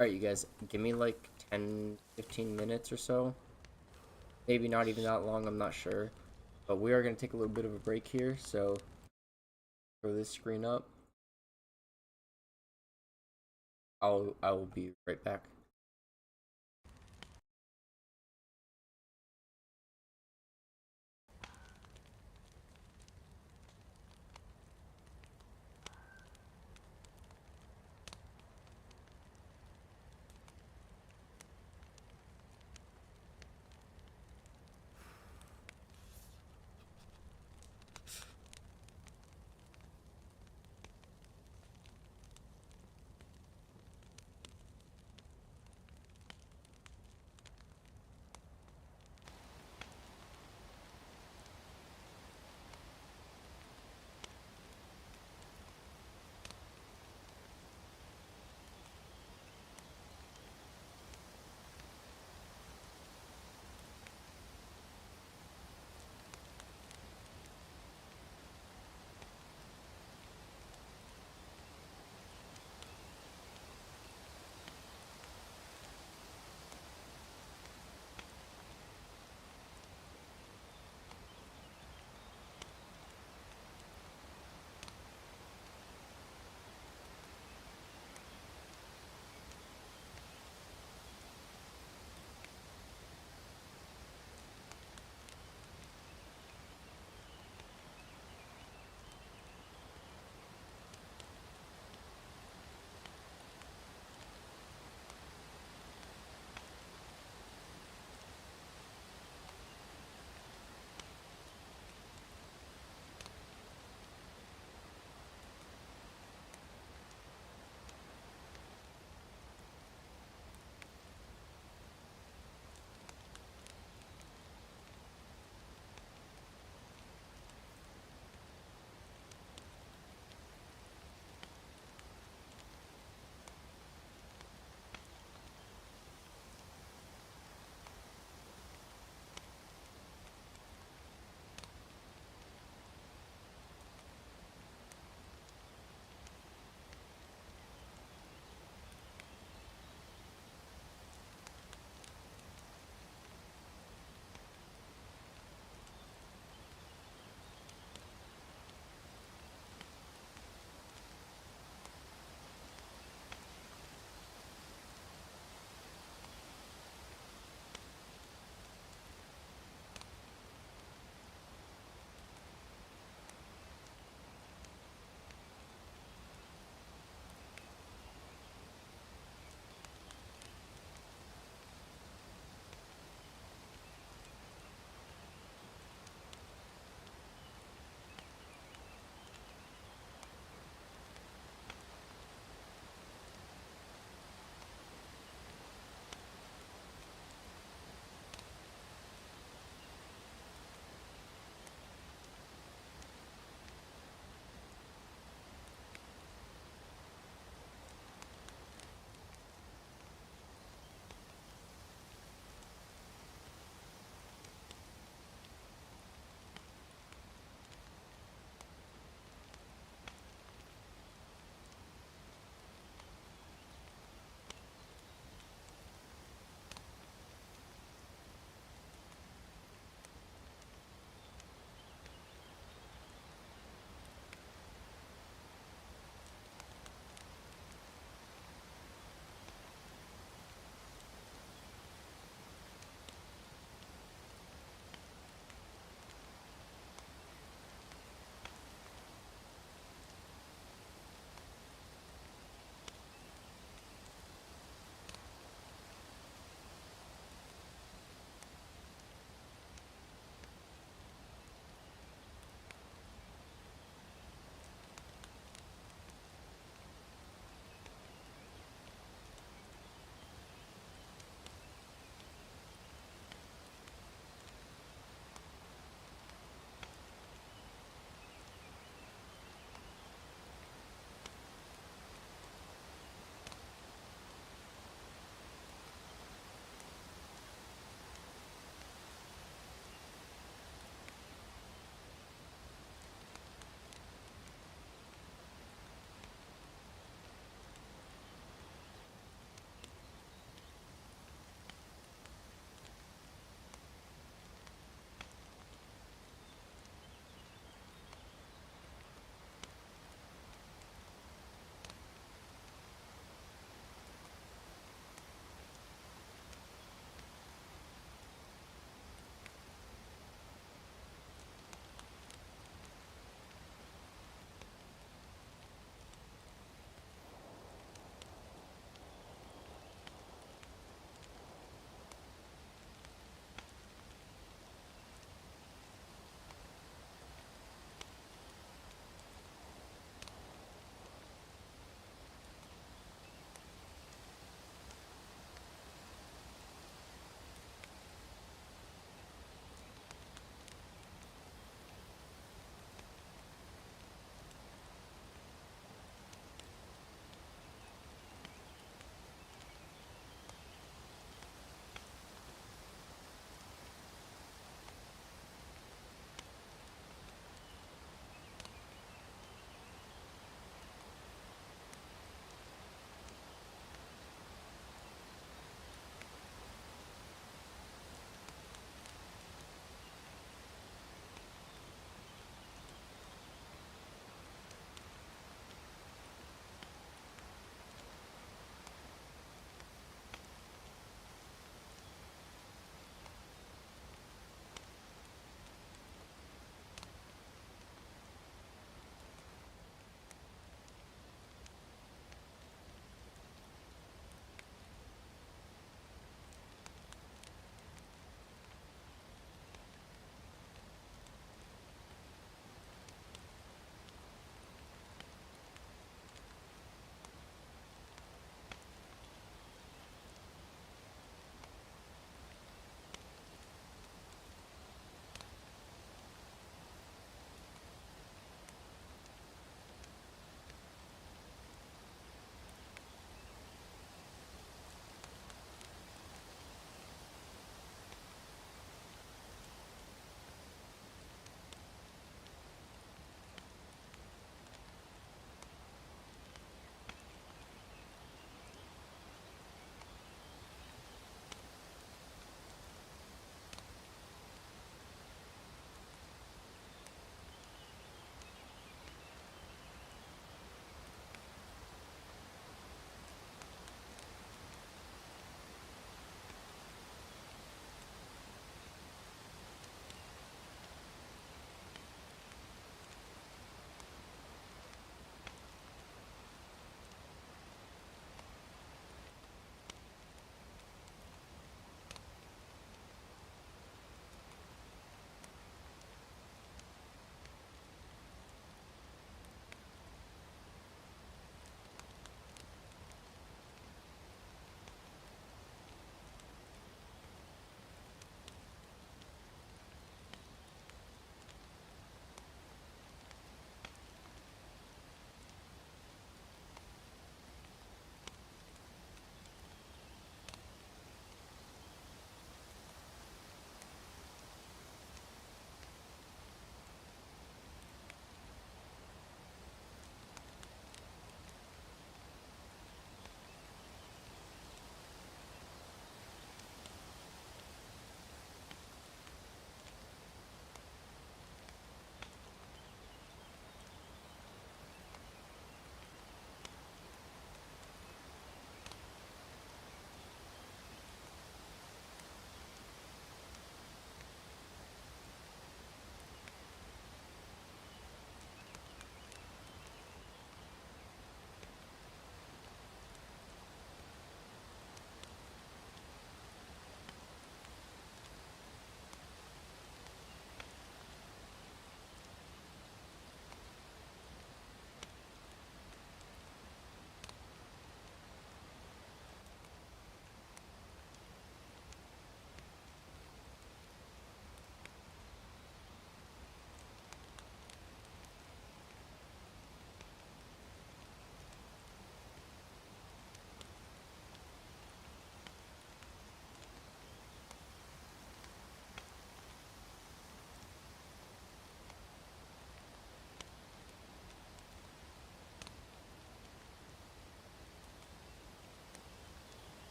Alright, you guys, give me like 10-15 minutes or so. Maybe not even that long, I'm not sure. But we are going to take a little bit of a break here, so throw this screen up. I will be right back.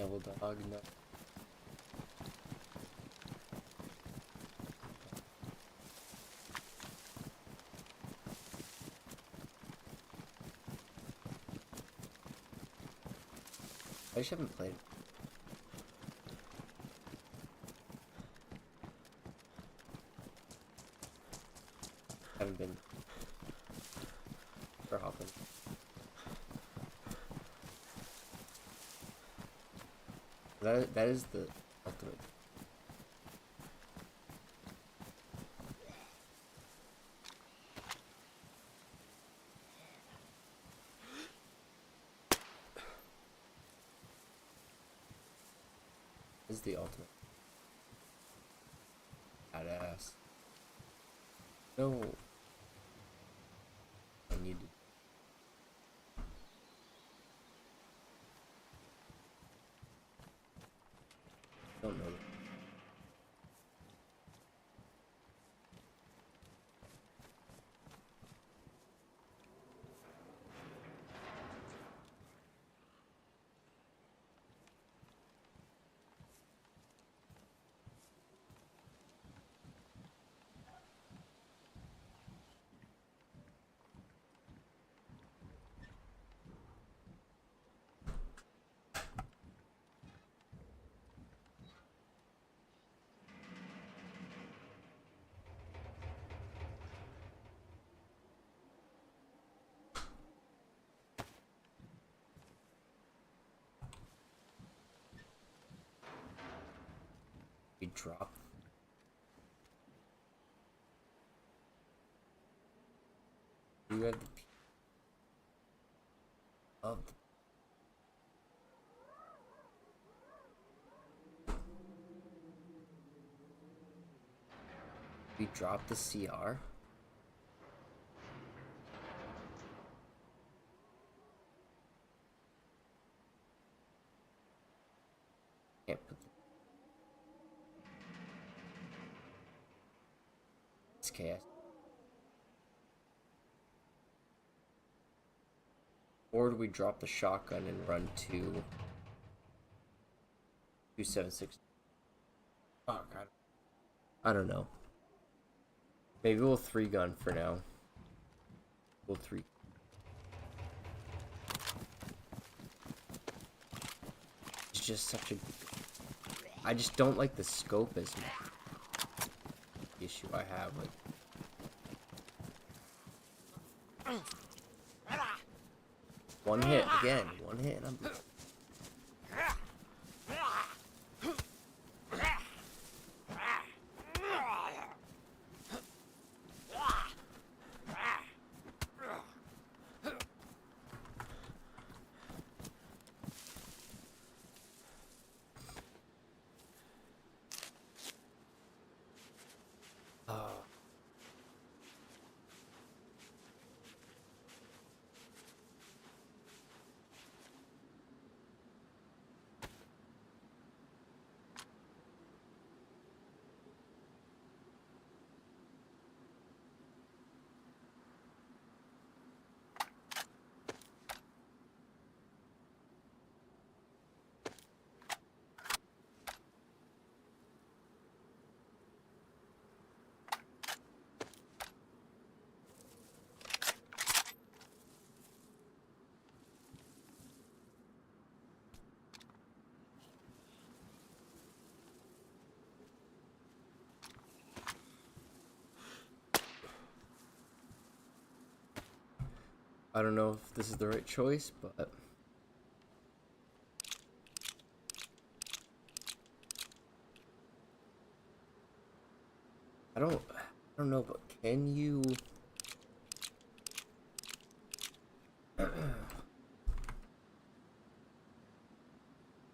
Devil dog, no. I just haven't played. Haven't been for hopping. That is the ultimate. Is the ultimate. Badass. No. I need to. Don't know. We drop. You have the of the we drop the CR. Can't put it's chaos. Or do we drop the shotgun and run to 276? Oh god. I don't know. Maybe we'll 3-gun for now. We'll 3. It's just such a. I just don't like the scope as much. The issue I have with. One hit again. One hit. And I'm. I don't know if this is the right choice, but I don't know, but can you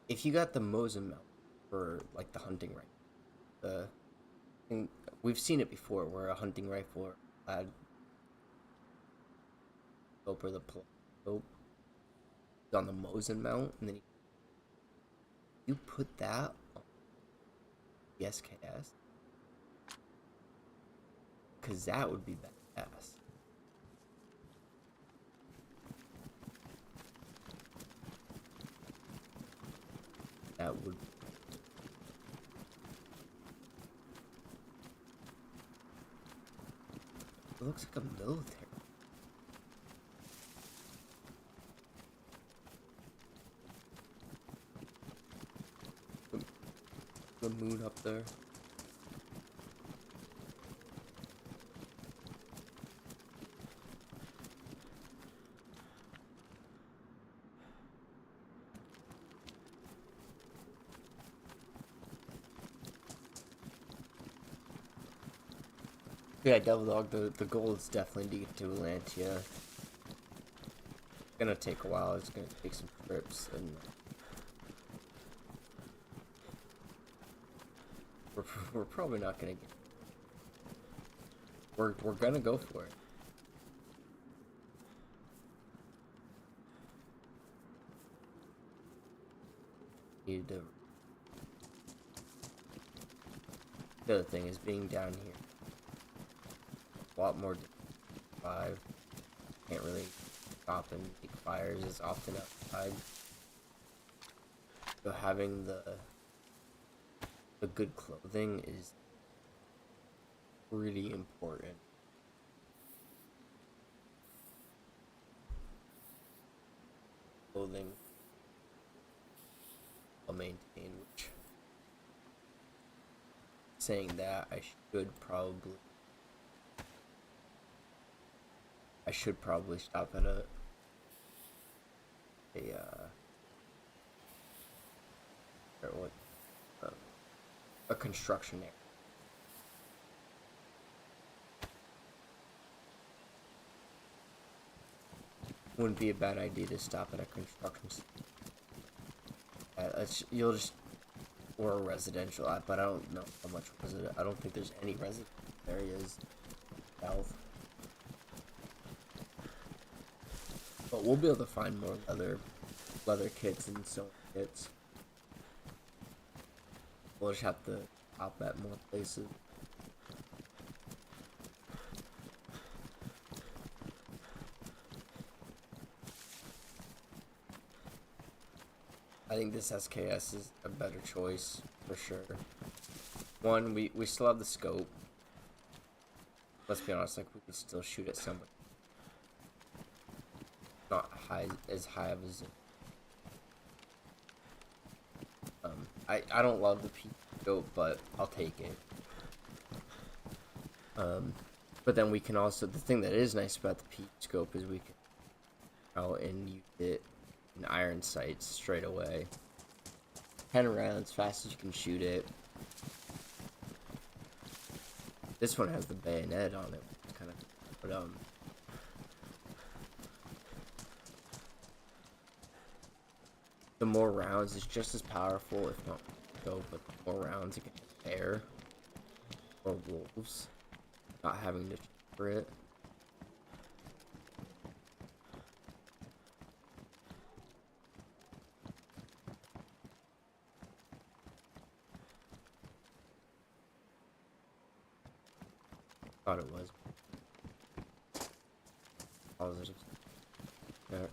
if you got the Mosin mount for like the hunting rifle, the thing, we've seen it before where a hunting rifle had scope or the scope on the Mosin mount, and then you put that on the SKS, because that would be badass. It looks like a military. The moon up there. Yeah, Devil Dog, the goal is definitely to get to Atlantia. It's gonna take a while, it's gonna take some trips, and we're probably not gonna get. We're gonna go for it. Need to. The other thing is being down here. A lot more five. Can't really stop and make fires as often outside. So having the good clothing is really important. Clothing I'll maintain, which saying that I should probably stop at a or what a construction area. Wouldn't be a bad idea to stop at a construction you'll just or a residential, but I don't know how much resident. I don't think there's any residential areas south. But we'll be able to find more leather kits and sewing kits. We'll just have to hop at more places. I think this SKS is a better choice for sure. One, we still have the scope. Let's be honest, like we could still shoot at somebody. Not as high as I don't love the P scope, but I'll take it. But then we can also, the thing that is nice about the P scope is we can out and use it in iron sights straight away. 10 rounds, fast as you can shoot it. This one has the bayonet on it, kind of, but the more rounds is just as powerful, if not so, but the more rounds it can hit bear or wolves, not having to for it. Thought it was positive. Check.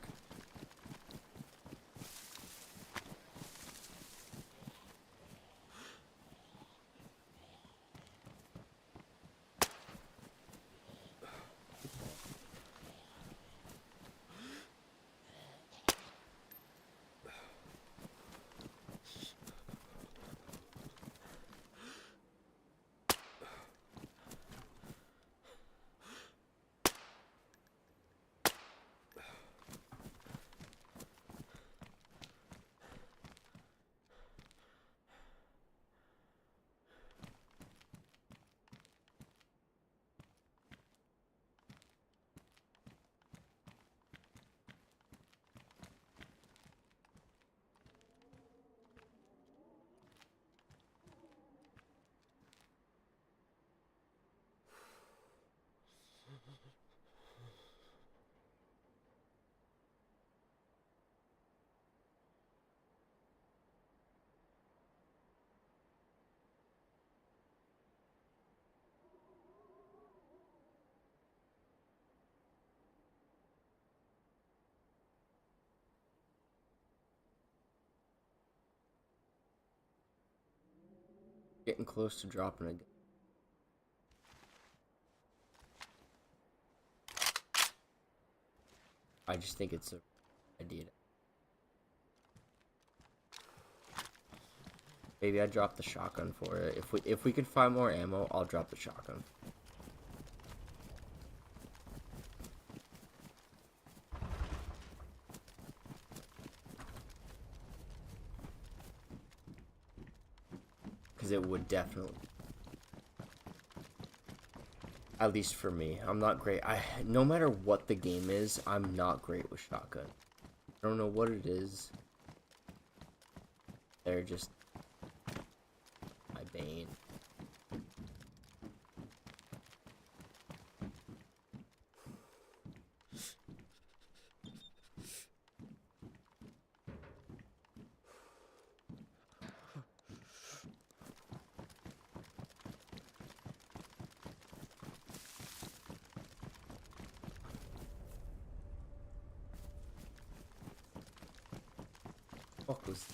Getting close to dropping again. I just think it's a idea. Maybe I drop the shotgun for it. If we could find more ammo, I'll drop the shotgun. Because it would definitely, at least for me, I'm not great. No matter what the game is, I'm not great with shotgun. I don't know what it is. They're just my bane. Fuck was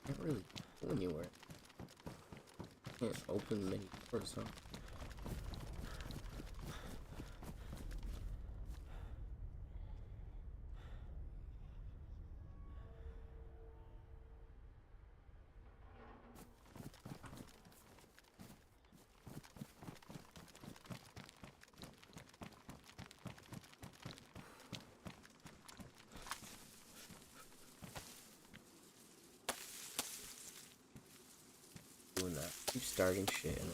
can't really go anywhere. Can't open many doors, huh? Doing that. Keep starting shit and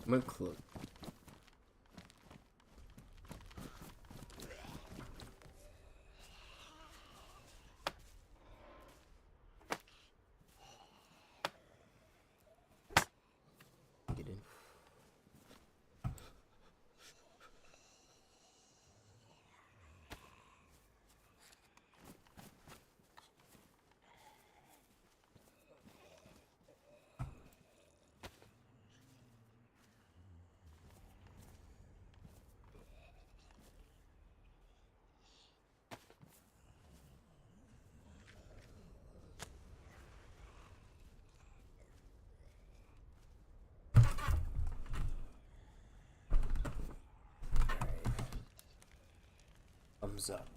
I'm gonna close. Get in. Thumbs up.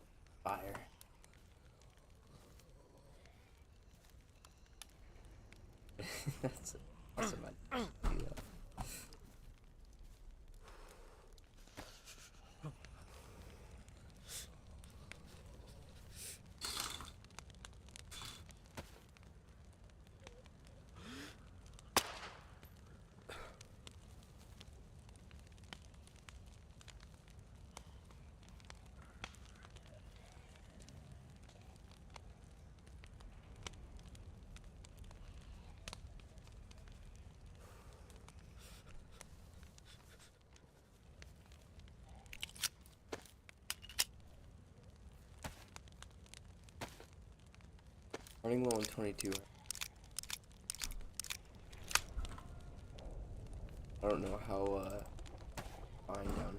Fire. That's awesome. I do that. Running low on 22. I don't know how fine down.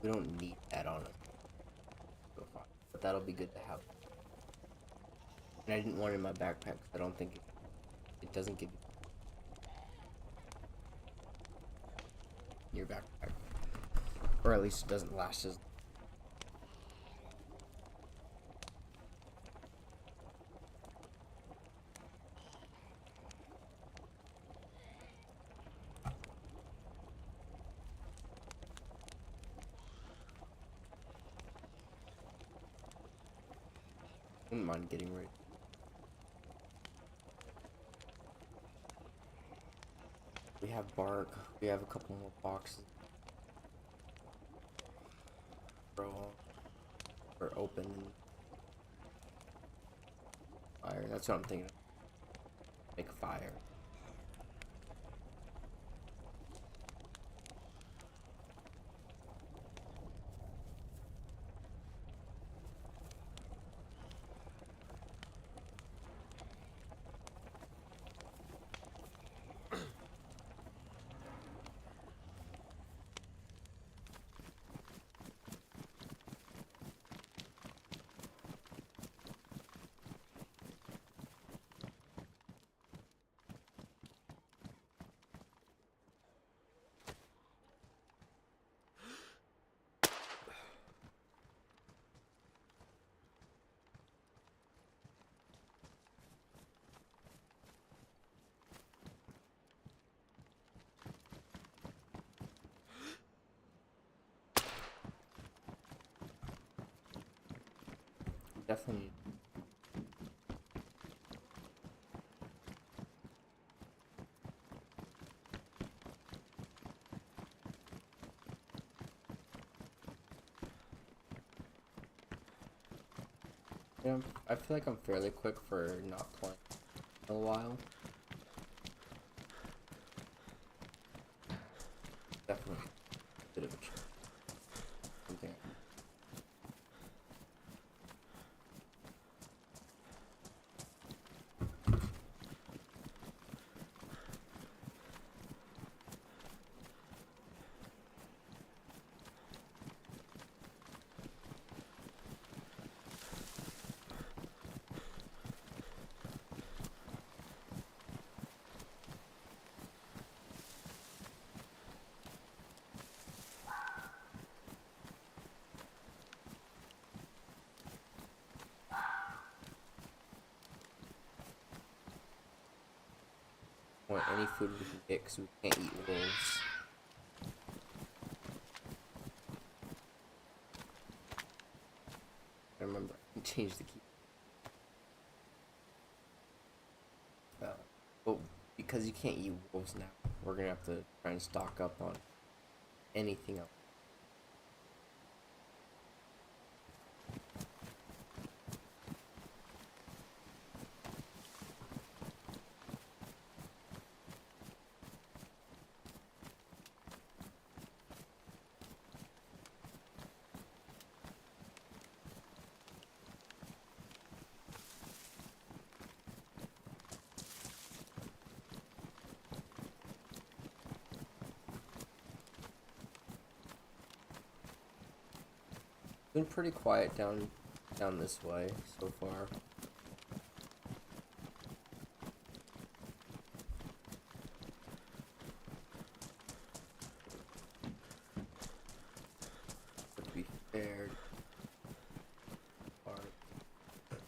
We don't need that on us so far, but that'll be good to have. And I didn't want it in my backpack because I don't think it doesn't give you your backpack, or at least it doesn't last as. Wouldn't mind getting rid. We have bark. We have a couple more boxes. Throw or open fire. That's what I'm thinking. Make fire. Definitely. Yeah, I feel like I'm fairly quick for not playing in a while. Definitely a bit of a change. Something. Want any food we can get because we can't eat wolves. I remember I can change the key. But because you can't eat wolves now, we're gonna have to try and stock up on anything else. Been pretty quiet down this way so far. To be fair,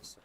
so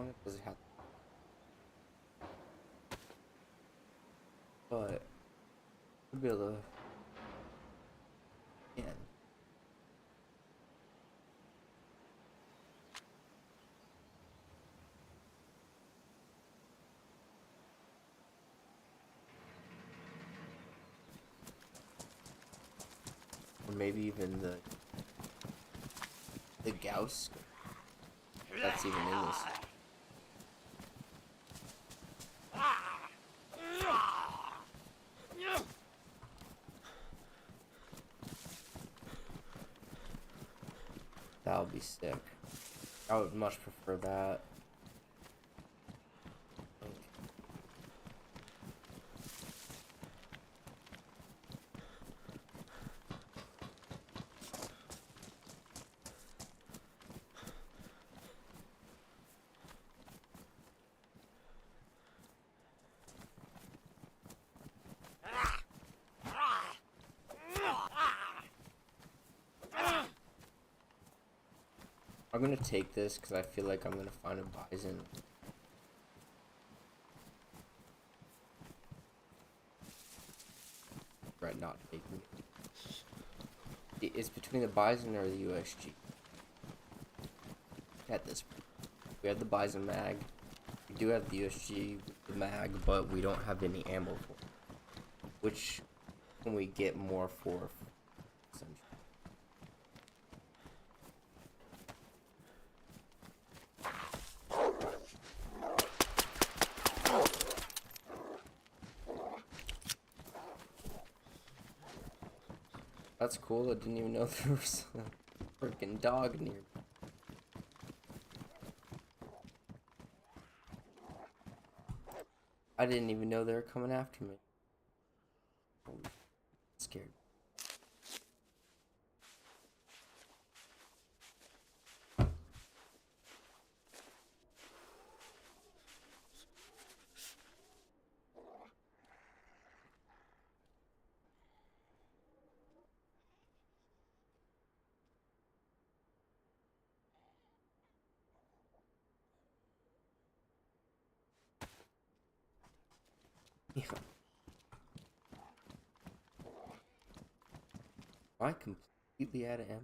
on it? Does it have? But I'll be able to. Yeah. Or maybe even the Gauss. That's even in this. That would be sick. I would much prefer that. I'm gonna take this because I feel like I'm gonna find a bison. Regret not taking it. It's between the bison or the USG. At this point, we have the bison mag. We do have the USG with the mag, but we don't have any ammo for it. Which can we get more for? Essentially. That's cool. I didn't even know there was a freaking dog near. I didn't even know they were coming after me. I'm scared. Yeah. Am I completely out of ammo?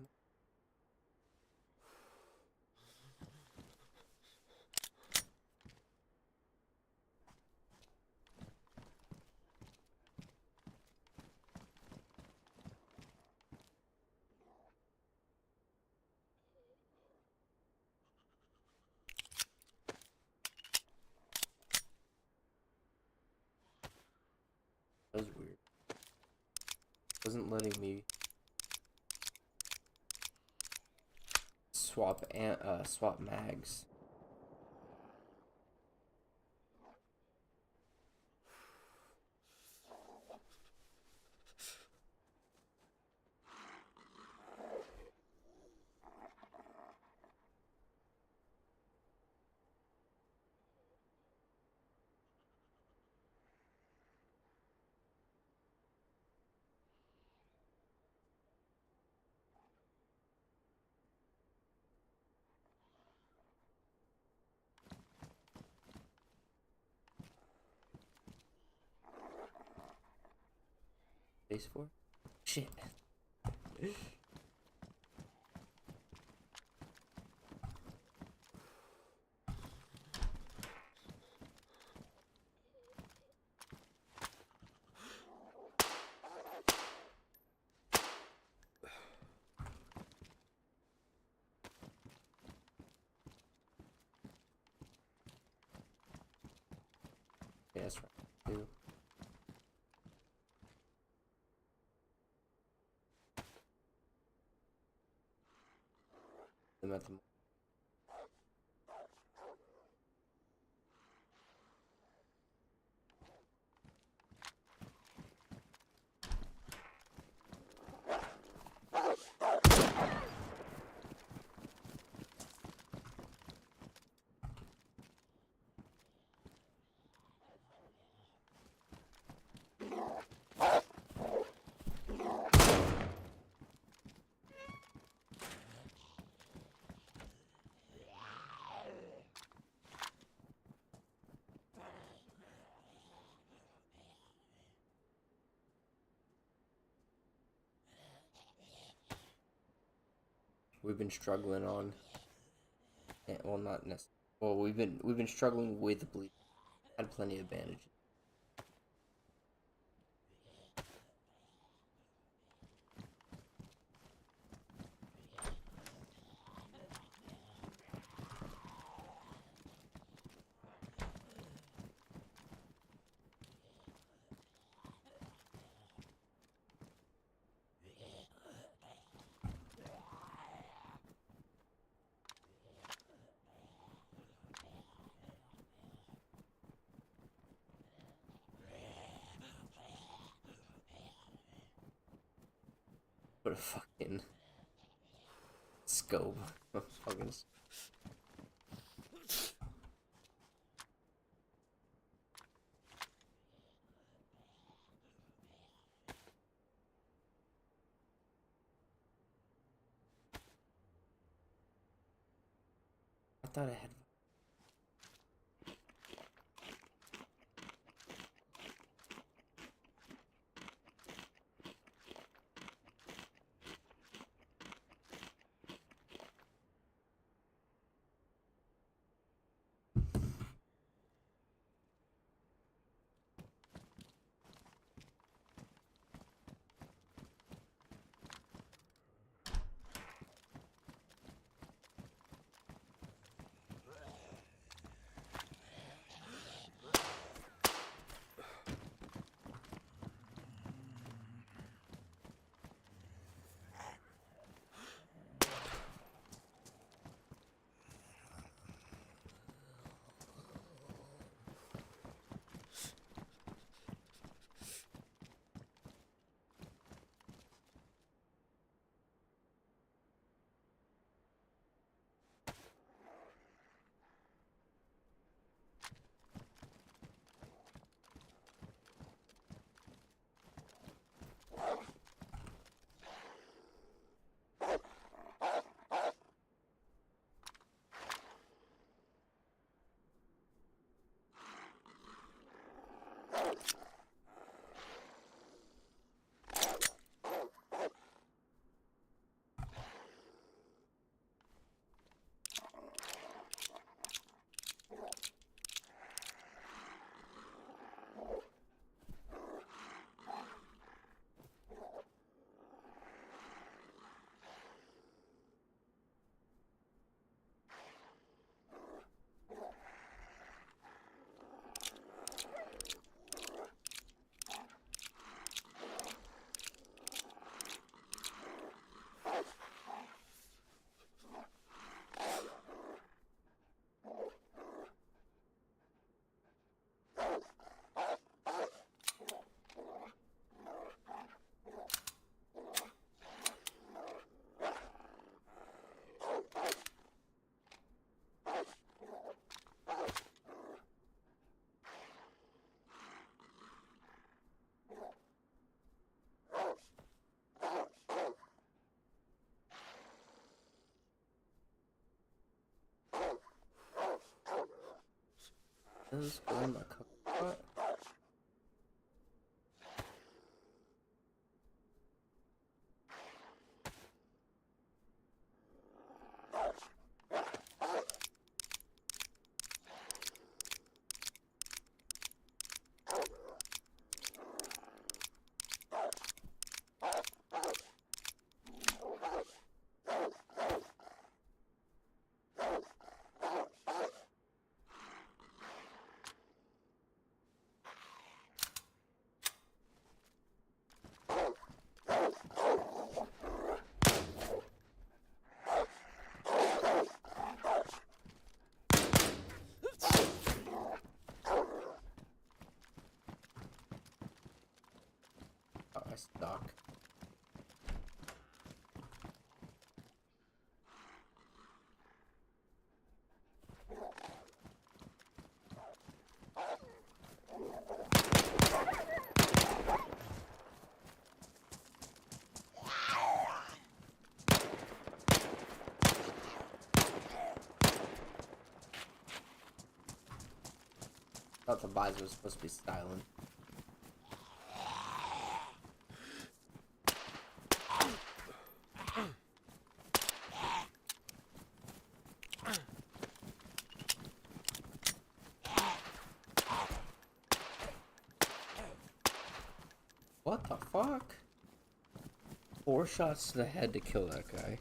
That was weird. Wasn't letting me swap mags. Base 4? Shit. Yeah, that's right. Too. Them at the we've been struggling on. Well, not necessarily. Well, we've been struggling with bleed. Had plenty of bandages. Put a fucking scope. Fucking. I thought I had. This go in my cover. Oh, I stuck. Thought the visor was supposed to be styling. What the fuck? 4 shots to the head to kill that guy.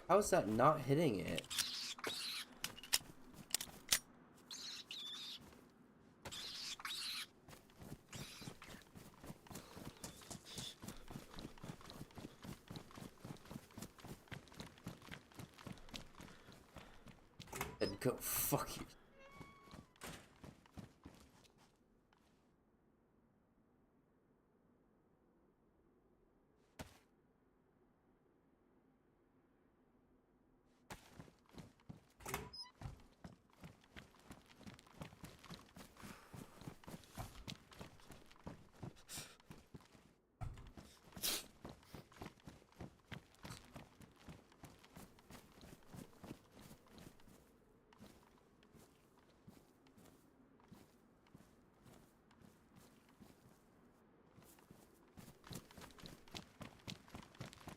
How is that not hitting it? And go fuck you.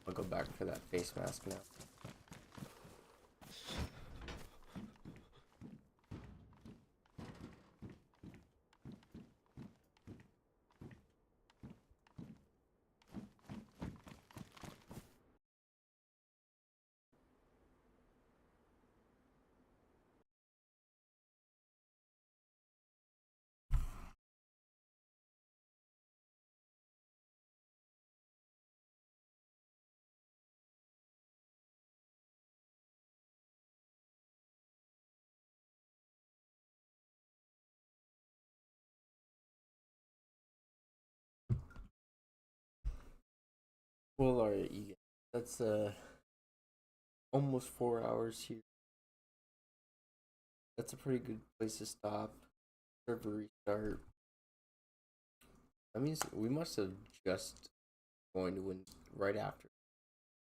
I'll go back for that face mask now. Well, alright, you guys. That's almost 4 hours here. That's a pretty good place to stop. Server restart. That means we must have just going to win right after.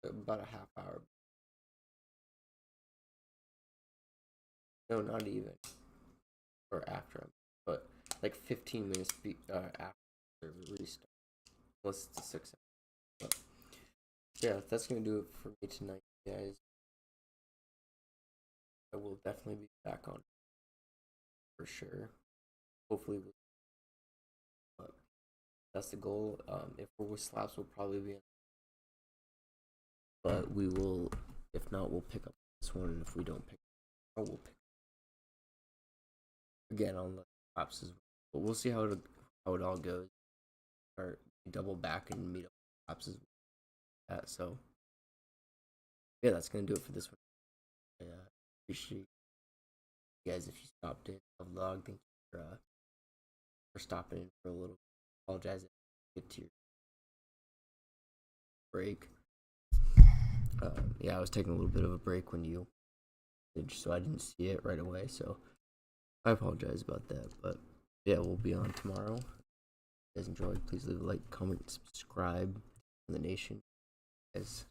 About a half hour. No, not even. Or after. But like 15 minutes after server restart. Unless it's a 6 hour. But yeah, that's gonna do it for me tonight, guys. I will definitely be back on for sure. Hopefully, but that's the goal. If we're with slaps, we'll probably be in. But we will, if not, we'll pick up this one. And if we don't pick up, we'll pick again on the slaps as well. But we'll see how it all goes. Or double back and meet up with slaps as well. So yeah, that's gonna do it for this one. I appreciate you guys if you stopped in the vlog. Thank you for stopping in for a little. Apologize if you get to your break. Yeah, I was taking a little bit of a break when you did, so I didn't see it right away. So I apologize about that. But yeah, we'll be on tomorrow. If you guys enjoyed, please leave a like, comment, subscribe. In the nation, guys.